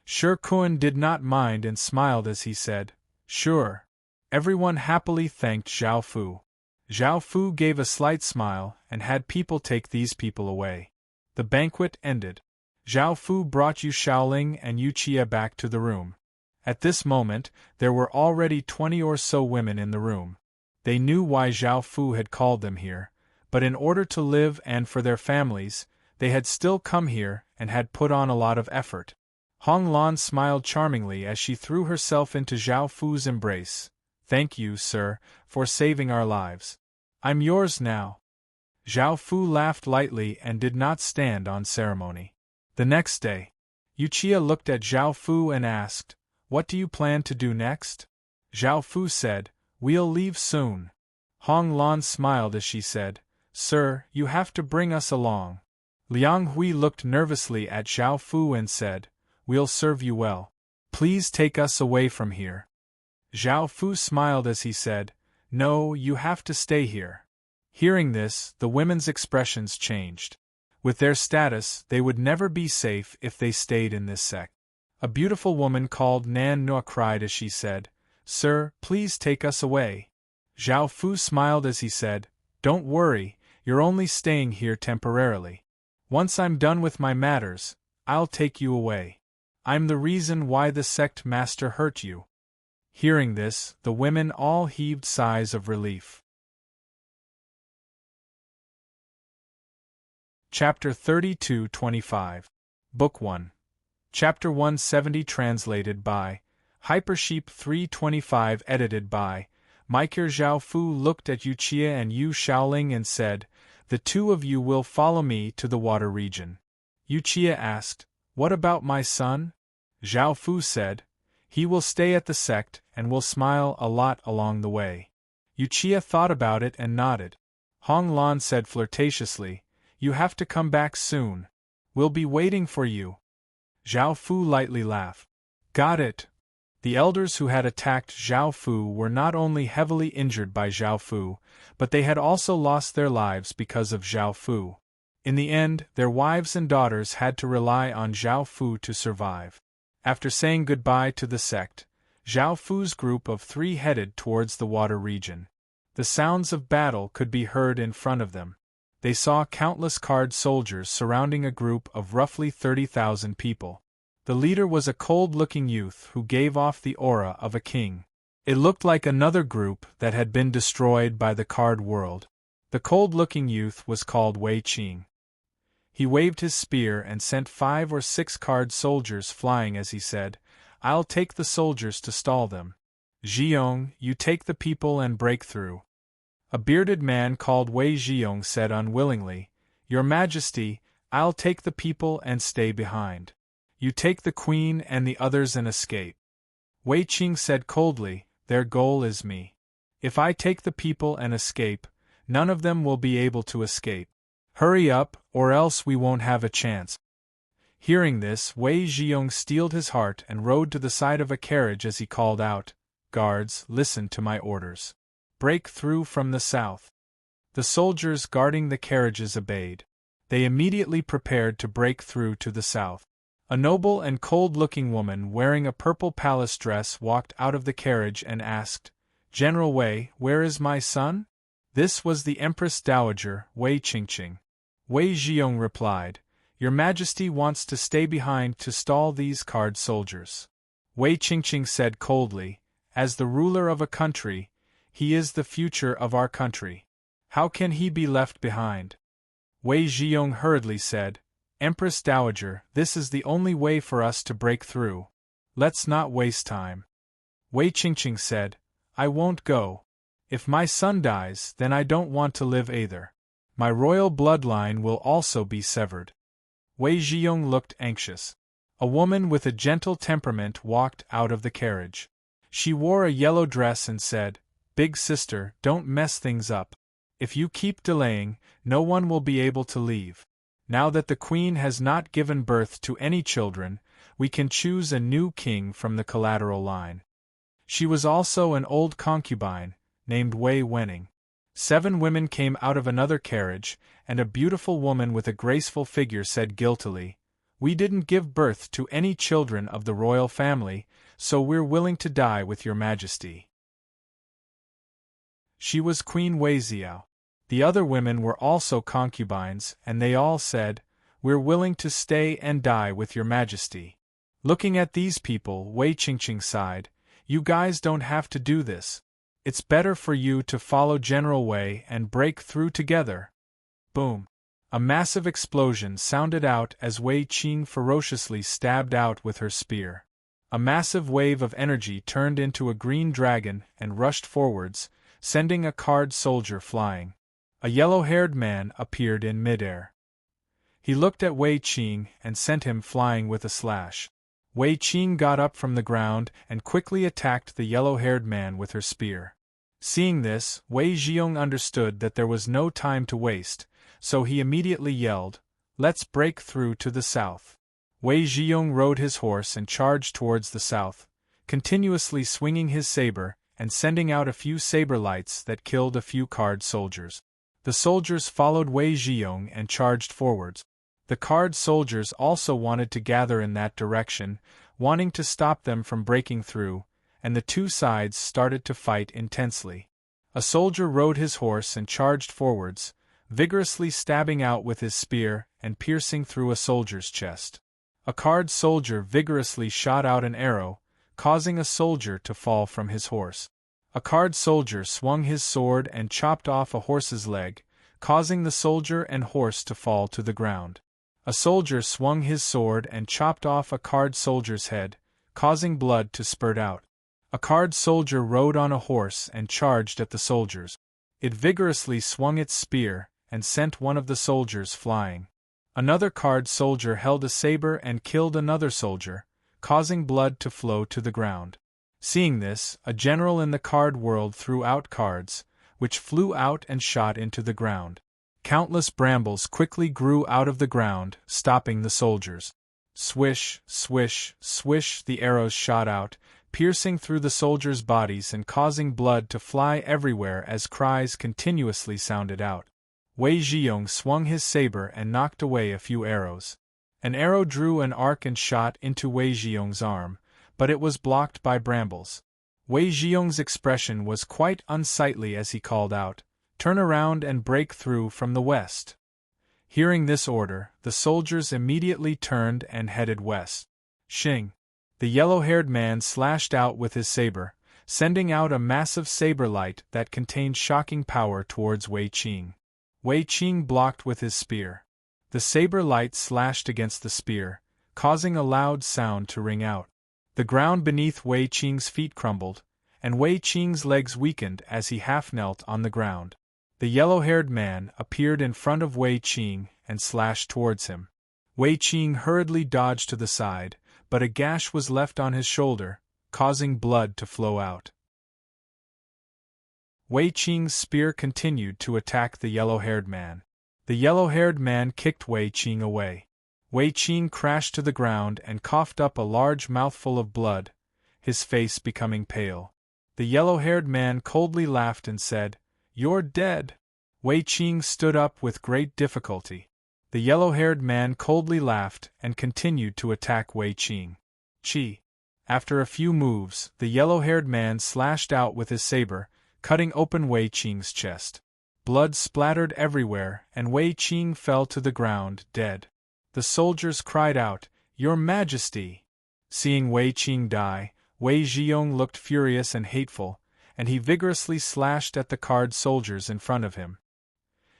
Shi Kun did not mind and smiled as he said, "Sure." Everyone happily thanked Zhao Fu. Zhao Fu gave a slight smile and had people take these people away. The banquet ended. Zhao Fu brought Yu Shaoling and Yu Qie back to the room. At this moment, there were already 20 or so women in the room. They knew why Zhao Fu had called them here, but in order to live and for their families, they had still come here and had put on a lot of effort. Hong Lan smiled charmingly as she threw herself into Zhao Fu's embrace. "Thank you, sir, for saving our lives. I'm yours now." Zhao Fu laughed lightly and did not stand on ceremony. The next day, Yu Qie looked at Zhao Fu and asked, "What do you plan to do next?" Zhao Fu said, "We'll leave soon." Hong Lan smiled as she said, "Sir, you have to bring us along." Liang Hui looked nervously at Zhao Fu and said, "We'll serve you well. Please take us away from here." Zhao Fu smiled as he said, "No, you have to stay here." Hearing this, the women's expressions changed. With their status, they would never be safe if they stayed in this sect. A beautiful woman called Nan Nua cried as she said, "Sir, please take us away." Zhao Fu smiled as he said, "Don't worry, you're only staying here temporarily. Once I'm done with my matters, I'll take you away. I'm the reason why the sect master hurt you." Hearing this, the women all heaved sighs of relief. Chapter 32-25. Book 1. Chapter 170 translated by Hypersheep 325 edited by Meiker. Zhao Fu looked at Yu Qie and Yu Shaoling and said, "The two of you will follow me to the water region." Yu Qie asked, "What about my son?" Zhao Fu said, "He will stay at the sect and will smile a lot along the way." Yu Qie thought about it and nodded. Hong Lan said flirtatiously, "You have to come back soon. We'll be waiting for you." Zhao Fu lightly laughed. "Got it." The elders who had attacked Zhao Fu were not only heavily injured by Zhao Fu, but they had also lost their lives because of Zhao Fu. In the end, their wives and daughters had to rely on Zhao Fu to survive. After saying goodbye to the sect, Zhao Fu's group of 3 headed towards the water region. The sounds of battle could be heard in front of them. They saw countless card soldiers surrounding a group of roughly 30,000 people. The leader was a cold-looking youth who gave off the aura of a king. It looked like another group that had been destroyed by the card world. The cold-looking youth was called Wei Qing. He waved his spear and sent 5 or 6 card soldiers flying as he said, "I'll take the soldiers to stall them. Zhiyong, you take the people and break through." A bearded man called Wei Zhiyong said unwillingly, "Your Majesty, I'll take the people and stay behind. You take the queen and the others and escape." Wei Qing said coldly, "Their goal is me. If I take the people and escape, none of them will be able to escape. Hurry up, or else we won't have a chance." Hearing this, Wei Zhiyong steeled his heart and rode to the side of a carriage as he called out, "Guards, listen to my orders. Break through from the south." The soldiers guarding the carriages obeyed. They immediately prepared to break through to the south. A noble and cold-looking woman wearing a purple palace dress walked out of the carriage and asked, "General Wei, where is my son?" This was the Empress Dowager, Wei Qingqing. Wei Zhiyong replied, "Your Majesty wants to stay behind to stall these card soldiers." Wei Qingqing said coldly, "As the ruler of a country, he is the future of our country. How can he be left behind?" Wei Zhiyong hurriedly said, "Empress Dowager, this is the only way for us to break through. Let's not waste time." Wei Qingqing said, "I won't go. If my son dies, then I don't want to live either. My royal bloodline will also be severed." Wei Zhiyong looked anxious. A woman with a gentle temperament walked out of the carriage. She wore a yellow dress and said, "Big sister, don't mess things up. If you keep delaying, no one will be able to leave. Now that the queen has not given birth to any children, we can choose a new king from the collateral line. She was also an old concubine, named Wei Wenning. 7 women came out of another carriage, and a beautiful woman with a graceful figure said guiltily, "We didn't give birth to any children of the royal family, so we're willing to die with your majesty." She was Queen Weiziao. The other women were also concubines, and they all said, "We're willing to stay and die with your majesty." Looking at these people, Wei Qingqing sighed, "You guys don't have to do this. It's better for you to follow General Wei and break through together." Boom! A massive explosion sounded out as Wei Qing ferociously stabbed out with her spear. A massive wave of energy turned into a green dragon and rushed forwards, sending a card soldier flying. A yellow-haired man appeared in midair. He looked at Wei Qing and sent him flying with a slash. Wei Qing got up from the ground and quickly attacked the yellow-haired man with her spear. Seeing this, Wei Zhiyong understood that there was no time to waste, so he immediately yelled, "Let's break through to the south." Wei Zhiyong rode his horse and charged towards the south, continuously swinging his saber and sending out a few saber lights that killed a few card soldiers. The soldiers followed Wei Zhiyong and charged forwards. The card soldiers also wanted to gather in that direction, wanting to stop them from breaking through, and the two sides started to fight intensely. A soldier rode his horse and charged forwards, vigorously stabbing out with his spear and piercing through a soldier's chest. A card soldier vigorously shot out an arrow, causing a soldier to fall from his horse. A card soldier swung his sword and chopped off a horse's leg, causing the soldier and horse to fall to the ground. A soldier swung his sword and chopped off a card soldier's head, causing blood to spurt out. A card soldier rode on a horse and charged at the soldiers. It vigorously swung its spear and sent one of the soldiers flying. Another card soldier held a saber and killed another soldier, causing blood to flow to the ground. Seeing this, a general in the card world threw out cards, which flew out and shot into the ground. Countless brambles quickly grew out of the ground, stopping the soldiers. Swish, swish, swish, the arrows shot out, piercing through the soldiers' bodies and causing blood to fly everywhere as cries continuously sounded out. Wei Zhiyong swung his saber and knocked away a few arrows. An arrow drew an arc and shot into Wei Zhiyong's arm, but it was blocked by brambles. Wei Zhiyong's expression was quite unsightly as he called out, "Turn around and break through from the west." Hearing this order, the soldiers immediately turned and headed west. Shing! The yellow-haired man slashed out with his saber, sending out a massive saber light that contained shocking power towards Wei Qing. Wei Qing blocked with his spear. The saber light slashed against the spear, causing a loud sound to ring out. The ground beneath Wei Qing's feet crumbled, and Wei Qing's legs weakened as he half knelt on the ground. The yellow-haired man appeared in front of Wei Qing and slashed towards him. Wei Qing hurriedly dodged to the side, but a gash was left on his shoulder, causing blood to flow out. Wei Qing's spear continued to attack the yellow-haired man. The yellow-haired man kicked Wei Qing away. Wei Qing crashed to the ground and coughed up a large mouthful of blood, his face becoming pale. The yellow-haired man coldly laughed and said, "You're dead." Wei Qing stood up with great difficulty. The yellow-haired man coldly laughed and continued to attack Wei Qing. Chi! After a few moves, the yellow-haired man slashed out with his saber, cutting open Wei Qing's chest. Blood splattered everywhere and Wei Qing fell to the ground, dead. The soldiers cried out, "Your Majesty!" Seeing Wei Qing die, Wei Zhiyong looked furious and hateful, and he vigorously slashed at the card soldiers in front of him.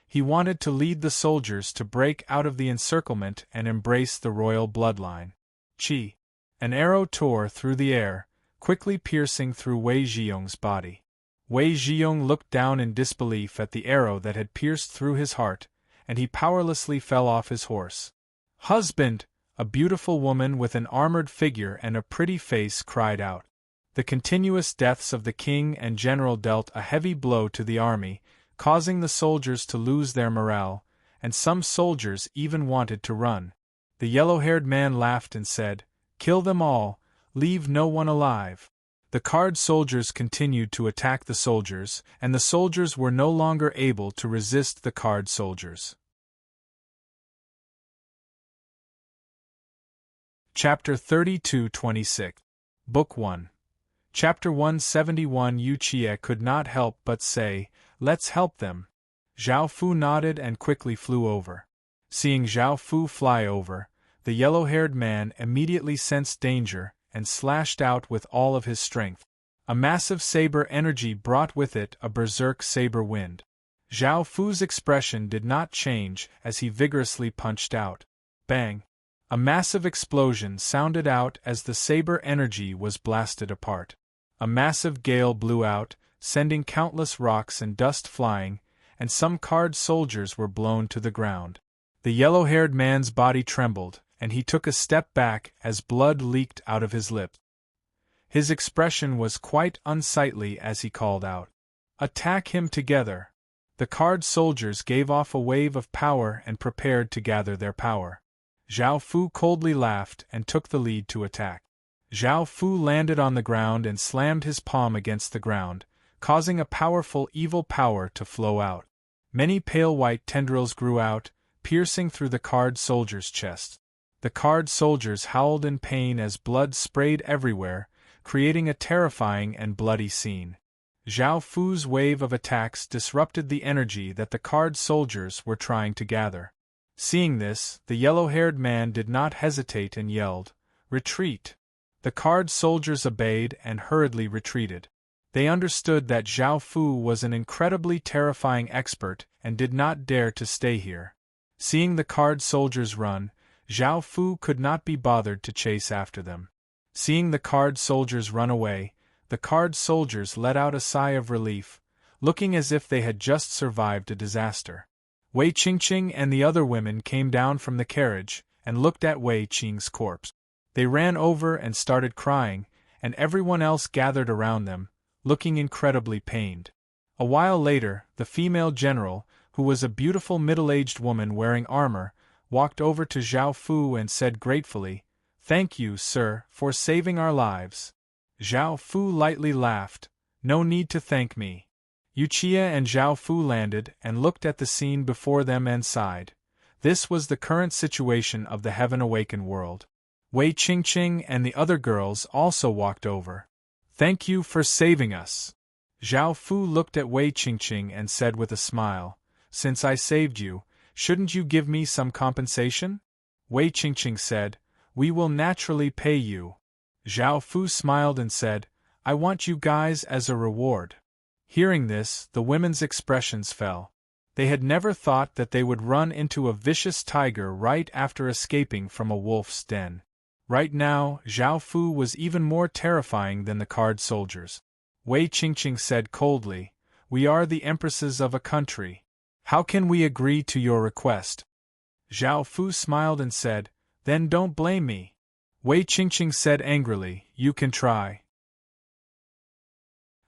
He wanted to lead the soldiers to break out of the encirclement and embrace the royal bloodline. Chi! An arrow tore through the air, quickly piercing through Wei Zhiyong's body. Wei Zhiyong looked down in disbelief at the arrow that had pierced through his heart, and he powerlessly fell off his horse. "Husband!" A beautiful woman with an armored figure and a pretty face cried out. The continuous deaths of the king and general dealt a heavy blow to the army, causing the soldiers to lose their morale, and some soldiers even wanted to run. The yellow-haired man laughed and said, "Kill them all, leave no one alive." The card soldiers continued to attack the soldiers, and the soldiers were no longer able to resist the card soldiers. Chapter 32-26. Book 1. Chapter 171. Yuchie could not help but say, "Let's help them." Zhao Fu nodded and quickly flew over. Seeing Zhao Fu fly over, the yellow-haired man immediately sensed danger and slashed out with all of his strength. A massive saber energy brought with it a berserk saber wind. Zhao Fu's expression did not change as he vigorously punched out. Bang! A massive explosion sounded out as the saber energy was blasted apart. A massive gale blew out, sending countless rocks and dust flying, and some card soldiers were blown to the ground. The yellow-haired man's body trembled, and he took a step back as blood leaked out of his lips. His expression was quite unsightly as he called out, "Attack him together!" The card soldiers gave off a wave of power and prepared to gather their power. Zhao Fu coldly laughed and took the lead to attack. Zhao Fu landed on the ground and slammed his palm against the ground, causing a powerful evil power to flow out. Many pale white tendrils grew out, piercing through the card soldiers' chests. The card soldiers howled in pain as blood sprayed everywhere, creating a terrifying and bloody scene. Zhao Fu's wave of attacks disrupted the energy that the card soldiers were trying to gather. Seeing this, the yellow-haired man did not hesitate and yelled, "Retreat!" The card soldiers obeyed and hurriedly retreated. They understood that Zhao Fu was an incredibly terrifying expert and did not dare to stay here. Seeing the card soldiers run, Zhao Fu could not be bothered to chase after them. Seeing the card soldiers run away, the card soldiers let out a sigh of relief, looking as if they had just survived a disaster. Wei Qingqing and the other women came down from the carriage and looked at Wei Qing's corpse. They ran over and started crying, and everyone else gathered around them, looking incredibly pained. A while later, the female general, who was a beautiful middle-aged woman wearing armor, walked over to Zhao Fu and said gratefully, "Thank you, sir, for saving our lives." Zhao Fu lightly laughed, "No need to thank me." Yuchie and Zhao Fu landed and looked at the scene before them and sighed. This was the current situation of the Heaven Awakened world. Wei Qingqing and the other girls also walked over. "Thank you for saving us." Zhao Fu looked at Wei Qingqing and said with a smile, "Since I saved you, shouldn't you give me some compensation?" Wei Qingqing said, "We will naturally pay you." Zhao Fu smiled and said, "I want you guys as a reward." Hearing this, the women's expressions fell. They had never thought that they would run into a vicious tiger right after escaping from a wolf's den. Right now, Zhao Fu was even more terrifying than the card soldiers. Wei Qingqing said coldly, "We are the empresses of a country. How can we agree to your request?" Zhao Fu smiled and said, "Then don't blame me." Wei Qingqing said angrily, "You can try.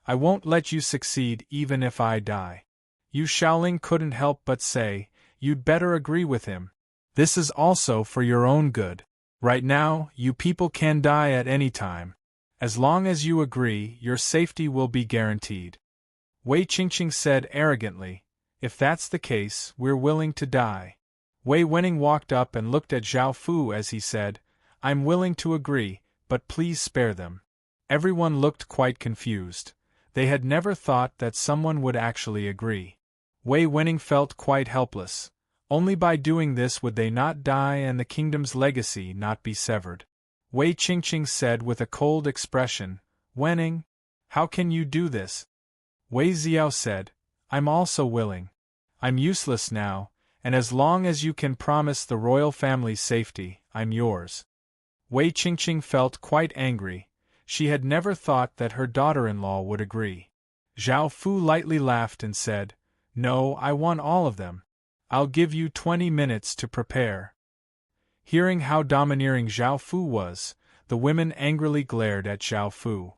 I won't let you succeed even if I die." Yu Shaoling couldn't help but say, "You'd better agree with him. This is also for your own good. Right now, you people can die at any time. As long as you agree, your safety will be guaranteed." Wei Qingqing said arrogantly, "If that's the case, we're willing to die." Wei Wenning walked up and looked at Zhao Fu as he said, "I'm willing to agree, but please spare them." Everyone looked quite confused. They had never thought that someone would actually agree. Wei Wenning felt quite helpless. Only by doing this would they not die and the kingdom's legacy not be severed. Wei Qingqing said with a cold expression, "Wenning, how can you do this?" Wei Xiao said, "I'm also willing. I'm useless now, and as long as you can promise the royal family's safety, I'm yours." Wei Qingqing felt quite angry. She had never thought that her daughter-in-law would agree. Zhao Fu lightly laughed and said, "No, I want all of them. I'll give you 20 minutes to prepare." Hearing how domineering Zhao Fu was, the women angrily glared at Zhao Fu.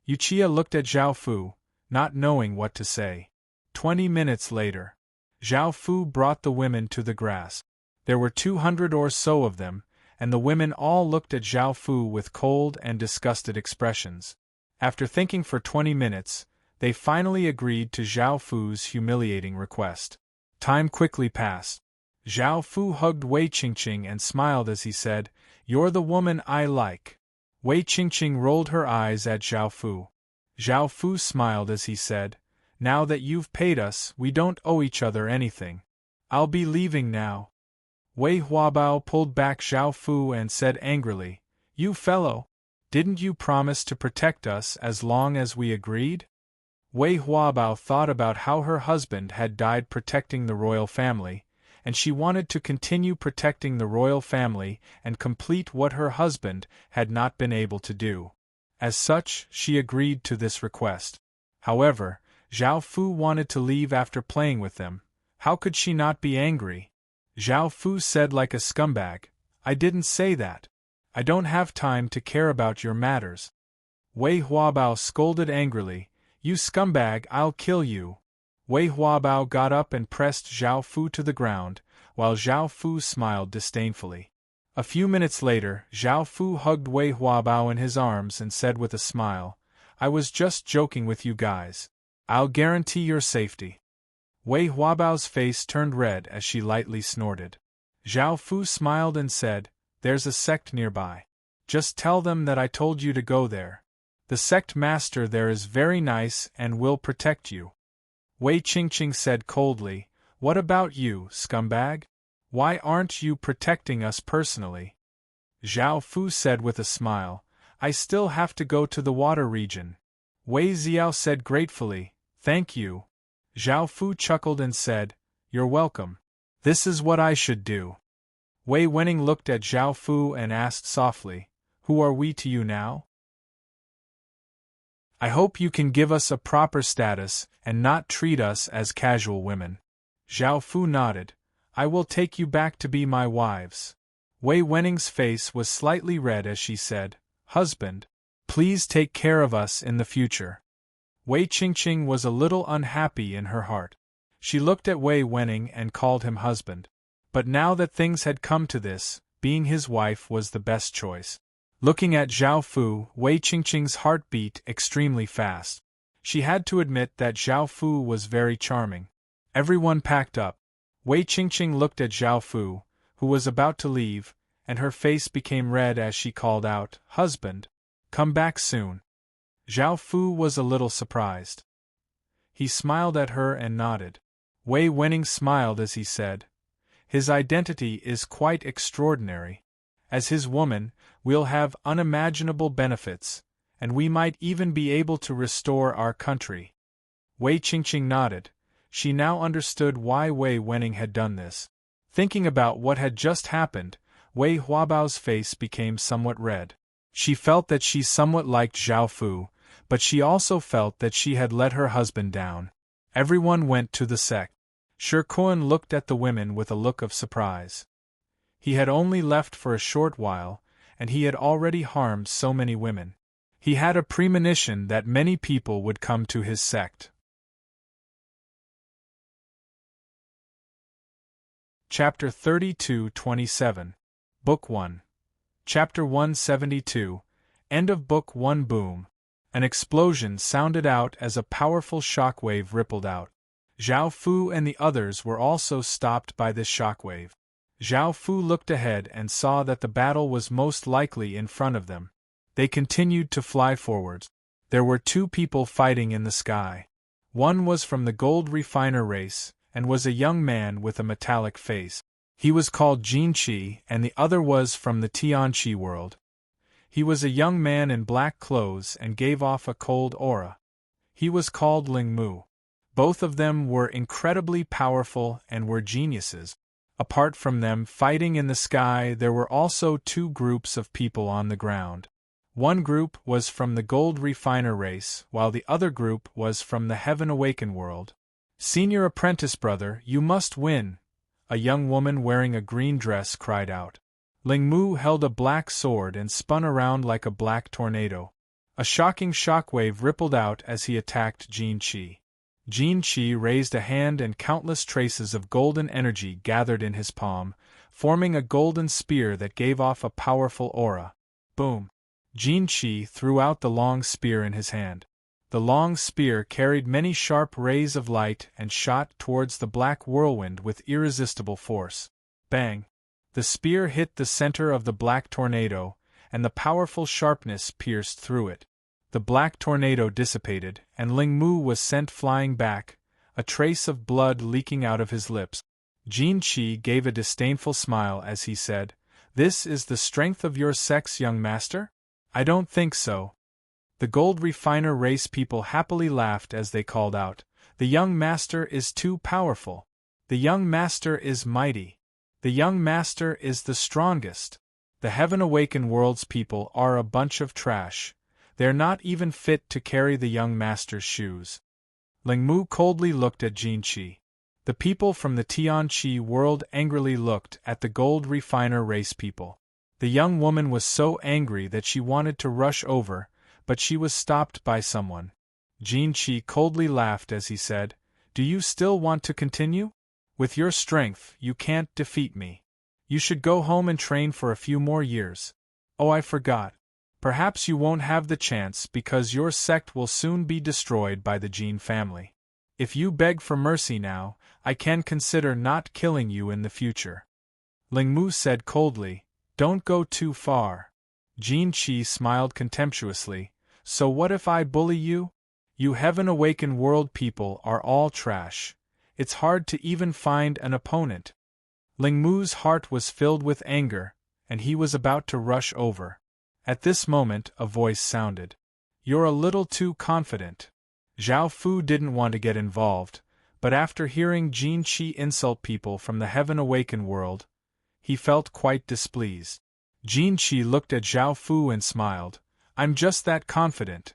Yuchie looked at Zhao Fu, not knowing what to say. 20 minutes later, Zhao Fu brought the women to the grass. There were 200 or so of them, and the women all looked at Zhao Fu with cold and disgusted expressions. After thinking for 20 minutes, they finally agreed to Zhao Fu's humiliating request. Time quickly passed. Zhao Fu hugged Wei Qingqing and smiled as he said, "You're the woman I like." Wei Qingqing rolled her eyes at Zhao Fu. Zhao Fu smiled as he said, "Now that you've paid us, we don't owe each other anything. I'll be leaving now." Wei Huabao pulled back Zhao Fu and said angrily, "You fellow! Didn't you promise to protect us as long as we agreed?" Wei Huabao thought about how her husband had died protecting the royal family, and she wanted to continue protecting the royal family and complete what her husband had not been able to do. As such, she agreed to this request. However, Zhao Fu wanted to leave after playing with them. How could she not be angry? Zhao Fu said like a scumbag, "I didn't say that. I don't have time to care about your matters." Wei Huabao scolded angrily, "You scumbag, I'll kill you." Wei Huabao got up and pressed Zhao Fu to the ground, while Zhao Fu smiled disdainfully. A few minutes later, Zhao Fu hugged Wei Huabao in his arms and said with a smile, "I was just joking with you guys. I'll guarantee your safety." Wei Huabao's face turned red as she lightly snorted. Zhao Fu smiled and said, "There's a sect nearby. Just tell them that I told you to go there. The sect master there is very nice and will protect you." Wei Qingqing said coldly, "What about you, scumbag? Why aren't you protecting us personally?" Zhao Fu said with a smile, "I still have to go to the water region." Wei Xiao said gratefully, "Thank you." Zhao Fu chuckled and said, "You're welcome. This is what I should do." Wei Wenning looked at Zhao Fu and asked softly, "Who are we to you now? I hope you can give us a proper status and not treat us as casual women." Zhao Fu nodded, "I will take you back to be my wives." Wei Wenning's face was slightly red as she said, "Husband, please take care of us in the future." Wei Qingqing was a little unhappy in her heart. She looked at Wei Wenning and called him husband. But now that things had come to this, being his wife was the best choice. Looking at Zhao Fu, Wei Qingqing's heart beat extremely fast. She had to admit that Zhao Fu was very charming. Everyone packed up. Wei Qingqing looked at Zhao Fu, who was about to leave, and her face became red as she called out, "Husband, come back soon." Zhao Fu was a little surprised. He smiled at her and nodded. Wei Wenning smiled as he said, "His identity is quite extraordinary. As his woman, we'll have unimaginable benefits, and we might even be able to restore our country." Wei Qingqing nodded. She now understood why Wei Wenning had done this. Thinking about what had just happened, Wei Huabao's face became somewhat red. She felt that she somewhat liked Zhao Fu, but she also felt that she had let her husband down. Everyone went to the sect. Shirkuan looked at the women with a look of surprise. He had only left for a short while, and he had already harmed so many women. He had a premonition that many people would come to his sect. Chapter 32-27. Book 1. Chapter 172. End of Book 1. Boom. An explosion sounded out as a powerful shockwave rippled out. Zhao Fu and the others were also stopped by this shockwave. Zhao Fu looked ahead and saw that the battle was most likely in front of them. They continued to fly forwards. There were two people fighting in the sky. One was from the gold refiner race, and was a young man with a metallic face. He was called Jin Qi, and the other was from the Tianqi world. He was a young man in black clothes and gave off a cold aura. He was called Ling Mu. Both of them were incredibly powerful and were geniuses. Apart from them fighting in the sky, there were also two groups of people on the ground. One group was from the gold refiner race, while the other group was from the Heaven Awaken world. "Senior apprentice brother, you must win!" a young woman wearing a green dress cried out. Ling Mu held a black sword and spun around like a black tornado. A shocking shockwave rippled out as he attacked Jin Qi. Jin Qi raised a hand and countless traces of golden energy gathered in his palm, forming a golden spear that gave off a powerful aura. Boom! Jin Qi threw out the long spear in his hand. The long spear carried many sharp rays of light and shot towards the black whirlwind with irresistible force. Bang! The spear hit the center of the black tornado, and the powerful sharpness pierced through it. The black tornado dissipated, and Ling Mu was sent flying back, a trace of blood leaking out of his lips. Jin Qi gave a disdainful smile as he said, "This is the strength of your sex, young master? I don't think so." The gold refiner race people happily laughed as they called out, "The young master is too powerful. The young master is mighty. The young master is the strongest. The Heaven Awakened World's people are a bunch of trash. They're not even fit to carry the young master's shoes." Ling Mu coldly looked at Jin Qi. The people from the Tianqi world angrily looked at the gold refiner race people. The young woman was so angry that she wanted to rush over, but she was stopped by someone. Jin Qi coldly laughed as he said, "Do you still want to continue? With your strength, you can't defeat me. You should go home and train for a few more years. Oh, I forgot. Perhaps you won't have the chance because your sect will soon be destroyed by the Jin family. If you beg for mercy now, I can consider not killing you in the future." Ling Mu said coldly, "Don't go too far." Jin Qi smiled contemptuously, "So what if I bully you? You Heaven Awakened World people are all trash. It's hard to even find an opponent." Ling Mu's heart was filled with anger, and he was about to rush over. At this moment, a voice sounded. "You're a little too confident." Zhao Fu didn't want to get involved, but after hearing Jin Qi insult people from the Heaven Awakened world, he felt quite displeased. Jin Qi looked at Zhao Fu and smiled. "I'm just that confident."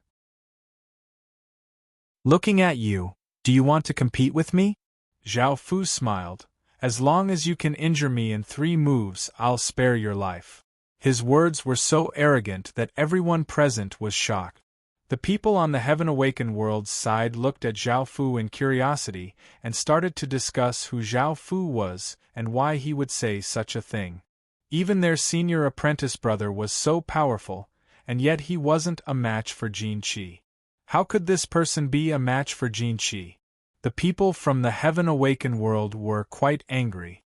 "Looking at you, do you want to compete with me?" Zhao Fu smiled. "As long as you can injure me in 3 moves, I'll spare your life." His words were so arrogant that everyone present was shocked. The people on the Heaven Awakened world's side looked at Zhao Fu in curiosity and started to discuss who Zhao Fu was and why he would say such a thing. Even their senior apprentice brother was so powerful, and yet he wasn't a match for Jin Qi. How could this person be a match for Jin Qi? The people from the Heaven Awakened world were quite angry.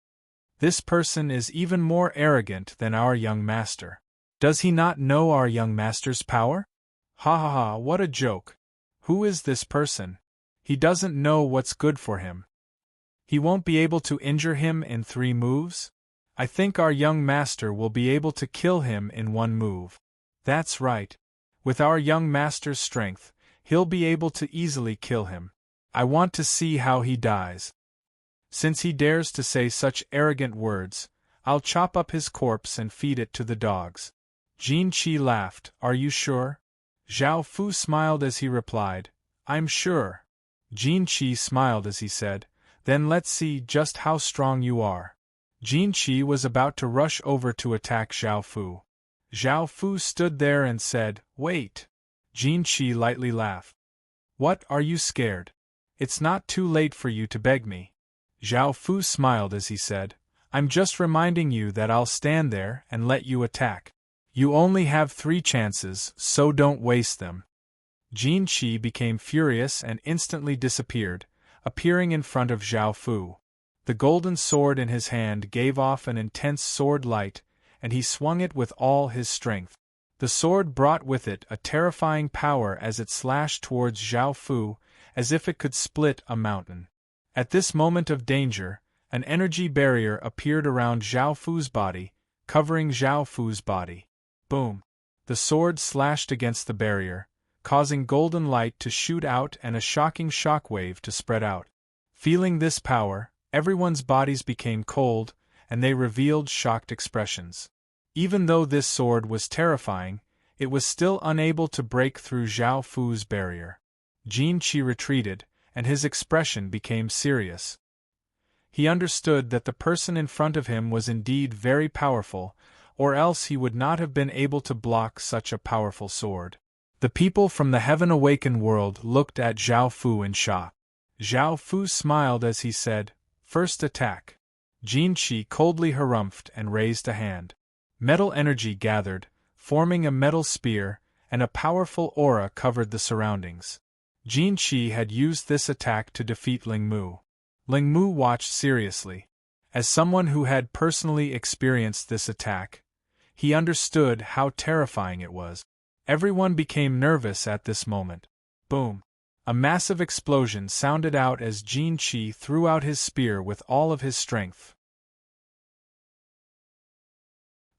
"This person is even more arrogant than our young master. Does he not know our young master's power? Ha ha ha, what a joke. Who is this person? He doesn't know what's good for him. He won't be able to injure him in 3 moves? I think our young master will be able to kill him in 1 move. That's right. With our young master's strength, he'll be able to easily kill him. I want to see how he dies. Since he dares to say such arrogant words, I'll chop up his corpse and feed it to the dogs." Jin Qi laughed. "Are you sure?" Zhao Fu smiled as he replied, "I'm sure." Jin Qi smiled as he said, "Then let's see just how strong you are." Jin Qi was about to rush over to attack Zhao Fu. Zhao Fu stood there and said, "Wait." Jin Qi lightly laughed. "What, are you scared? It's not too late for you to beg me." Zhao Fu smiled as he said, "I'm just reminding you that I'll stand there and let you attack. You only have 3 chances, so don't waste them." Jin Qi became furious and instantly disappeared, appearing in front of Zhao Fu. The golden sword in his hand gave off an intense sword light, and he swung it with all his strength. The sword brought with it a terrifying power as it slashed towards Zhao Fu, as if it could split a mountain. At this moment of danger, an energy barrier appeared around Zhao Fu's body, covering Zhao Fu's body. Boom! The sword slashed against the barrier, causing golden light to shoot out and a shocking shockwave to spread out. Feeling this power, everyone's bodies became cold, and they revealed shocked expressions. Even though this sword was terrifying, it was still unable to break through Zhao Fu's barrier. Jin Qi retreated, and his expression became serious. He understood that the person in front of him was indeed very powerful, or else he would not have been able to block such a powerful sword. The people from the Heaven Awakened world looked at Zhao Fu in shock. Zhao Fu smiled as he said, "First attack." Jin Qi coldly harumphed and raised a hand. Metal energy gathered, forming a metal spear, and a powerful aura covered the surroundings. Jin Qi had used this attack to defeat Ling Mu. Ling Mu watched seriously. As someone who had personally experienced this attack, he understood how terrifying it was. Everyone became nervous at this moment. Boom! A massive explosion sounded out as Jin Qi threw out his spear with all of his strength.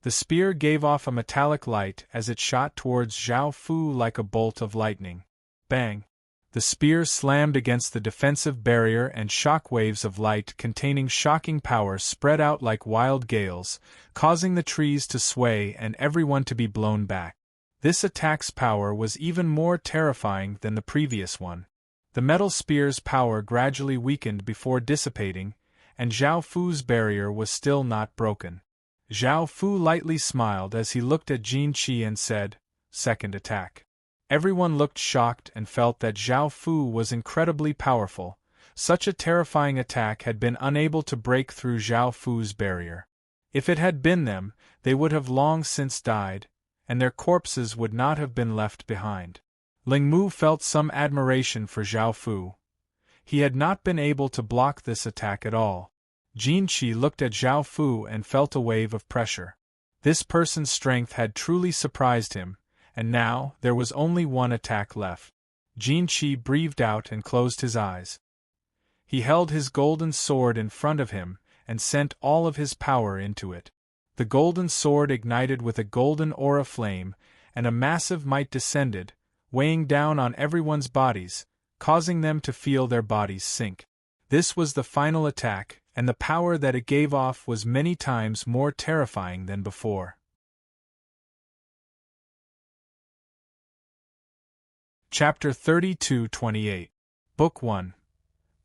The spear gave off a metallic light as it shot towards Zhao Fu like a bolt of lightning. Bang! The spear slammed against the defensive barrier and shock waves of light containing shocking power spread out like wild gales, causing the trees to sway and everyone to be blown back. This attack's power was even more terrifying than the previous one. The metal spear's power gradually weakened before dissipating, and Zhao Fu's barrier was still not broken. Zhao Fu lightly smiled as he looked at Jin Qi and said, "Second attack." Everyone looked shocked and felt that Zhao Fu was incredibly powerful. Such a terrifying attack had been unable to break through Zhao Fu's barrier. If it had been them, they would have long since died, and their corpses would not have been left behind. Ling Mu felt some admiration for Zhao Fu. He had not been able to block this attack at all. Jin Qi looked at Zhao Fu and felt a wave of pressure. This person's strength had truly surprised him, and now there was only one attack left. Jin Qi breathed out and closed his eyes. He held his golden sword in front of him and sent all of his power into it. The golden sword ignited with a golden aura flame, and a massive might descended, weighing down on everyone's bodies, causing them to feel their bodies sink. This was the final attack, and the power that it gave off was many times more terrifying than before. Chapter 32-28 Book 1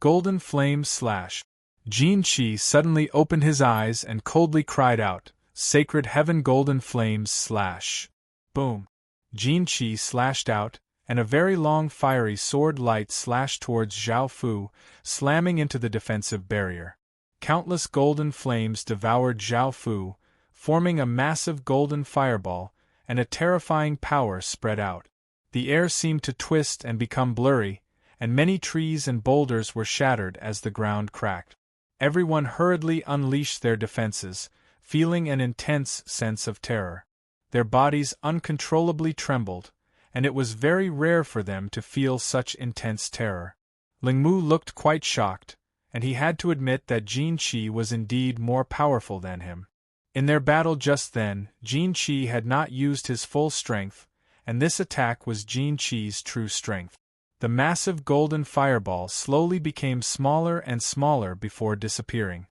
Golden Flame Slash. Jin Qi suddenly opened his eyes and coldly cried out, "Sacred Heaven Golden Flames Slash!" Boom! Jin Qi slashed out, and a very long fiery sword light slashed towards Zhao Fu, slamming into the defensive barrier. Countless golden flames devoured Zhao Fu, forming a massive golden fireball, and a terrifying power spread out. The air seemed to twist and become blurry, and many trees and boulders were shattered as the ground cracked. Everyone hurriedly unleashed their defenses, feeling an intense sense of terror. Their bodies uncontrollably trembled, and it was very rare for them to feel such intense terror. Ling Mu looked quite shocked, and he had to admit that Jin Qi was indeed more powerful than him. In their battle just then, Jin Qi had not used his full strength, and this attack was Jin Qi's true strength. The massive golden fireball slowly became smaller and smaller before disappearing.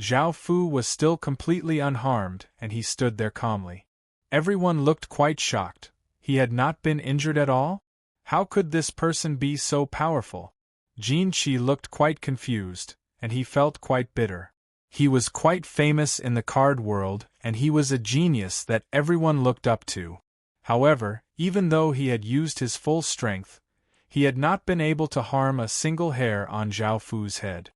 Zhao Fu was still completely unharmed, and he stood there calmly. Everyone looked quite shocked. He had not been injured at all? How could this person be so powerful? Jin Qi looked quite confused, and he felt quite bitter. He was quite famous in the card world, and he was a genius that everyone looked up to. However, even though he had used his full strength, he had not been able to harm a single hair on Zhao Fu's head.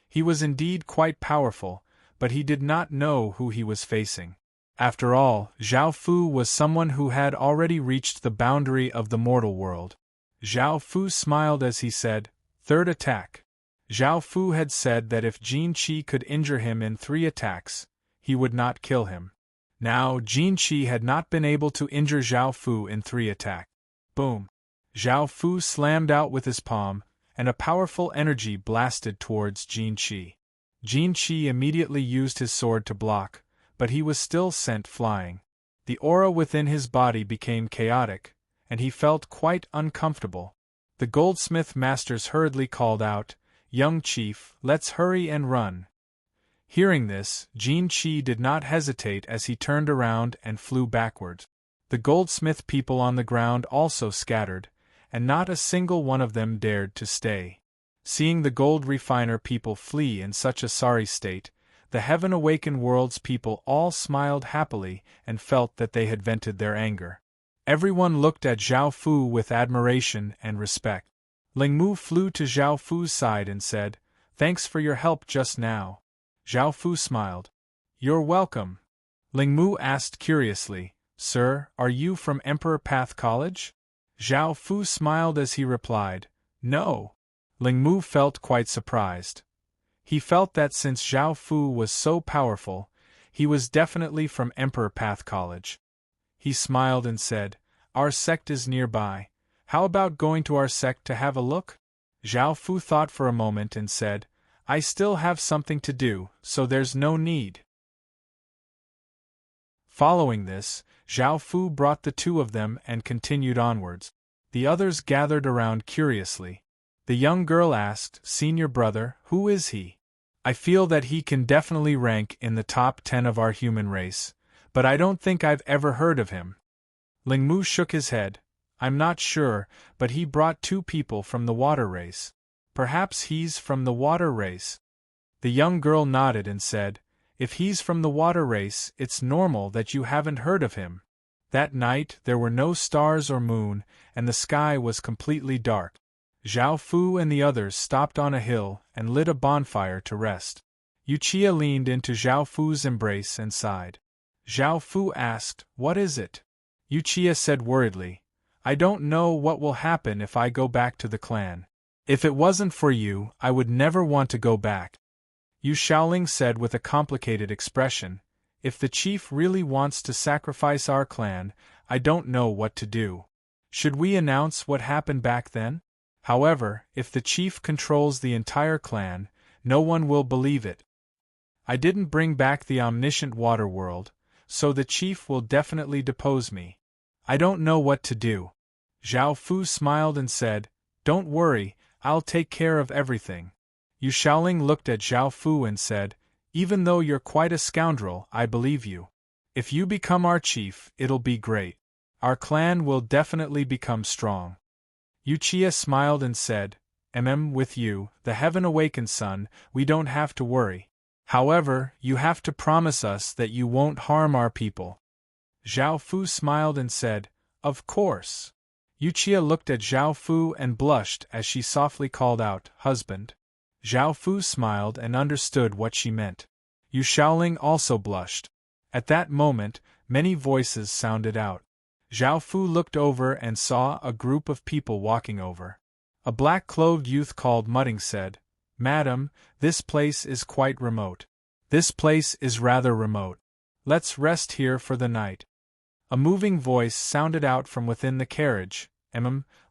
He was indeed quite powerful, but he did not know who he was facing. After all, Zhao Fu was someone who had already reached the boundary of the mortal world. Zhao Fu smiled as he said, "Third attack." Zhao Fu had said that if Jin Qi could injure him in 3 attacks, he would not kill him. Now Jin Qi had not been able to injure Zhao Fu in 3 attacks. Boom! Zhao Fu slammed out with his palm, and a powerful energy blasted towards Jin Qi. Jin Qi immediately used his sword to block, but he was still sent flying. The aura within his body became chaotic, and he felt quite uncomfortable. The goldsmith masters hurriedly called out, "Young chief, let's hurry and run." Hearing this, Jin Qi did not hesitate as he turned around and flew backwards. The goldsmith people on the ground also scattered, and not a single one of them dared to stay. Seeing the gold refiner people flee in such a sorry state, the heaven-awakened world's people all smiled happily and felt that they had vented their anger. Everyone looked at Zhao Fu with admiration and respect. Ling Mu flew to Zhao Fu's side and said, "Thanks for your help just now." Zhao Fu smiled. "You're welcome." Ling Mu asked curiously, "Sir, are you from Emperor Path College?" Zhao Fu smiled as he replied, "No." Ling Mu felt quite surprised. He felt that since Zhao Fu was so powerful, he was definitely from Emperor Path College. He smiled and said, "Our sect is nearby. How about going to our sect to have a look?" Zhao Fu thought for a moment and said, "I still have something to do, so there's no need." Following this, Zhao Fu brought the two of them and continued onwards. The others gathered around curiously. The young girl asked, "Senior brother, who is he? I feel that he can definitely rank in the top 10 of our human race, but I don't think I've ever heard of him." Ling Mu shook his head. "I'm not sure, but he brought 2 people from the water race. Perhaps he's from the water race." The young girl nodded and said, "If he's from the water race, it's normal that you haven't heard of him." That night there were no stars or moon, and the sky was completely dark. Zhao Fu and the others stopped on a hill and lit a bonfire to rest. Yuchia leaned into Zhao Fu's embrace and sighed. Zhao Fu asked, "What is it?" Yuchia said worriedly, "I don't know what will happen if I go back to the clan. If it wasn't for you, I would never want to go back." Yu Shaoling said with a complicated expression, "If the chief really wants to sacrifice our clan, I don't know what to do. Should we announce what happened back then? However, if the chief controls the entire clan, no one will believe it. I didn't bring back the omniscient water world, so the chief will definitely depose me. I don't know what to do." Zhao Fu smiled and said, "Don't worry, I'll take care of everything." Yu Shaoling looked at Zhao Fu and said, "Even though you're quite a scoundrel, I believe you. If you become our chief, it'll be great. Our clan will definitely become strong." Yuchia smiled and said, With you, the heaven-awakened son, we don't have to worry. However, you have to promise us that you won't harm our people." Zhao Fu smiled and said, "Of course." Yuchia looked at Zhao Fu and blushed as she softly called out, "Husband." Zhao Fu smiled and understood what she meant. Yu Shaoling also blushed. At that moment, many voices sounded out. Zhao Fu looked over and saw a group of people walking over. A black-clothed youth called Mudding said, "Madam, this place is quite remote. This place is rather remote. Let's rest here for the night." A moving voice sounded out from within the carriage,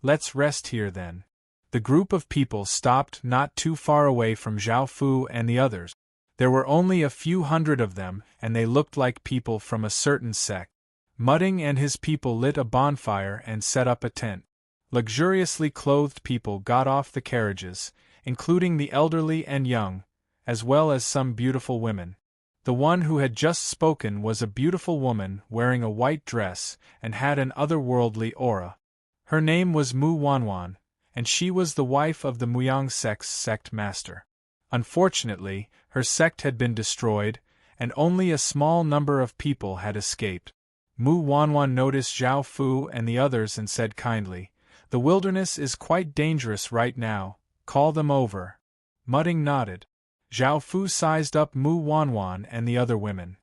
"Let's rest here then." The group of people stopped not too far away from Zhao Fu and the others. There were only a few hundred of them, and they looked like people from a certain sect. Mudding and his people lit a bonfire and set up a tent. Luxuriously clothed people got off the carriages, including the elderly and young, as well as some beautiful women. The one who had just spoken was a beautiful woman wearing a white dress and had an otherworldly aura. Her name was Mu Wanwan, and she was the wife of the Muyang sect's sect master. Unfortunately, her sect had been destroyed, and only a small number of people had escaped. Mu Wanwan noticed Zhao Fu and the others and said kindly, "The wilderness is quite dangerous right now, call them over." Mudding nodded. Zhao Fu sized up Mu Wanwan and the other women.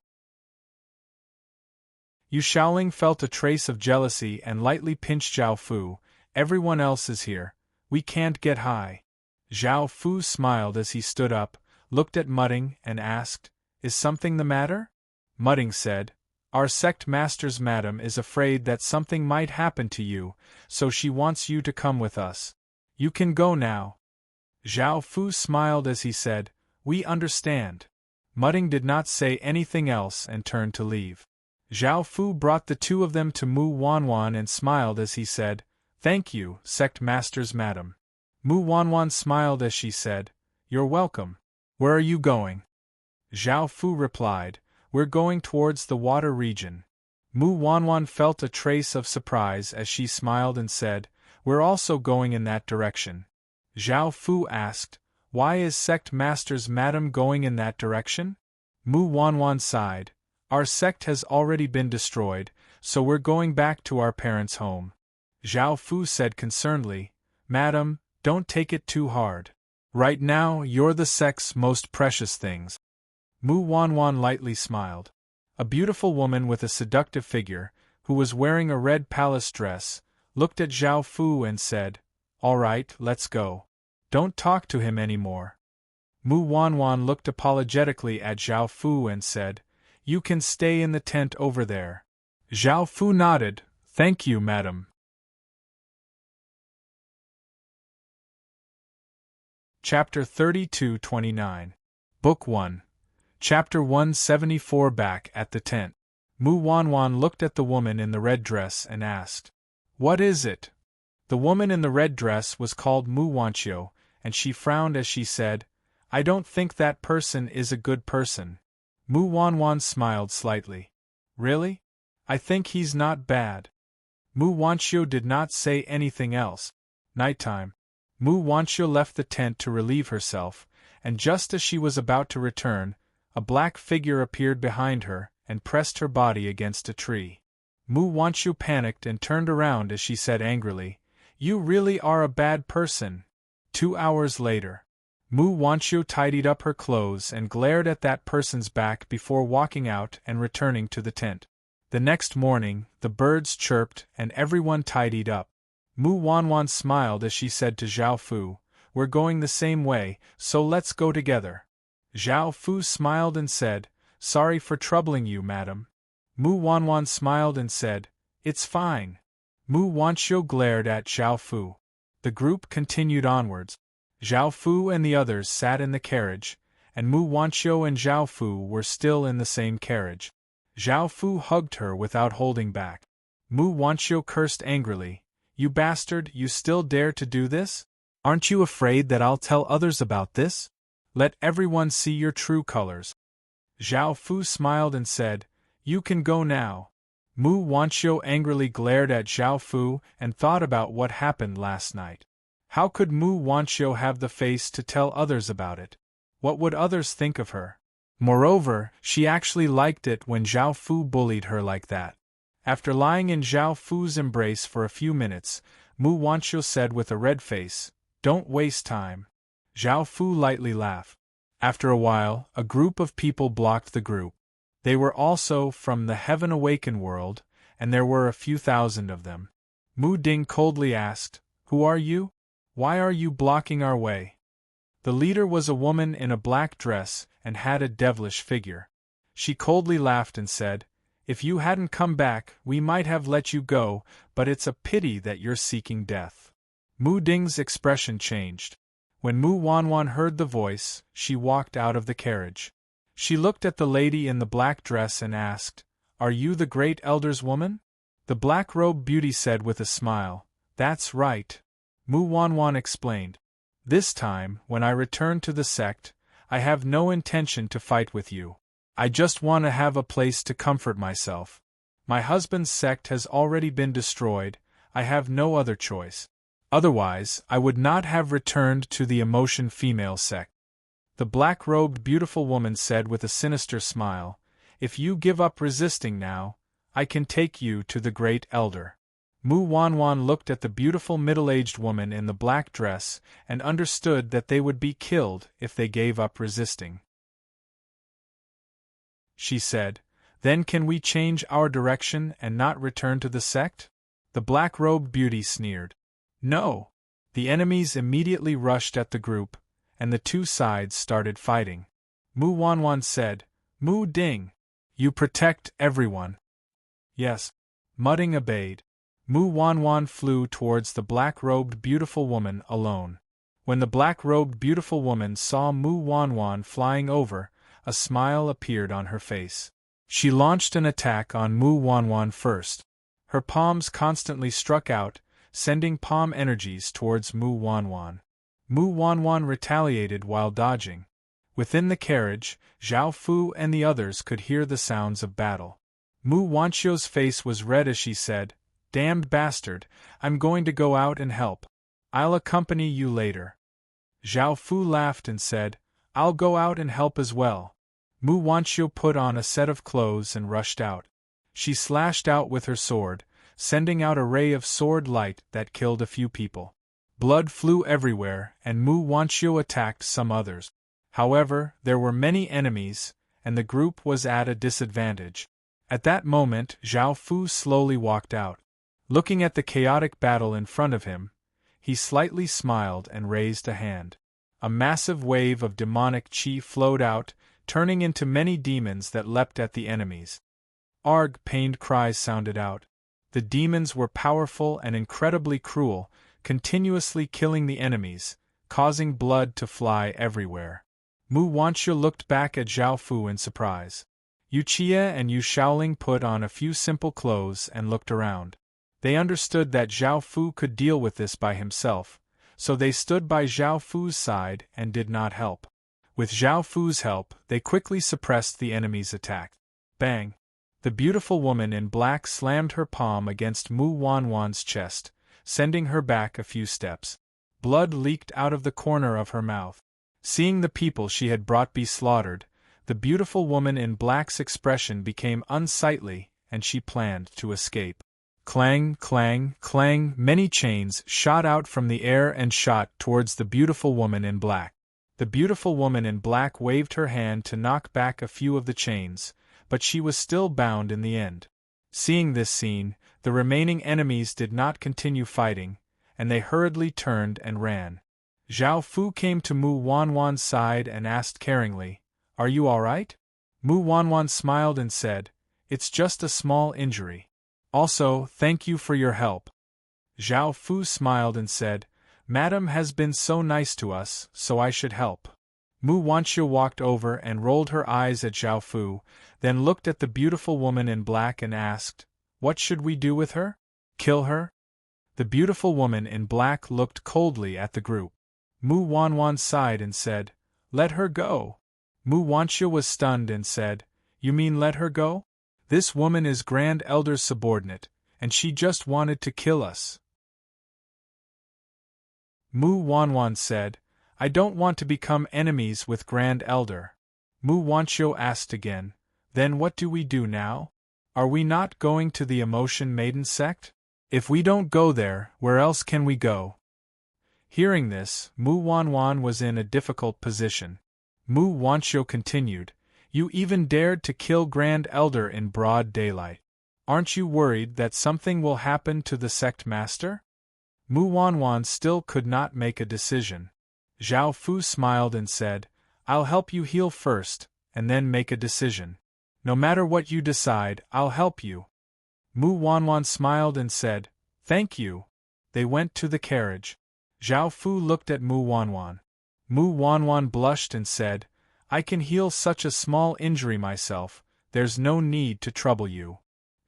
Yu Shaoling felt a trace of jealousy and lightly pinched Zhao Fu. "Everyone else is here. We can't get high." Zhao Fu smiled as he stood up, looked at Mudding and asked, "Is something the matter?" Mudding said, "Our sect master's madam is afraid that something might happen to you, so she wants you to come with us. You can go now." Zhao Fu smiled as he said, "We understand." Mudding did not say anything else and turned to leave. Zhao Fu brought the two of them to Mu Wanwan and smiled as he said, "Thank you, sect master's madam." Mu Wanwan smiled as she said, "You're welcome. Where are you going?" Zhao Fu replied, "We're going towards the water region." Mu Wanwan felt a trace of surprise as she smiled and said, "We're also going in that direction." Zhao Fu asked, "Why is sect master's madam going in that direction?" Mu Wanwan sighed, "Our sect has already been destroyed, so we're going back to our parents' home." Zhao Fu said concernedly, "Madam, Don't take it too hard. Right now, you're the sex's most precious things. Mu Wanwan lightly smiled. A beautiful woman with a seductive figure, who was wearing a red palace dress, looked at Zhao Fu and said, "All right, let's go. Don't talk to him anymore." Mu Wanwan looked apologetically at Zhao Fu and said, "You can stay in the tent over there." Zhao Fu nodded, "Thank you, madam." Chapter 32-29. Book 1. Chapter 174. Back at the tent. Mu Wanwan looked at the woman in the red dress and asked, "What is it?" The woman in the red dress was called Mu Wanqiu, and she frowned as she said, "I don't think that person is a good person." Mu Wanwan smiled slightly. "Really? I think he's not bad." Mu Wanqiu did not say anything else. Nighttime. Mu Wanqiu left the tent to relieve herself, and just as she was about to return, a black figure appeared behind her and pressed her body against a tree. Mu Wanqiu panicked and turned around as she said angrily, "You really are a bad person." 2 hours later. Mu Wanqiu tidied up her clothes and glared at that person's back before walking out and returning to the tent. The next morning, the birds chirped and everyone tidied up. Mu Wanwan smiled as she said to Zhao Fu, "We're going the same way, so let's go together." Zhao Fu smiled and said, "Sorry for troubling you, madam." Mu Wanwan smiled and said, "It's fine." Mu Wanqiu glared at Zhao Fu. The group continued onwards. Zhao Fu and the others sat in the carriage, and Mu Wanqiu and Zhao Fu were still in the same carriage. Zhao Fu hugged her without holding back. Mu Wanqiu cursed angrily, "You bastard, you still dare to do this? Aren't you afraid that I'll tell others about this? Let everyone see your true colors." Zhao Fu smiled and said, "You can go now." Mu Wanqiu angrily glared at Zhao Fu and thought about what happened last night. How could Mu Wanqiu have the face to tell others about it? What would others think of her? Moreover, she actually liked it when Zhao Fu bullied her like that. After lying in Zhao Fu's embrace for a few minutes, Mu Wanqiu said with a red face, "Don't waste time." Zhao Fu lightly laughed. After a while, a group of people blocked the group. They were also from the Heaven Awaken world, and there were a few thousand of them. Mu Ding coldly asked, "Who are you? Why are you blocking our way?" The leader was a woman in a black dress and had a devilish figure. She coldly laughed and said, "If you hadn't come back, we might have let you go, but it's a pity that you're seeking death." Mu Ding's expression changed. When Mu Wanwan heard the voice, she walked out of the carriage. She looked at the lady in the black dress and asked, "Are you the great elder's woman?" The black-robed beauty said with a smile, "That's right." Mu Wanwan explained, "This time, when I return to the sect, I have no intention to fight with you. I just want to have a place to comfort myself. My husband's sect has already been destroyed, I have no other choice. Otherwise, I would not have returned to the emotion female sect." The black-robed beautiful woman said with a sinister smile, "If you give up resisting now, I can take you to the great elder." Mu Wanwan looked at the beautiful middle-aged woman in the black dress and understood that they would be killed if they gave up resisting. She said, "Then can we change our direction and not return to the sect?" The black-robed beauty sneered. "No." The enemies immediately rushed at the group, and the two sides started fighting. Mu Wanwan said, "Mu Ding, you protect everyone." "Yes." Mu Ding obeyed. Mu Wanwan flew towards the black-robed beautiful woman alone. When the black-robed beautiful woman saw Mu Wanwan flying over, a smile appeared on her face. She launched an attack on Mu Wanwan first. Her palms constantly struck out, sending palm energies towards Mu Wanwan. Mu Wanwan retaliated while dodging. Within the carriage, Zhao Fu and the others could hear the sounds of battle. Mu Wanqiu's face was red as she said, "Damned bastard, I'm going to go out and help. I'll accompany you later." Zhao Fu laughed and said, "I'll go out and help as well." Mu Wanqiu put on a set of clothes and rushed out. She slashed out with her sword, sending out a ray of sword light that killed a few people. Blood flew everywhere, and Mu Wanqiu attacked some others. However, there were many enemies, and the group was at a disadvantage. At that moment, Zhao Fu slowly walked out. Looking at the chaotic battle in front of him, he slightly smiled and raised a hand. A massive wave of demonic qi flowed out, turning into many demons that leapt at the enemies. Arg! Pained cries sounded out. The demons were powerful and incredibly cruel, continuously killing the enemies, causing blood to fly everywhere. Mu Wanqiu looked back at Zhao Fu in surprise. Yu Qie and Yu Shaoling put on a few simple clothes and looked around. They understood that Zhao Fu could deal with this by himself, so they stood by Zhao Fu's side and did not help. With Zhao Fu's help, they quickly suppressed the enemy's attack. Bang! The beautiful woman in black slammed her palm against Mu Wanwan's chest, sending her back a few steps. Blood leaked out of the corner of her mouth. Seeing the people she had brought be slaughtered, the beautiful woman in black's expression became unsightly, and she planned to escape. Clang, clang, clang, many chains shot out from the air and shot towards the beautiful woman in black. The beautiful woman in black waved her hand to knock back a few of the chains, but she was still bound in the end. Seeing this scene, the remaining enemies did not continue fighting, and they hurriedly turned and ran. Zhao Fu came to Mu Wanwan's side and asked caringly, "Are you all right?" Mu Wanwan smiled and said, "It's just a small injury. Also, thank you for your help." Zhao Fu smiled and said, "Madam has been so nice to us, so I should help." Mu Wanqiu walked over and rolled her eyes at Zhao Fu, then looked at the beautiful woman in black and asked, "What should we do with her? Kill her?" The beautiful woman in black looked coldly at the group. Mu Wanwan sighed and said, "Let her go." Mu Wanqiu was stunned and said, "You mean let her go? This woman is Grand Elder's subordinate, and she just wanted to kill us." Mu Wanwan said, "I don't want to become enemies with Grand Elder." Mu Wanqiu asked again, "Then what do we do now? Are we not going to the Emotion Maiden sect? If we don't go there, where else can we go?" Hearing this, Mu Wanwan was in a difficult position. Mu Wanqiu continued, "You even dared to kill Grand Elder in broad daylight. Aren't you worried that something will happen to the sect master?" Mu Wanwan still could not make a decision. Zhao Fu smiled and said, "I'll help you heal first, and then make a decision. No matter what you decide, I'll help you." Mu Wanwan smiled and said, "Thank you." They went to the carriage. Zhao Fu looked at Mu Wanwan. Mu Wanwan blushed and said, "I can heal such a small injury myself, there's no need to trouble you."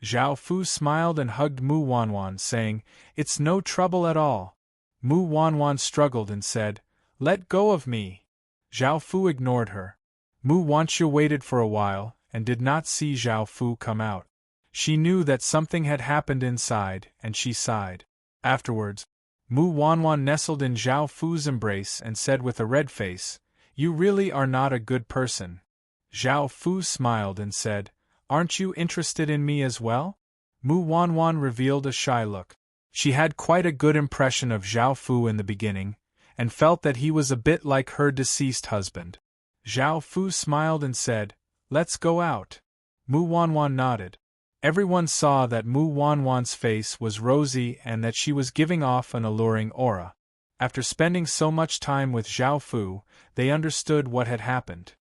Zhao Fu smiled and hugged Mu Wanwan, saying, "It's no trouble at all." Mu Wanwan struggled and said, "Let go of me." Zhao Fu ignored her. Mu Wanqiu waited for a while, and did not see Zhao Fu come out. She knew that something had happened inside, and she sighed. Afterwards, Mu Wanwan nestled in Zhao Fu's embrace and said with a red face, "You really are not a good person." Zhao Fu smiled and said, "Aren't you interested in me as well?" Mu Wanwan revealed a shy look. She had quite a good impression of Zhao Fu in the beginning, and felt that he was a bit like her deceased husband. Zhao Fu smiled and said, "Let's go out." Mu Wanwan nodded. Everyone saw that Mu Wanwan's face was rosy and that she was giving off an alluring aura. After spending so much time with Zhao Fu, they understood what had happened.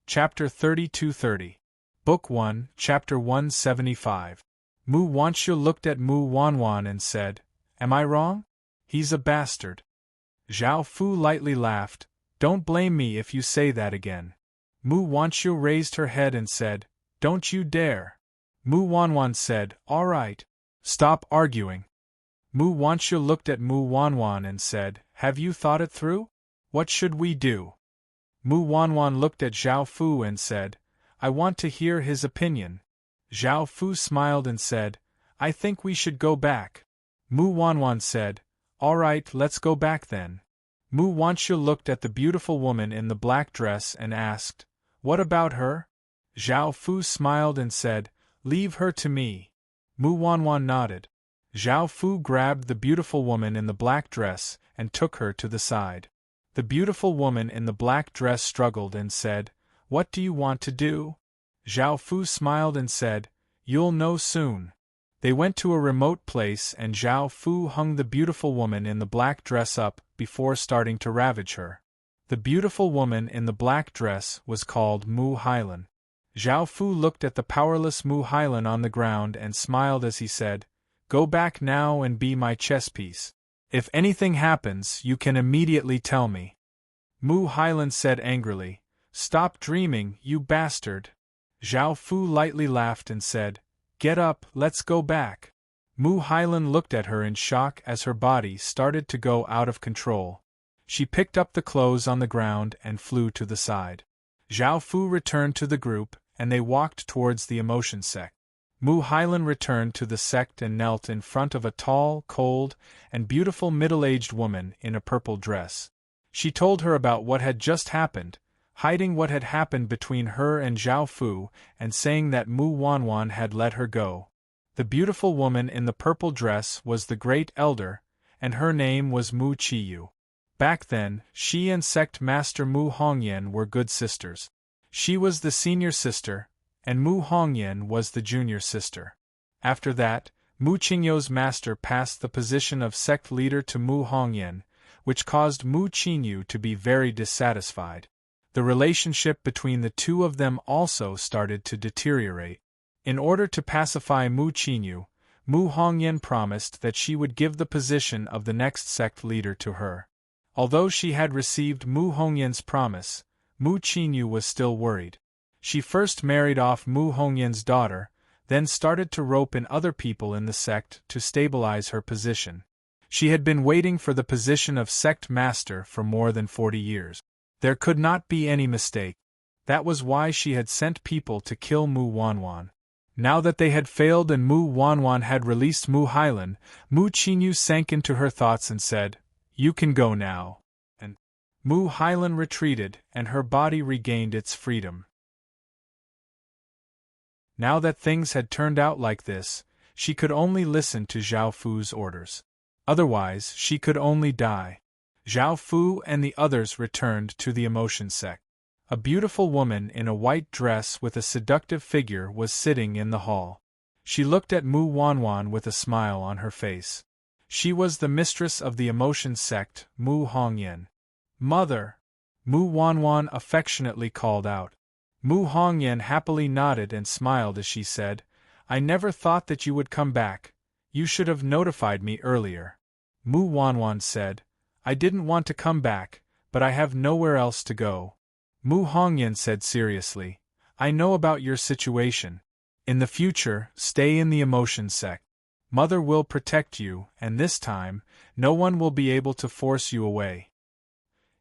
Chapter 3230. Book 1, Chapter 175. Mu Wanqiu looked at Mu Wanwan and said, "Am I wrong? He's a bastard." Zhao Fu lightly laughed, "Don't blame me if you say that again." Mu Wanqiu raised her head and said, "Don't you dare." Mu Wanwan said, "All right. Stop arguing." Mu Wanqiu looked at Mu Wanwan and said, "Have you thought it through? What should we do?" Mu Wanwan looked at Zhao Fu and said, "I want to hear his opinion." Zhao Fu smiled and said, "I think we should go back." Mu Wanwan said, "All right, let's go back then." Mu Wanqiu looked at the beautiful woman in the black dress and asked, "What about her?" Zhao Fu smiled and said, "Leave her to me." Mu Wanwan nodded. Zhao Fu grabbed the beautiful woman in the black dress and took her to the side. The beautiful woman in the black dress struggled and said, "What do you want to do?" Zhao Fu smiled and said, "You'll know soon." They went to a remote place and Zhao Fu hung the beautiful woman in the black dress up before starting to ravage her. The beautiful woman in the black dress was called Mu Hailan. Zhao Fu looked at the powerless Mu Hailan on the ground and smiled as he said, "Go back now and be my chess piece. If anything happens, you can immediately tell me." Mu Hailan said angrily, "Stop dreaming, you bastard." Zhao Fu lightly laughed and said, "Get up, let's go back." Mu Hailan looked at her in shock as her body started to go out of control. She picked up the clothes on the ground and flew to the side. Zhao Fu returned to the group, and they walked towards the emotion sect. Mu Hailan returned to the sect and knelt in front of a tall, cold, and beautiful middle-aged woman in a purple dress. She told her about what had just happened, hiding what had happened between her and Zhao Fu and saying that Mu Wanwan had let her go. The beautiful woman in the purple dress was the Great Elder, and her name was Mu Qiyu. Back then, she and sect master Mu Hongyan were good sisters. She was the senior sister, and Mu Hongyan was the junior sister. After that, Mu Qingyu's master passed the position of sect leader to Mu Hongyan, which caused Mu Qingyu to be very dissatisfied. The relationship between the two of them also started to deteriorate. In order to pacify Mu Qingyu, Mu Hongyan promised that she would give the position of the next sect leader to her. Although she had received Mu Hongyan's promise, Mu Qingyu was still worried. She first married off Mu Hongyan's daughter, then started to rope in other people in the sect to stabilize her position. She had been waiting for the position of sect master for more than 40 years. There could not be any mistake. That was why she had sent people to kill Mu Wanwan. Now that they had failed and Mu Wanwan had released Mu Hailan, Mu Qingyu sank into her thoughts and said, "You can go now." And Mu Hailan retreated and her body regained its freedom. Now that things had turned out like this, she could only listen to Zhao Fu's orders. Otherwise, she could only die. Zhao Fu and the others returned to the emotion sect. A beautiful woman in a white dress with a seductive figure was sitting in the hall. She looked at Mu Wanwan with a smile on her face. She was the mistress of the emotion sect, Mu Hongyan. "Mother!" Mu Wanwan affectionately called out. Mu Hongyan happily nodded and smiled as she said, "I never thought that you would come back. You should have notified me earlier." Mu Wanwan said, "I didn't want to come back, but I have nowhere else to go." Mu Hongyan said seriously, "I know about your situation. In the future, stay in the emotion sect. Mother will protect you, and this time, no one will be able to force you away."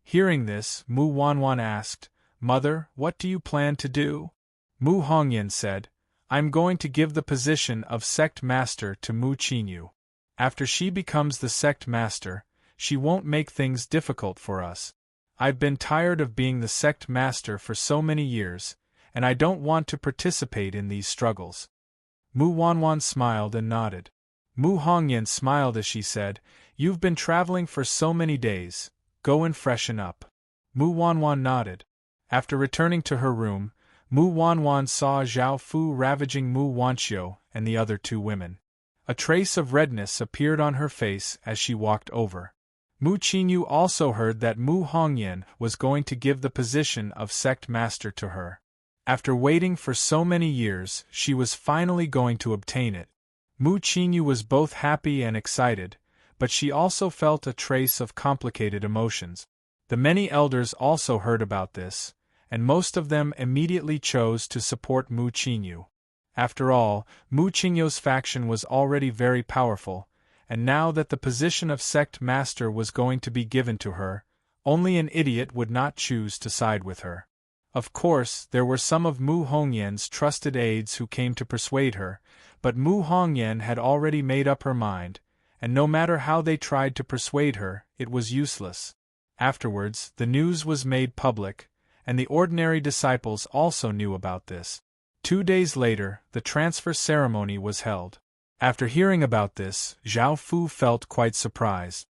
Hearing this, Mu Wanwan asked, "Mother, what do you plan to do?" Mu Hongyan said, "I'm going to give the position of sect master to Mu Qingyu. After she becomes the sect master, she won't make things difficult for us. I've been tired of being the sect master for so many years, and I don't want to participate in these struggles." Mu Wanwan smiled and nodded. Mu Hongyan smiled as she said, "You've been traveling for so many days, go and freshen up." Mu Wanwan nodded. After returning to her room, Mu Wanwan saw Zhao Fu ravaging Mu Wanqiu and the other two women. A trace of redness appeared on her face as she walked over. Mu Qingyu also heard that Mu Hongyan was going to give the position of sect master to her. After waiting for so many years, she was finally going to obtain it. Mu Qingyu was both happy and excited, but she also felt a trace of complicated emotions. The many elders also heard about this, and most of them immediately chose to support Mu Qingyu. After all, Mu Qingyu's faction was already very powerful, and now that the position of sect master was going to be given to her, only an idiot would not choose to side with her. Of course, there were some of Mu Hongyan's trusted aides who came to persuade her, but Mu Hongyan had already made up her mind, and no matter how they tried to persuade her, it was useless. Afterwards, the news was made public, and the ordinary disciples also knew about this. 2 days later, the transfer ceremony was held. After hearing about this, Zhao Fu felt quite surprised.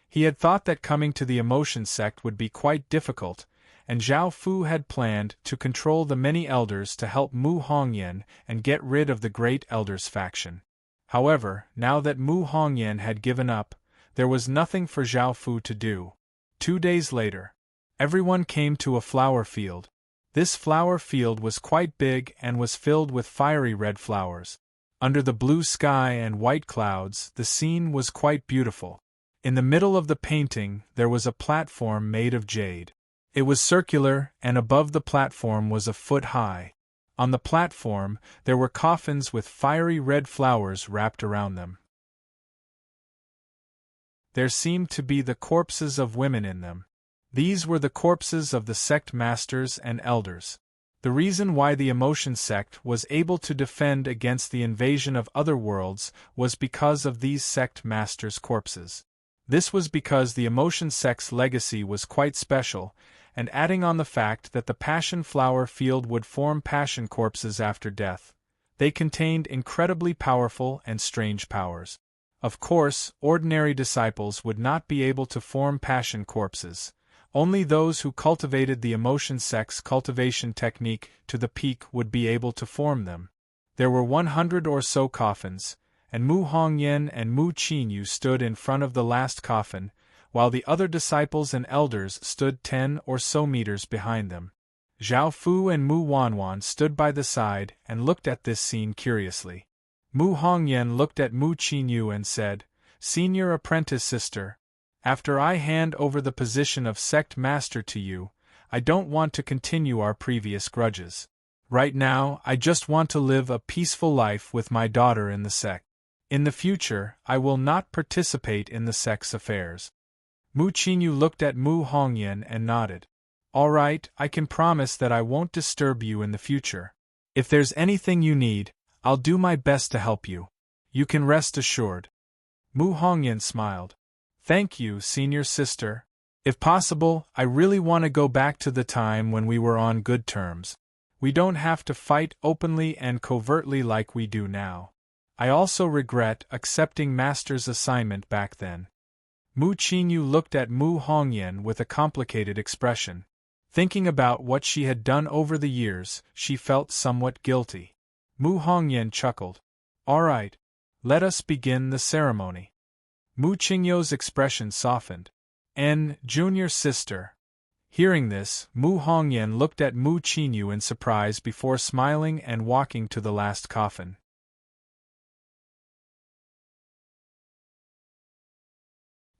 He had thought that coming to the emotion sect would be quite difficult, and Zhao Fu had planned to control the many elders to help Mu Hongyan and get rid of the Great Elders faction. However, now that Mu Hongyan had given up, there was nothing for Zhao Fu to do. 2 days later, everyone came to a flower field. This flower field was quite big and was filled with fiery red flowers. Under the blue sky and white clouds, the scene was quite beautiful. In the middle of the painting, there was a platform made of jade. It was circular, and above the platform was a foot high. On the platform, there were coffins with fiery red flowers wrapped around them. There seemed to be the corpses of women in them. These were the corpses of the sect masters and elders. The reason why the emotion sect was able to defend against the invasion of other worlds was because of these sect masters' corpses. This was because the emotion sect's legacy was quite special, and adding on the fact that the passion flower field would form passion corpses after death, they contained incredibly powerful and strange powers. Of course, ordinary disciples would not be able to form passion corpses. Only those who cultivated the emotion sect's cultivation technique to the peak would be able to form them. There were 100 or so coffins, and Mu Hongyan and Mu Qinyu stood in front of the last coffin, while the other disciples and elders stood 10 or so meters behind them. Zhao Fu and Mu Wanwan stood by the side and looked at this scene curiously. Mu Hongyan looked at Mu Qinyu and said, "Senior apprentice sister, after I hand over the position of sect master to you, I don't want to continue our previous grudges. Right now, I just want to live a peaceful life with my daughter in the sect. In the future, I will not participate in the sect's affairs." Mu Qinyu looked at Mu Hongyan and nodded. "All right, I can promise that I won't disturb you in the future. If there's anything you need, I'll do my best to help you. You can rest assured." Mu Hongyan smiled. "Thank you, senior sister. If possible, I really want to go back to the time when we were on good terms. We don't have to fight openly and covertly like we do now. I also regret accepting Master's assignment back then." Mu Qinyu looked at Mu Hongyan with a complicated expression. Thinking about what she had done over the years, she felt somewhat guilty. Mu Hongyan chuckled. "All right. Let us begin the ceremony." Mu Qingyu's expression softened. Junior sister." Hearing this, Mu Hongyan looked at Mu Qinyu in surprise before smiling and walking to the last coffin.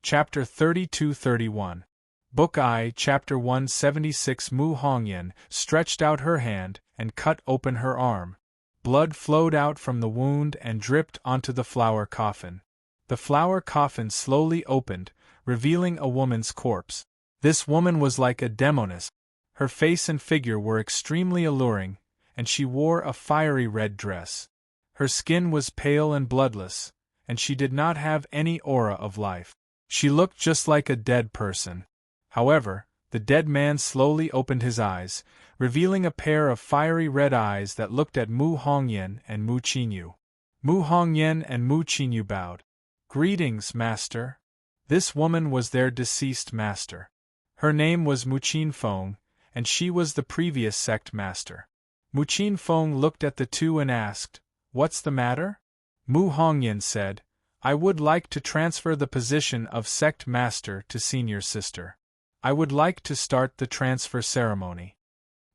Chapter 32-31. Book I, Chapter 176. Mu Hongyan stretched out her hand and cut open her arm. Blood flowed out from the wound and dripped onto the flower coffin. The flower coffin slowly opened, revealing a woman's corpse. This woman was like a demoness. Her face and figure were extremely alluring, and she wore a fiery red dress. Her skin was pale and bloodless, and she did not have any aura of life. She looked just like a dead person. However, the dead man slowly opened his eyes, revealing a pair of fiery red eyes that looked at Mu Hongyan and Mu Qinyu. Mu Hongyan and Mu Qinyu bowed. "Greetings, master." This woman was their deceased master. Her name was Mu Qinfeng, and she was the previous sect master. Mu Qinfeng looked at the two and asked, "What's the matter?" Mu Hongyan said, "I would like to transfer the position of sect master to senior sister. I would like to start the transfer ceremony."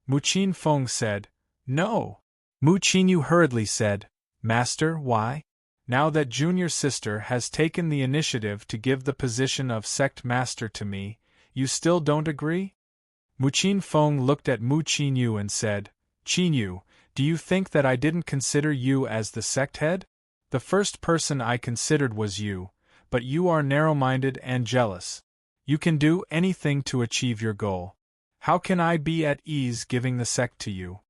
Mu Qinfeng said, "No." Mu Qinyu hurriedly said, "Master, why? Now that junior sister has taken the initiative to give the position of sect master to me, you still don't agree?" Mu Qinfeng looked at Mu Qinyu and said, "Qinyu, do you think that I didn't consider you as the sect head? The first person I considered was you, but you are narrow-minded and jealous. You can do anything to achieve your goal. How can I be at ease giving the sect to you?"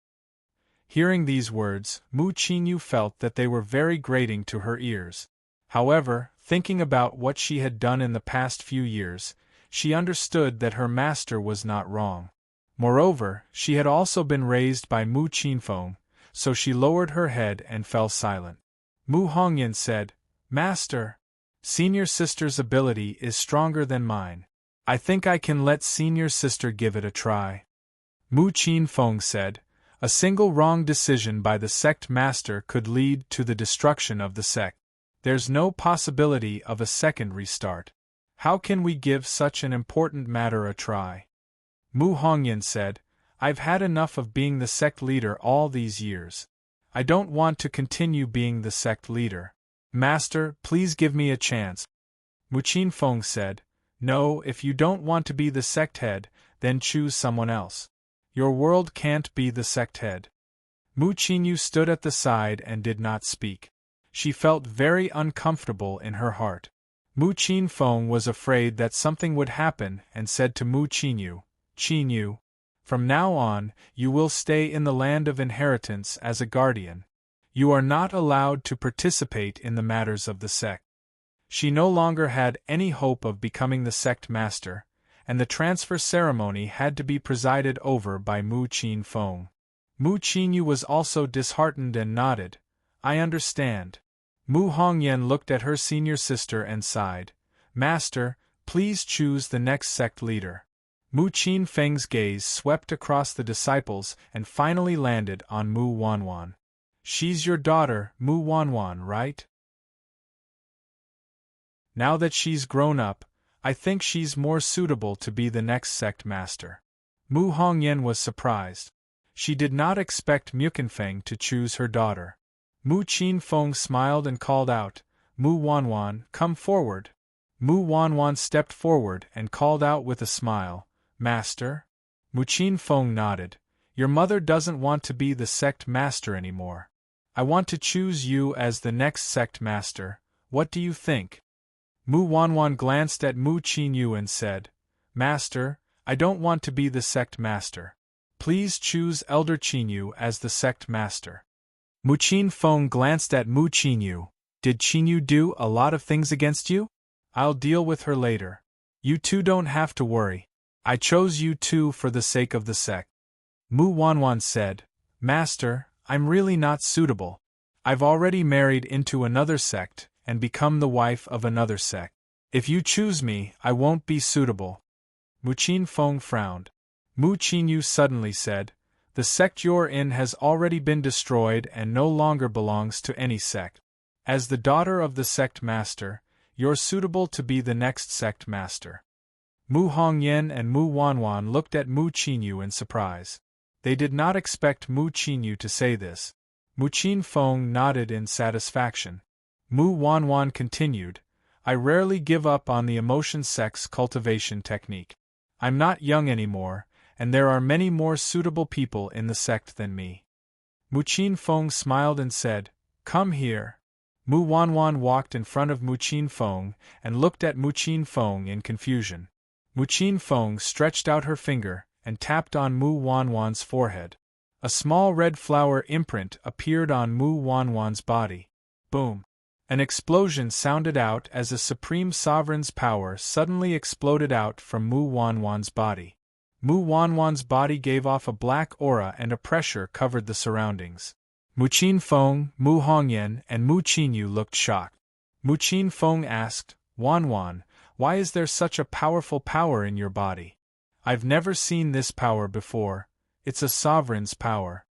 Hearing these words, Mu Qinyu felt that they were very grating to her ears. However, thinking about what she had done in the past few years, she understood that her master was not wrong. Moreover, she had also been raised by Mu Qinfeng, so she lowered her head and fell silent. Mu Hongyan said, Master, senior sister's ability is stronger than mine. I think I can let senior sister give it a try. Mu Qinfeng said, a single wrong decision by the sect master could lead to the destruction of the sect. There's no possibility of a second restart. How can we give such an important matter a try? Mu Hongyan said, I've had enough of being the sect leader all these years. I don't want to continue being the sect leader. Master, please give me a chance. Mu Qinfeng said, No, if you don't want to be the sect head, then choose someone else. Your world can't be the sect head. Mu Qinyu stood at the side and did not speak. She felt very uncomfortable in her heart. Mu Qinfeng was afraid that something would happen and said to Mu Qinyu, Qinyu, from now on, you will stay in the land of inheritance as a guardian. You are not allowed to participate in the matters of the sect. She no longer had any hope of becoming the sect master, and the transfer ceremony had to be presided over by Mu Qinfeng. Mu Qinyu was also disheartened and nodded, I understand. Mu Hongyan looked at her senior sister and sighed, Master, please choose the next sect leader. Mu Qinfeng's gaze swept across the disciples and finally landed on Mu Wanwan. She's your daughter, Mu Wanwan, right? Now that she's grown up, I think she's more suitable to be the next sect master. Mu Hongyan was surprised. She did not expect Mu Qinfeng to choose her daughter. Mu Qinfeng smiled and called out, Mu Wanwan, come forward. Mu Wanwan stepped forward and called out with a smile, Master? Mu Qinfeng nodded. Your mother doesn't want to be the sect master anymore. I want to choose you as the next sect master. What do you think? Mu Wanwan glanced at Mu Qinyu and said, Master, I don't want to be the sect master. Please choose Elder Qinyu as the sect master. Mu Qinfeng glanced at Mu Qinyu. Did Qinyu do a lot of things against you? I'll deal with her later. You two don't have to worry. I chose you two for the sake of the sect. Mu Wanwan said, Master, I'm really not suitable. I've already married into another sect and become the wife of another sect. If you choose me, I won't be suitable. Mu Qinfeng frowned. Mu Qinyu suddenly said, The sect you're in has already been destroyed and no longer belongs to any sect. As the daughter of the sect master, you're suitable to be the next sect master. Mu Hongyan and Mu Wanwan looked at Mu Qinyu in surprise. They did not expect Mu Qinyu to say this. Mu Qinfeng nodded in satisfaction. Mu Wanwan continued, I rarely give up on the emotion sex cultivation technique. I'm not young anymore, and there are many more suitable people in the sect than me. Mu Qinfeng smiled and said, Come here. Mu Wanwan walked in front of Mu Qinfeng and looked at Mu Qinfeng in confusion. Mu Qinfeng stretched out her finger and tapped on Mu Wanwan's forehead. A small red flower imprint appeared on Mu Wanwan's body. Boom! An explosion sounded out as a supreme sovereign's power suddenly exploded out from Mu Wanwan's body. Mu Wanwan's body gave off a black aura and a pressure covered the surroundings. Mu Qinfeng, Mu Hongyan, and Mu Qinyu looked shocked. Mu Qinfeng asked, Wanwan, why is there such a powerful power in your body? I've never seen this power before. It's a sovereign's power.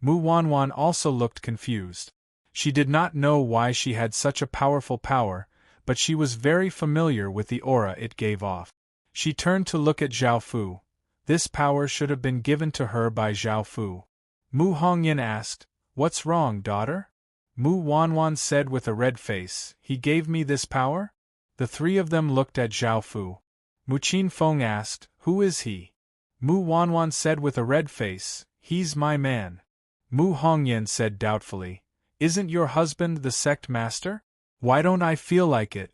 Mu Wanwan also looked confused. She did not know why she had such a powerful power, but she was very familiar with the aura it gave off. She turned to look at Zhao Fu. This power should have been given to her by Zhao Fu. Mu Hongyan asked, What's wrong, daughter? Mu Wanwan said with a red face, He gave me this power? The three of them looked at Zhao Fu. Mu Qinfeng asked, Who is he? Mu Wanwan said with a red face, He's my man. Mu Hongyan said doubtfully, Isn't your husband the sect master? Why don't I feel like it?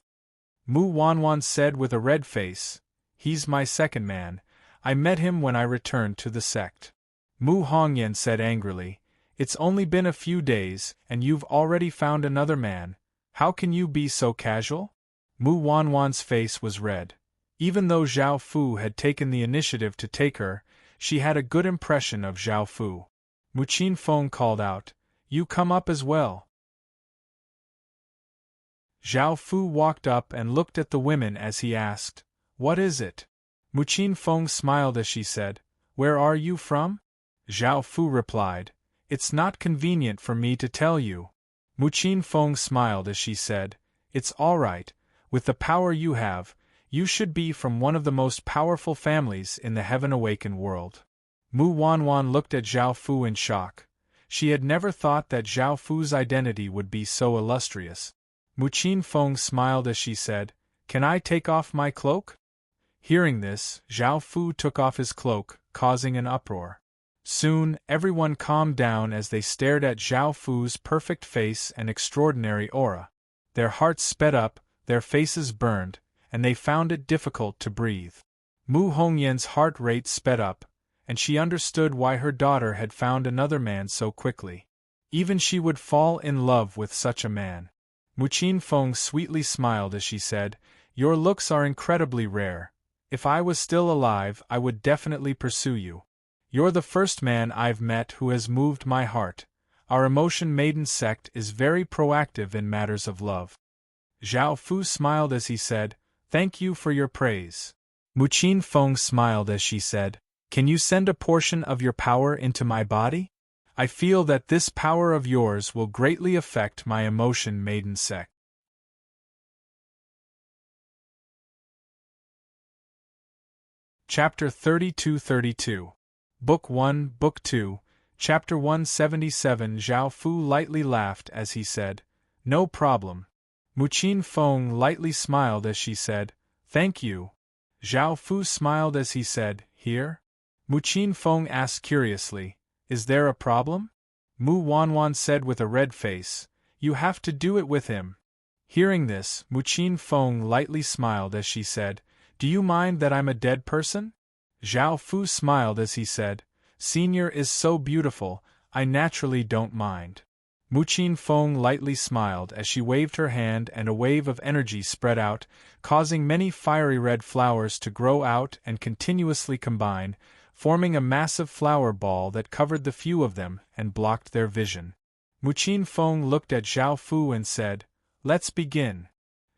Mu Wanwan said with a red face, He's my second man. I met him when I returned to the sect. Mu Hongyan said angrily, It's only been a few days, and you've already found another man. How can you be so casual? Mu Wanwan's face was red. Even though Zhao Fu had taken the initiative to take her, she had a good impression of Zhao Fu. Mu Qinfeng called out, You come up as well. Zhao Fu walked up and looked at the women as he asked, "What is it?" Mu Qin Feng smiled as she said, "Where are you from?" Zhao Fu replied, "It's not convenient for me to tell you." Mu Qin Feng smiled as she said, "It's all right, with the power you have, you should be from one of the most powerful families in the heaven-awakened world." Mu Wanwan looked at Zhao Fu in shock. She had never thought that Zhao Fu's identity would be so illustrious. Mu Qin Feng smiled as she said, "Can I take off my cloak?" Hearing this, Zhao Fu took off his cloak, causing an uproar. Soon, everyone calmed down as they stared at Zhao Fu's perfect face and extraordinary aura. Their hearts sped up, their faces burned, and they found it difficult to breathe. Mu Hongyan's heart rate sped up, and she understood why her daughter had found another man so quickly. Even she would fall in love with such a man. Mu Qin Feng sweetly smiled as she said, "Your looks are incredibly rare. If I was still alive, I would definitely pursue you. You're the first man I've met who has moved my heart. Our Emotion Maiden sect is very proactive in matters of love." Zhao Fu smiled as he said, "Thank you for your praise." Mu Qin Feng smiled as she said, "Can you send a portion of your power into my body? I feel that this power of yours will greatly affect my Emotion Maiden sect." Chapter 32-32. Book 1, Book 2, Chapter 177. Zhao Fu lightly laughed as he said, "No problem." Mu Qin Feng lightly smiled as she said, "Thank you." Zhao Fu smiled as he said, "Here?" Mu Qin Feng asked curiously, "Is there a problem?" Mu Wanwan said with a red face, "You have to do it with him." Hearing this, Mu Qin Feng lightly smiled as she said, "Do you mind that I'm a dead person?" Zhao Fu smiled as he said, "Senior is so beautiful, I naturally don't mind." Mu Qin Feng lightly smiled as she waved her hand and a wave of energy spread out, causing many fiery red flowers to grow out and continuously combine, forming a massive flower ball that covered the few of them and blocked their vision. Mu Qin Feng looked at Zhao Fu and said, "Let's begin."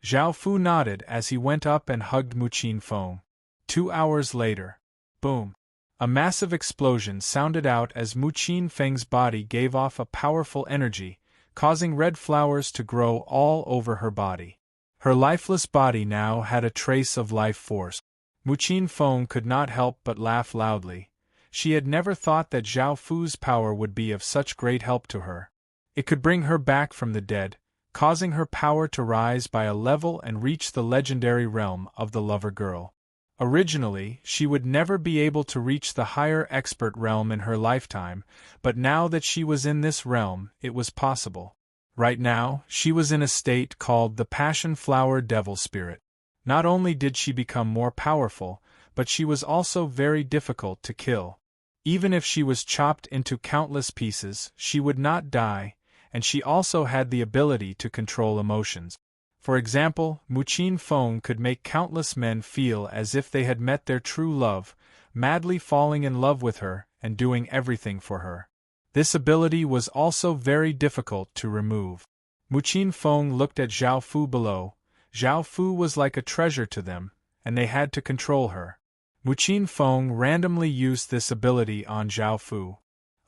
Zhao Fu nodded as he went up and hugged Mu Qin Feng. 2 hours later. Boom! A massive explosion sounded out as Mu Qin Feng's body gave off a powerful energy, causing red flowers to grow all over her body. Her lifeless body now had a trace of life force. Mu Qin Feng could not help but laugh loudly. She had never thought that Zhao Fu's power would be of such great help to her. It could bring her back from the dead, causing her power to rise by a level and reach the legendary realm of the Lover Girl. Originally, she would never be able to reach the higher expert realm in her lifetime, but now that she was in this realm, it was possible. Right now, she was in a state called the Passion Flower Devil Spirit. Not only did she become more powerful, but she was also very difficult to kill. Even if she was chopped into countless pieces, she would not die, and she also had the ability to control emotions. For example, Mu Qin Feng could make countless men feel as if they had met their true love, madly falling in love with her and doing everything for her. This ability was also very difficult to remove. Mu Qin Feng looked at Zhao Fu below. Zhao Fu was like a treasure to them, and they had to control her. Mu Qin Feng randomly used this ability on Zhao Fu.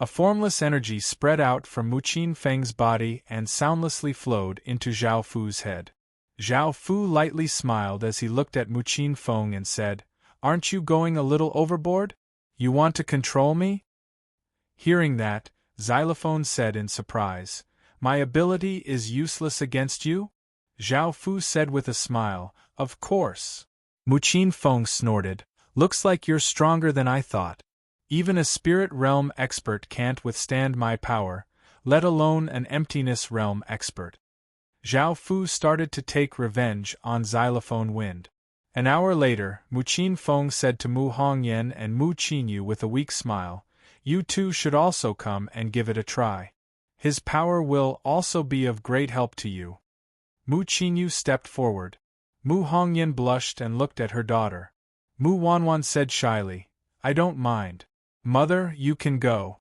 A formless energy spread out from Mu Qin Feng's body and soundlessly flowed into Zhao Fu's head. Zhao Fu lightly smiled as he looked at Mu Qin Feng and said, "Aren't you going a little overboard? You want to control me?" Hearing that, Xylophone said in surprise, "My ability is useless against you?" Zhao Fu said with a smile, "Of course." Mu Qin Feng snorted, "Looks like you're stronger than I thought. Even a spirit realm expert can't withstand my power, let alone an emptiness realm expert." Zhao Fu started to take revenge on Xylophone Wind. An hour later, Mu Qin Feng said to Mu Hongyan and Mu Qinyu with a weak smile, "You two should also come and give it a try. His power will also be of great help to you." Mu Qinyu stepped forward. Mu Hongyan blushed and looked at her daughter. Mu Wanwan said shyly, "I don't mind. Mother, you can go."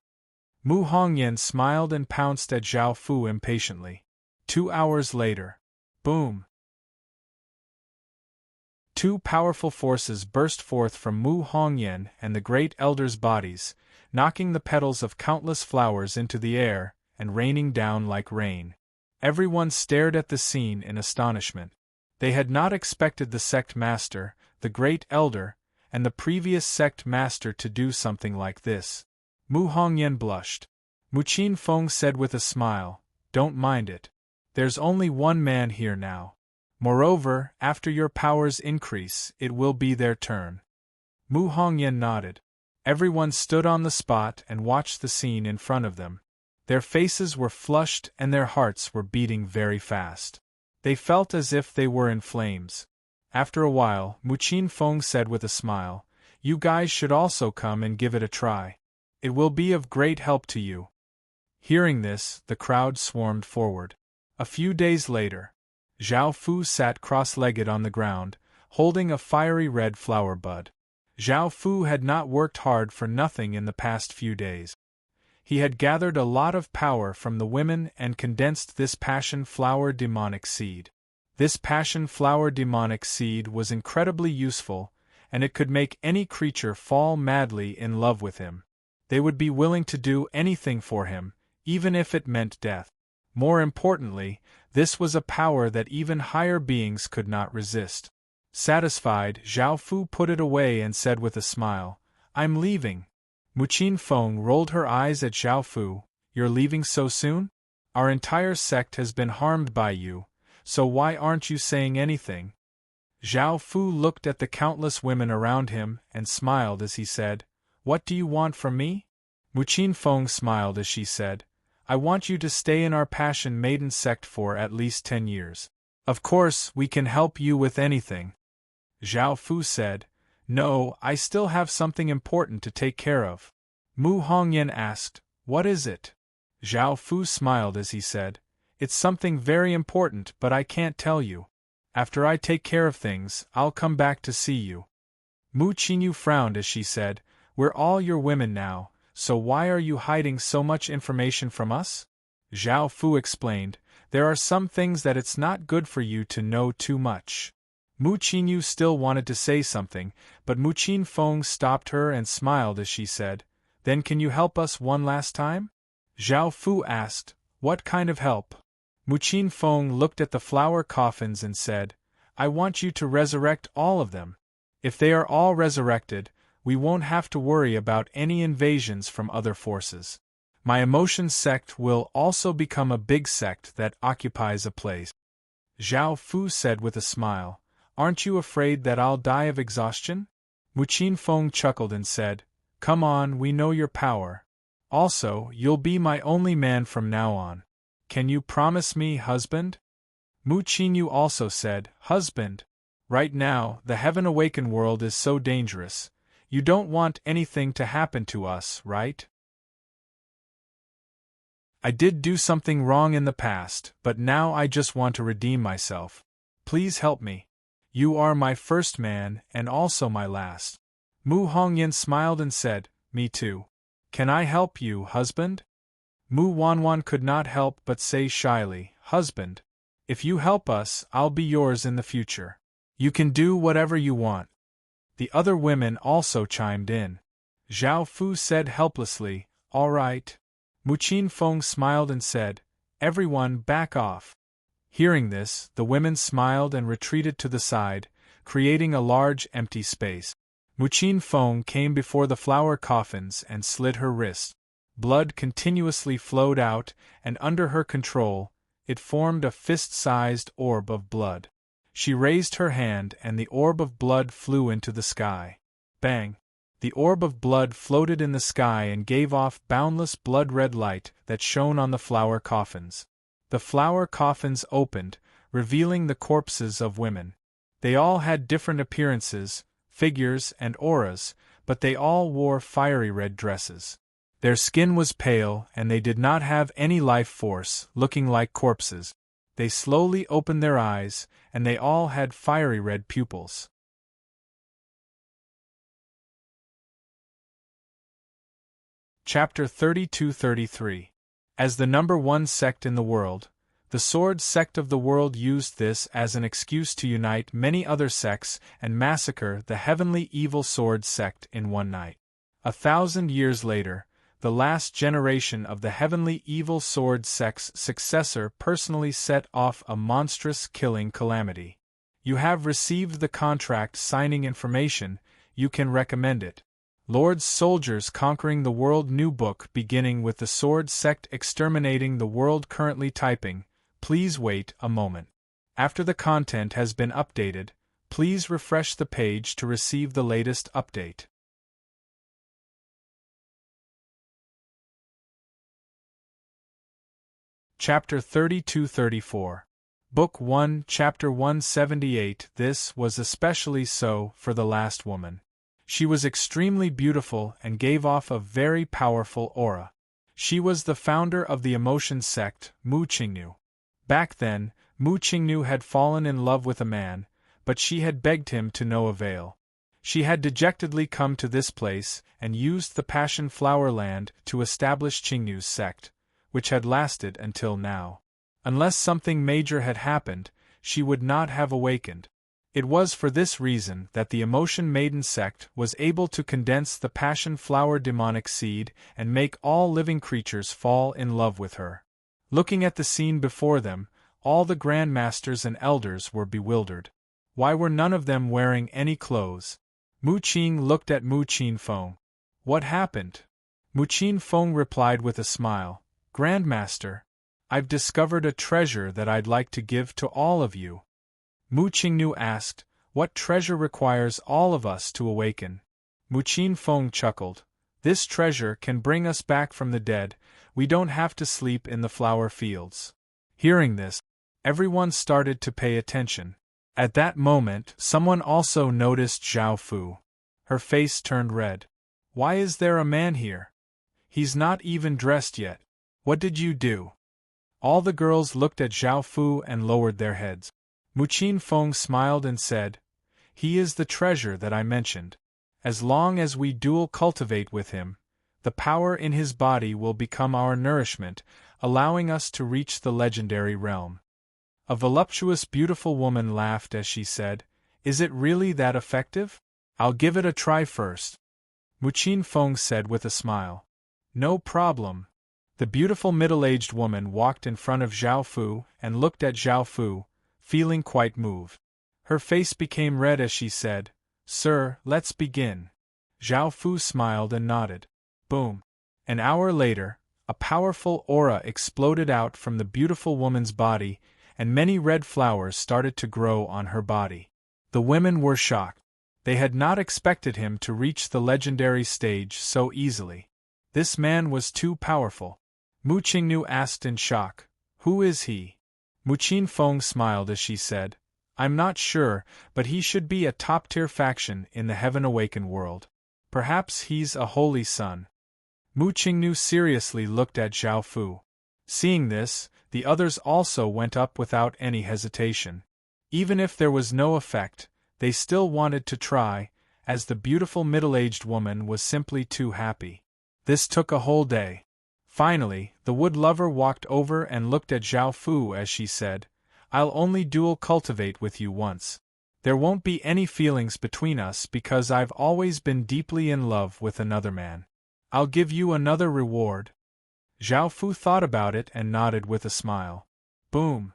Mu Hongyan smiled and pounced at Zhao Fu impatiently. 2 hours later. Boom! Two powerful forces burst forth from Mu Hongyan and the Great Elder's bodies, knocking the petals of countless flowers into the air and raining down like rain. Everyone stared at the scene in astonishment. They had not expected the sect master, the Great Elder, and the previous sect master to do something like this. Mu Hongyan blushed. Mu Qinfeng said with a smile, "Don't mind it. There's only one man here now. Moreover, after your powers increase, it will be their turn." Mu Hongyan nodded. Everyone stood on the spot and watched the scene in front of them. Their faces were flushed and their hearts were beating very fast. They felt as if they were in flames. After a while, Mu Qinfeng said with a smile, "You guys should also come and give it a try. It will be of great help to you." Hearing this, the crowd swarmed forward. A few days later, Zhao Fu sat cross-legged on the ground, holding a fiery red flower bud. Zhao Fu had not worked hard for nothing in the past few days. He had gathered a lot of power from the women and condensed this passion flower demonic seed. This passion flower demonic seed was incredibly useful, and it could make any creature fall madly in love with him. They would be willing to do anything for him, even if it meant death. More importantly, this was a power that even higher beings could not resist. Satisfied, Zhao Fu put it away and said with a smile, "I'm leaving." Mu Qinfeng rolled her eyes at Zhao Fu. "You're leaving so soon? Our entire sect has been harmed by you, so why aren't you saying anything?" Zhao Fu looked at the countless women around him and smiled as he said, "What do you want from me?" Mu Qinfeng smiled as she said, "I want you to stay in our Passion Maiden sect for at least 10 years. Of course, we can help you with anything." Zhao Fu said, "No, I still have something important to take care of." Mu Hongyan asked, "What is it?" Zhao Fu smiled as he said, "It's something very important, but I can't tell you. After I take care of things, I'll come back to see you." Mu Qinyu frowned as she said, "We're all your women now, so why are you hiding so much information from us?" Zhao Fu explained, "There are some things that it's not good for you to know too much." Mu Qinyu still wanted to say something, but Mu Qinfeng stopped her and smiled as she said, "Then can you help us one last time?" Zhao Fu asked, "What kind of help?" Mu Qinfeng looked at the flower coffins and said, "I want you to resurrect all of them. If they are all resurrected, we won't have to worry about any invasions from other forces. My emotion sect will also become a big sect that occupies a place." Zhao Fu said with a smile, "Aren't you afraid that I'll die of exhaustion?" Mu Qinfeng chuckled and said, "Come on, we know your power. Also, you'll be my only man from now on. Can you promise me, husband?" Mu Qinyu also said, "Husband. Right now, the Heaven Awakened world is so dangerous. You don't want anything to happen to us, right? I did do something wrong in the past, but now I just want to redeem myself. Please help me. You are my first man and also my last." Mu Hongyan smiled and said, "Me too. Can I help you, husband?" Mu Wanwan could not help but say shyly, "Husband. If you help us, I'll be yours in the future. You can do whatever you want." The other women also chimed in. Zhao Fu said helplessly, "All right." Mu Qinfeng smiled and said, "Everyone back off." Hearing this, the women smiled and retreated to the side, creating a large empty space. Mu Qinfeng came before the flower coffins and slit her wrist. Blood continuously flowed out, and under her control, it formed a fist-sized orb of blood. She raised her hand and the orb of blood flew into the sky. Bang! The orb of blood floated in the sky and gave off boundless blood-red light that shone on the flower coffins. The flower coffins opened, revealing the corpses of women. They all had different appearances, figures, and auras, but they all wore fiery red dresses. Their skin was pale and they did not have any life force, looking like corpses. They slowly opened their eyes, and they all had fiery red pupils. Chapter 32-33. As the number one sect in the world, The sword sect of the world used this as an excuse to unite many other sects and massacre the heavenly evil sword sect in one night. 1,000 years later, the last generation of the heavenly evil sword sect's successor personally set off a monstrous killing calamity. You have received the contract signing information, you can recommend it. Lord's Soldiers Conquering the World new book beginning with the sword sect exterminating the world currently typing. Please wait a moment. After the content has been updated, please refresh the page to receive the latest update. Chapter 32-34. Book 1, Chapter 178. This was especially so for the last woman. She was extremely beautiful and gave off a very powerful aura. She was the founder of the emotion sect, Mu Qingnu. Back then, Mu Qingnu had fallen in love with a man, but she had begged him to no avail. She had dejectedly come to this place and used the Passion Flower Land to establish Qingnu's sect, which had lasted until now. Unless something major had happened, she would not have awakened. It was for this reason that the Emotion Maiden sect was able to condense the Passion Flower demonic seed and make all living creatures fall in love with her. Looking at the scene before them, all the grandmasters and elders were bewildered. Why were none of them wearing any clothes? Mu Qing looked at Mu Qinfeng. What happened? Mu Qinfeng replied with a smile. Grandmaster, I've discovered a treasure that I'd like to give to all of you. Mu Qingnu asked, what treasure requires all of us to awaken? Mu Qinfeng chuckled. This treasure can bring us back from the dead, we don't have to sleep in the flower fields. Hearing this, everyone started to pay attention. At that moment, someone also noticed Zhao Fu. Her face turned red. Why is there a man here? He's not even dressed yet. What did you do? All the girls looked at Zhao Fu and lowered their heads. Mu Qinfeng smiled and said, he is the treasure that I mentioned. As long as we dual cultivate with him, the power in his body will become our nourishment, allowing us to reach the legendary realm. A voluptuous beautiful woman laughed as she said, is it really that effective? I'll give it a try first. Mu Qinfeng said with a smile. No problem. The beautiful middle-aged woman walked in front of Zhao Fu and looked at Zhao Fu, feeling quite moved. Her face became red as she said, Sir, let's begin. Zhao Fu smiled and nodded. Boom. An hour later, a powerful aura exploded out from the beautiful woman's body, and many red flowers started to grow on her body. The women were shocked. They had not expected him to reach the legendary stage so easily. This man was too powerful. Mu Qingnu asked in shock, who is he? Mu Qinfeng smiled as she said, I'm not sure, but he should be a top-tier faction in the Heaven Awakened world. Perhaps he's a holy son. Mu Qingnu seriously looked at Zhao Fu. Seeing this, the others also went up without any hesitation. Even if there was no effect, they still wanted to try, as the beautiful middle-aged woman was simply too happy. This took a whole day. Finally, the wood lover walked over and looked at Zhao Fu as she said, I'll only dual cultivate with you once. There won't be any feelings between us because I've always been deeply in love with another man. I'll give you another reward. Zhao Fu thought about it and nodded with a smile. Boom.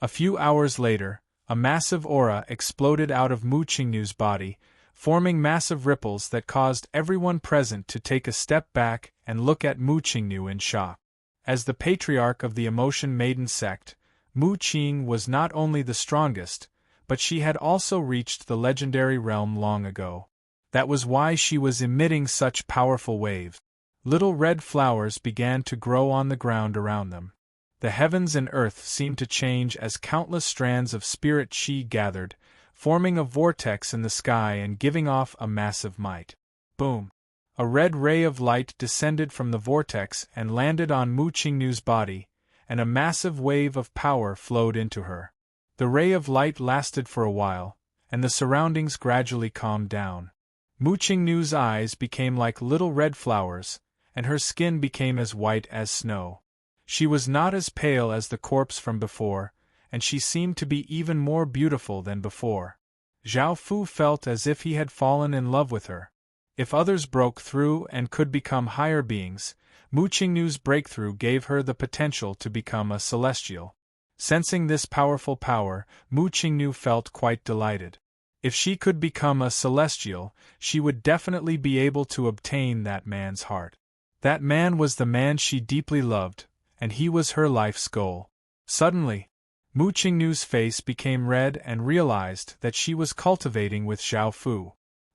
A few hours later, a massive aura exploded out of Mu Qingnu's body, forming massive ripples that caused everyone present to take a step back and look at Mu Qingnu in shock. As the patriarch of the Emotion Maiden sect, Mu Qing was not only the strongest, but she had also reached the legendary realm long ago. That was why she was emitting such powerful waves. Little red flowers began to grow on the ground around them. The heavens and earth seemed to change as countless strands of spirit chi gathered, forming a vortex in the sky and giving off a massive might. Boom! A red ray of light descended from the vortex and landed on Mu Qingnu's body, and a massive wave of power flowed into her. The ray of light lasted for a while, and the surroundings gradually calmed down. Mu Qingnu's eyes became like little red flowers, and her skin became as white as snow. She was not as pale as the corpse from before, and she seemed to be even more beautiful than before. Zhao Fu felt as if he had fallen in love with her. If others broke through and could become higher beings, Mu Qingnu's breakthrough gave her the potential to become a celestial. Sensing this powerful power, Mu Qingnu felt quite delighted. If she could become a celestial, she would definitely be able to obtain that man's heart. That man was the man she deeply loved, and he was her life's goal. Suddenly, Mu Qingnu's face became red and realized that she was cultivating with Zhao Fu.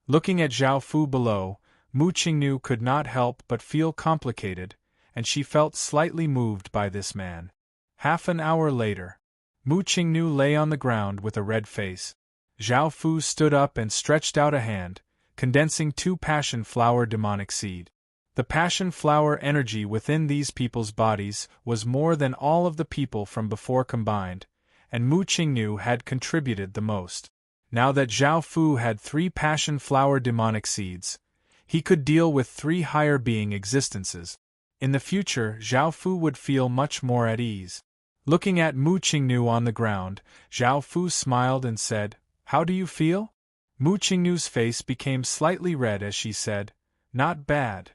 Looking at Zhao Fu below, Mu Qingnu could not help but feel complicated, and she felt slightly moved by this man. Half an hour later, Mu Qingnu lay on the ground with a red face. Zhao Fu stood up and stretched out a hand, condensing 2 passion flower demonic seed. The passion flower energy within these people's bodies was more than all of the people from before combined, and Mu Qingnu had contributed the most. Now that Zhao Fu had 3 passion flower demonic seeds, he could deal with 3 higher being existences. In the future, Zhao Fu would feel much more at ease. Looking at Mu Qingnu on the ground, Zhao Fu smiled and said, "How do you feel?" Mu Qingnu's face became slightly red as she said, "Not bad."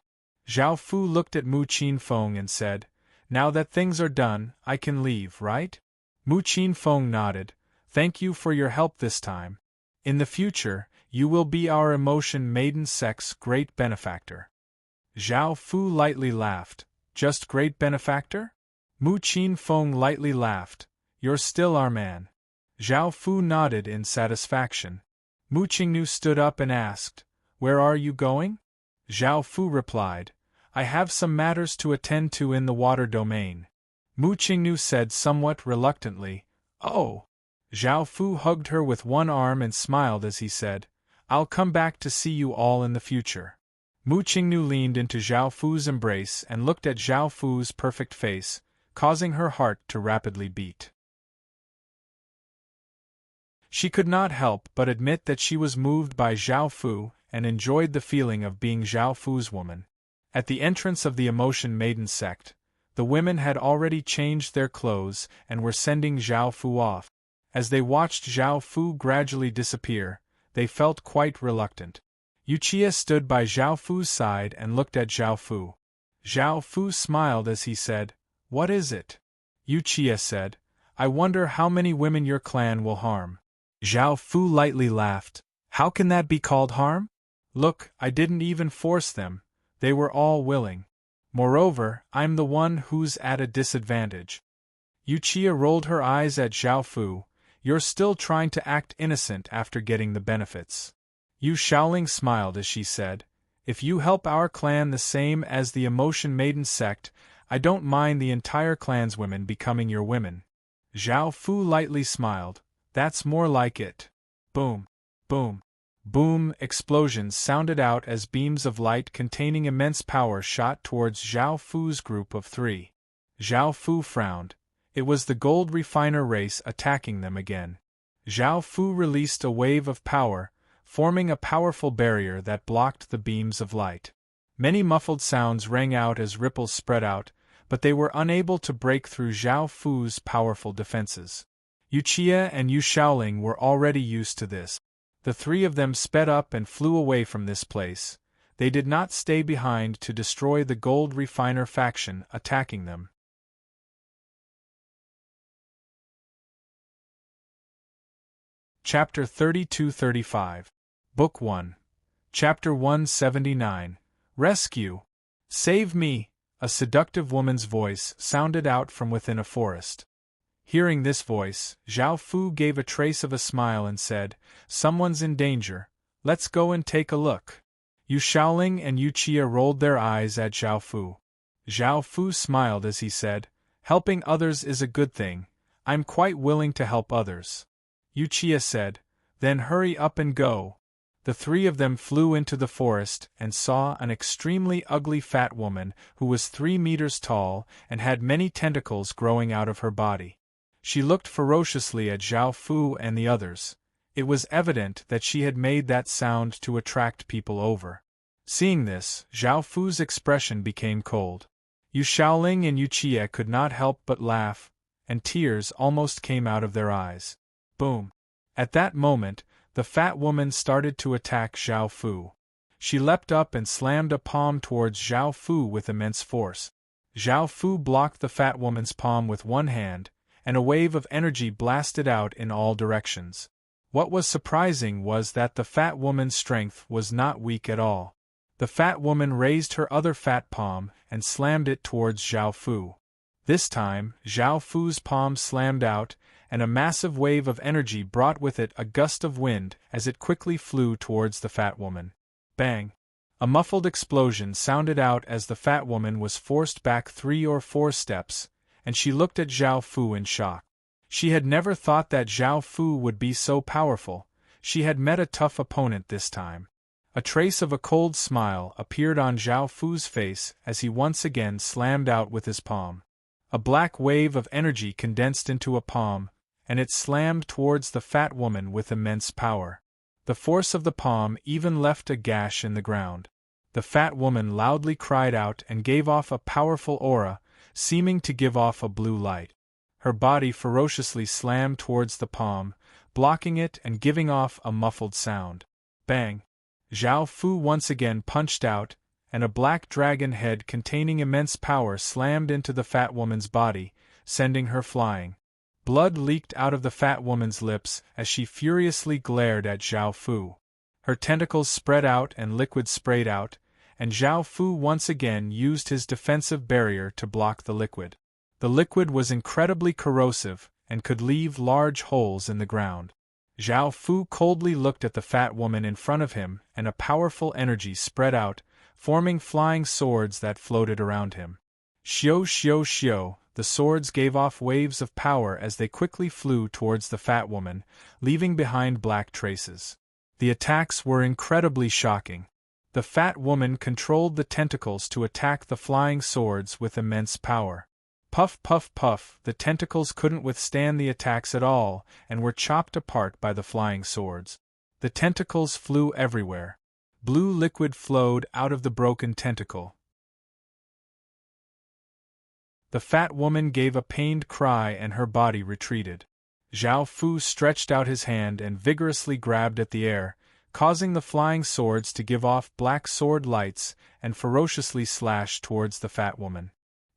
Zhao Fu looked at Mu Qinfeng and said, "Now that things are done, I can leave, right?" Mu Qinfeng nodded, "Thank you for your help this time. In the future, you will be our emotion maiden sex great benefactor." Zhao Fu lightly laughed, "Just great benefactor?" Mu Qinfeng lightly laughed, "You're still our man." Zhao Fu nodded in satisfaction. Mu Qingnu stood up and asked, "Where are you going?" Zhao Fu replied, "I have some matters to attend to in the water domain." Mu Qingnu said somewhat reluctantly, "Oh." Zhao Fu hugged her with one arm and smiled as he said, "I'll come back to see you all in the future." Mu Qingnu leaned into Zhao Fu's embrace and looked at Zhao Fu's perfect face, causing her heart to rapidly beat. She could not help but admit that she was moved by Zhao Fu and enjoyed the feeling of being Zhao Fu's woman. At the entrance of the Emotion Maiden sect, the women had already changed their clothes and were sending Zhao Fu off. As they watched Zhao Fu gradually disappear, they felt quite reluctant. Yuchia stood by Zhao Fu's side and looked at Zhao Fu. Zhao Fu smiled as he said, "What is it?" Yuchia said, "I wonder how many women your clan will harm." Zhao Fu lightly laughed. "How can that be called harm? Look, I didn't even force them, they were all willing. Moreover, I'm the one who's at a disadvantage." Yuchia rolled her eyes at Zhao Fu. "You're still trying to act innocent after getting the benefits." Yu Shaoling smiled as she said, "If you help our clan the same as the Emotion Maiden sect, I don't mind the entire clanswomen becoming your women." Zhao Fu lightly smiled, "That's more like it." Boom! Boom! Boom! Explosions sounded out as beams of light containing immense power shot towards Zhao Fu's group of 3. Zhao Fu frowned. It was the gold refiner race attacking them again. Zhao Fu released a wave of power, forming a powerful barrier that blocked the beams of light. Many muffled sounds rang out as ripples spread out, but they were unable to break through Zhao Fu's powerful defenses. Yuchia and Yu Shaoling were already used to this. The 3 of them sped up and flew away from this place. They did not stay behind to destroy the gold refiner faction attacking them. Chapter 32-35. Book 1. Chapter 179. Rescue! Save me! A seductive woman's voice sounded out from within a forest. Hearing this voice, Zhao Fu gave a trace of a smile and said, "Someone's in danger. Let's go and take a look." Yu Shaoling and Yuchia rolled their eyes at Zhao Fu. Zhao Fu smiled as he said, "Helping others is a good thing. I'm quite willing to help others." Yuchia said, "Then hurry up and go." The 3 of them flew into the forest and saw an extremely ugly fat woman who was 3 meters tall and had many tentacles growing out of her body. She looked ferociously at Zhao Fu and the others. It was evident that she had made that sound to attract people over. Seeing this, Zhao Fu's expression became cold. Yu Xiaoling and Yu Qie could not help but laugh, and tears almost came out of their eyes. Boom! At that moment, the fat woman started to attack Zhao Fu. She leapt up and slammed a palm towards Zhao Fu with immense force. Zhao Fu blocked the fat woman's palm with one hand, and a wave of energy blasted out in all directions. What was surprising was that the fat woman's strength was not weak at all. The fat woman raised her other fat palm and slammed it towards Zhao Fu. This time, Zhao Fu's palm slammed out, and a massive wave of energy brought with it a gust of wind as it quickly flew towards the fat woman. Bang! A muffled explosion sounded out as the fat woman was forced back 3 or 4 steps, and she looked at Zhao Fu in shock. She had never thought that Zhao Fu would be so powerful. She had met a tough opponent this time. A trace of a cold smile appeared on Zhao Fu's face as he once again slammed out with his palm. A black wave of energy condensed into a palm, and it slammed towards the fat woman with immense power. The force of the palm even left a gash in the ground. The fat woman loudly cried out and gave off a powerful aura, seeming to give off a blue light. Her body ferociously slammed towards the palm, blocking it and giving off a muffled sound. Bang! Zhao Fu once again punched out, and a black dragon head containing immense power slammed into the fat woman's body, sending her flying. Blood leaked out of the fat woman's lips as she furiously glared at Zhao Fu. Her tentacles spread out and liquid sprayed out, and Zhao Fu once again used his defensive barrier to block the liquid. The liquid was incredibly corrosive and could leave large holes in the ground. Zhao Fu coldly looked at the fat woman in front of him, and a powerful energy spread out, forming flying swords that floated around him. Xiao xiao xiao, the swords gave off waves of power as they quickly flew towards the fat woman, leaving behind black traces. The attacks were incredibly shocking. The fat woman controlled the tentacles to attack the flying swords with immense power. Puff puff puff, the tentacles couldn't withstand the attacks at all, and were chopped apart by the flying swords. The tentacles flew everywhere. Blue liquid flowed out of the broken tentacle. The fat woman gave a pained cry and her body retreated. Zhao Fu stretched out his hand and vigorously grabbed at the air, causing the flying swords to give off black sword lights and ferociously slash towards the fat woman.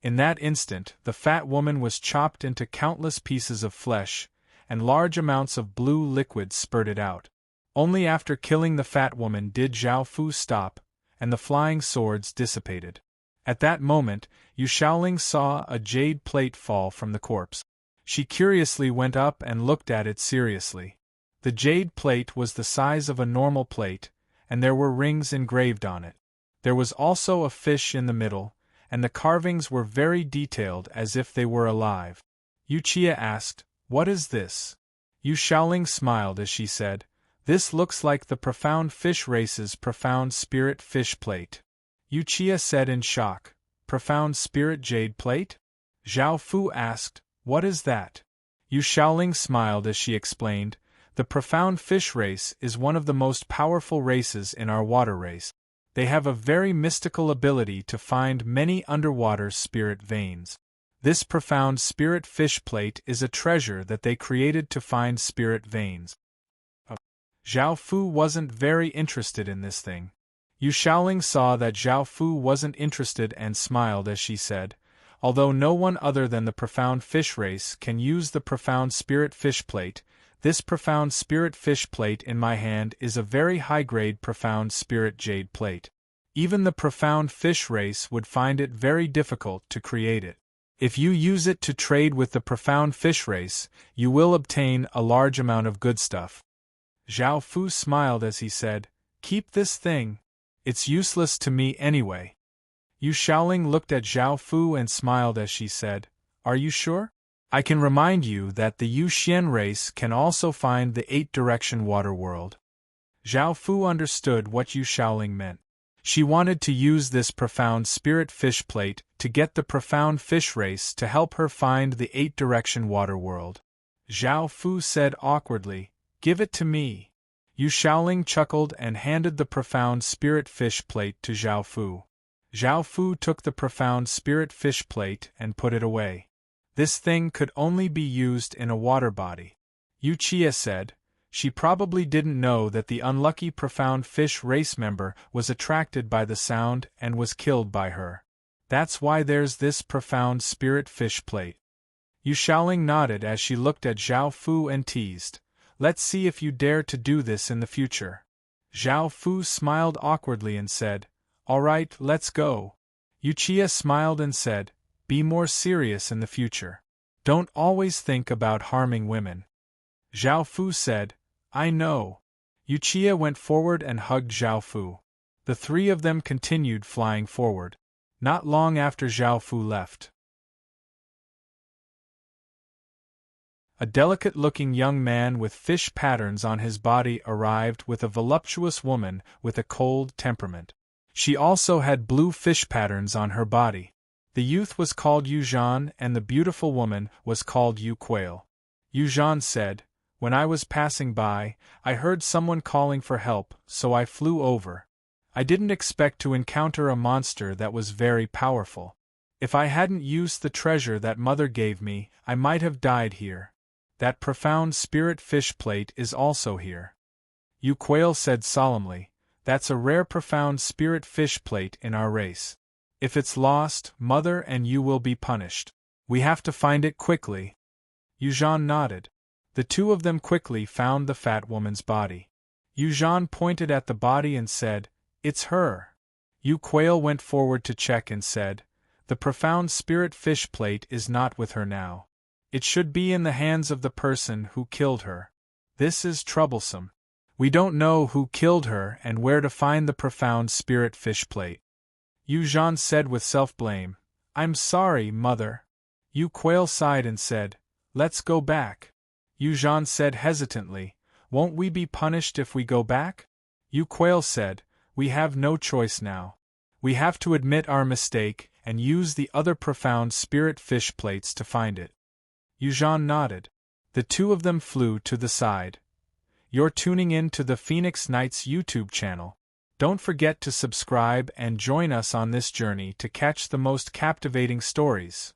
In that instant, the fat woman was chopped into countless pieces of flesh, and large amounts of blue liquid spurted out. Only after killing the fat woman did Zhao Fu stop, and the flying swords dissipated. At that moment, Yu Xiaoling saw a jade plate fall from the corpse. She curiously went up and looked at it seriously. The jade plate was the size of a normal plate, and there were rings engraved on it. There was also a fish in the middle, and the carvings were very detailed as if they were alive. Yu Qie asked, "What is this?" Yu Xiaoling smiled as she said, "This looks like the profound fish race's profound spirit fish plate." Yu Qie said in shock, "Profound spirit jade plate?" Zhao Fu asked, "What is that?" Yu Xiaoling smiled as she explained, "The profound fish race is one of the most powerful races in our water race. They have a very mystical ability to find many underwater spirit veins. This profound spirit fish plate is a treasure that they created to find spirit veins." Zhao Fu wasn't very interested in this thing. Yu Xiaoling saw that Zhao Fu wasn't interested and smiled as she said, "Although no one other than the profound fish race can use the profound spirit fish plate, this profound spirit fish plate in my hand is a very high-grade profound spirit jade plate. Even the profound fish race would find it very difficult to create it. If you use it to trade with the profound fish race, you will obtain a large amount of good stuff." Zhao Fu smiled as he said, "Keep this thing. It's useless to me anyway." Yu Xiaoling looked at Zhao Fu and smiled as she said, "Are you sure? I can remind you that the Yu Xian race can also find the 8-direction water world." Zhao Fu understood what Yu Xiaoling meant. She wanted to use this profound spirit fish plate to get the profound fish race to help her find the 8-direction water world. Zhao Fu said awkwardly, "Give it to me." Yu Xiaoling chuckled and handed the profound spirit fish plate to Zhao Fu. Zhao Fu took the profound spirit fish plate and put it away. This thing could only be used in a water body. Yu Qie said. She probably didn't know that the unlucky profound fish race member was attracted by the sound and was killed by her. That's why there's this profound spirit fish plate. Yu Shaoling nodded as she looked at Zhao Fu and teased. Let's see if you dare to do this in the future. Zhao Fu smiled awkwardly and said, All right, let's go. Yu Qie smiled and said, Be more serious in the future. Don't always think about harming women. Zhao Fu said, I know. Yu Qie went forward and hugged Zhao Fu. The three of them continued flying forward. Not long after Zhao Fu left, a delicate-looking young man with fish patterns on his body arrived with a voluptuous woman with a cold temperament. She also had blue fish patterns on her body. The youth was called Yu Zhan and the beautiful woman was called Yu Quail. Yu Zhan said, When I was passing by, I heard someone calling for help, so I flew over. I didn't expect to encounter a monster that was very powerful. If I hadn't used the treasure that mother gave me, I might have died here. That profound spirit fish plate is also here. Yu Quail said solemnly, That's a rare profound spirit fish plate in our race. If it's lost, mother and you will be punished. We have to find it quickly. Yu Zhan nodded. The two of them quickly found the fat woman's body. Yu Zhan pointed at the body and said, It's her. Yu Quail went forward to check and said, The profound spirit fish plate is not with her now. It should be in the hands of the person who killed her. This is troublesome. We don't know who killed her and where to find the profound spirit fish plate. Yu Zhan said with self-blame, I'm sorry, mother. Yu Quail sighed and said, Let's go back. Yu Zhan said hesitantly, Won't we be punished if we go back? Yu Quail said, We have no choice now. We have to admit our mistake and use the other profound spirit fish plates to find it. Yu Zhan nodded. The two of them flew to the side. You're tuning in to the Phoenix Knights YouTube channel. Don't forget to subscribe and join us on this journey to catch the most captivating stories.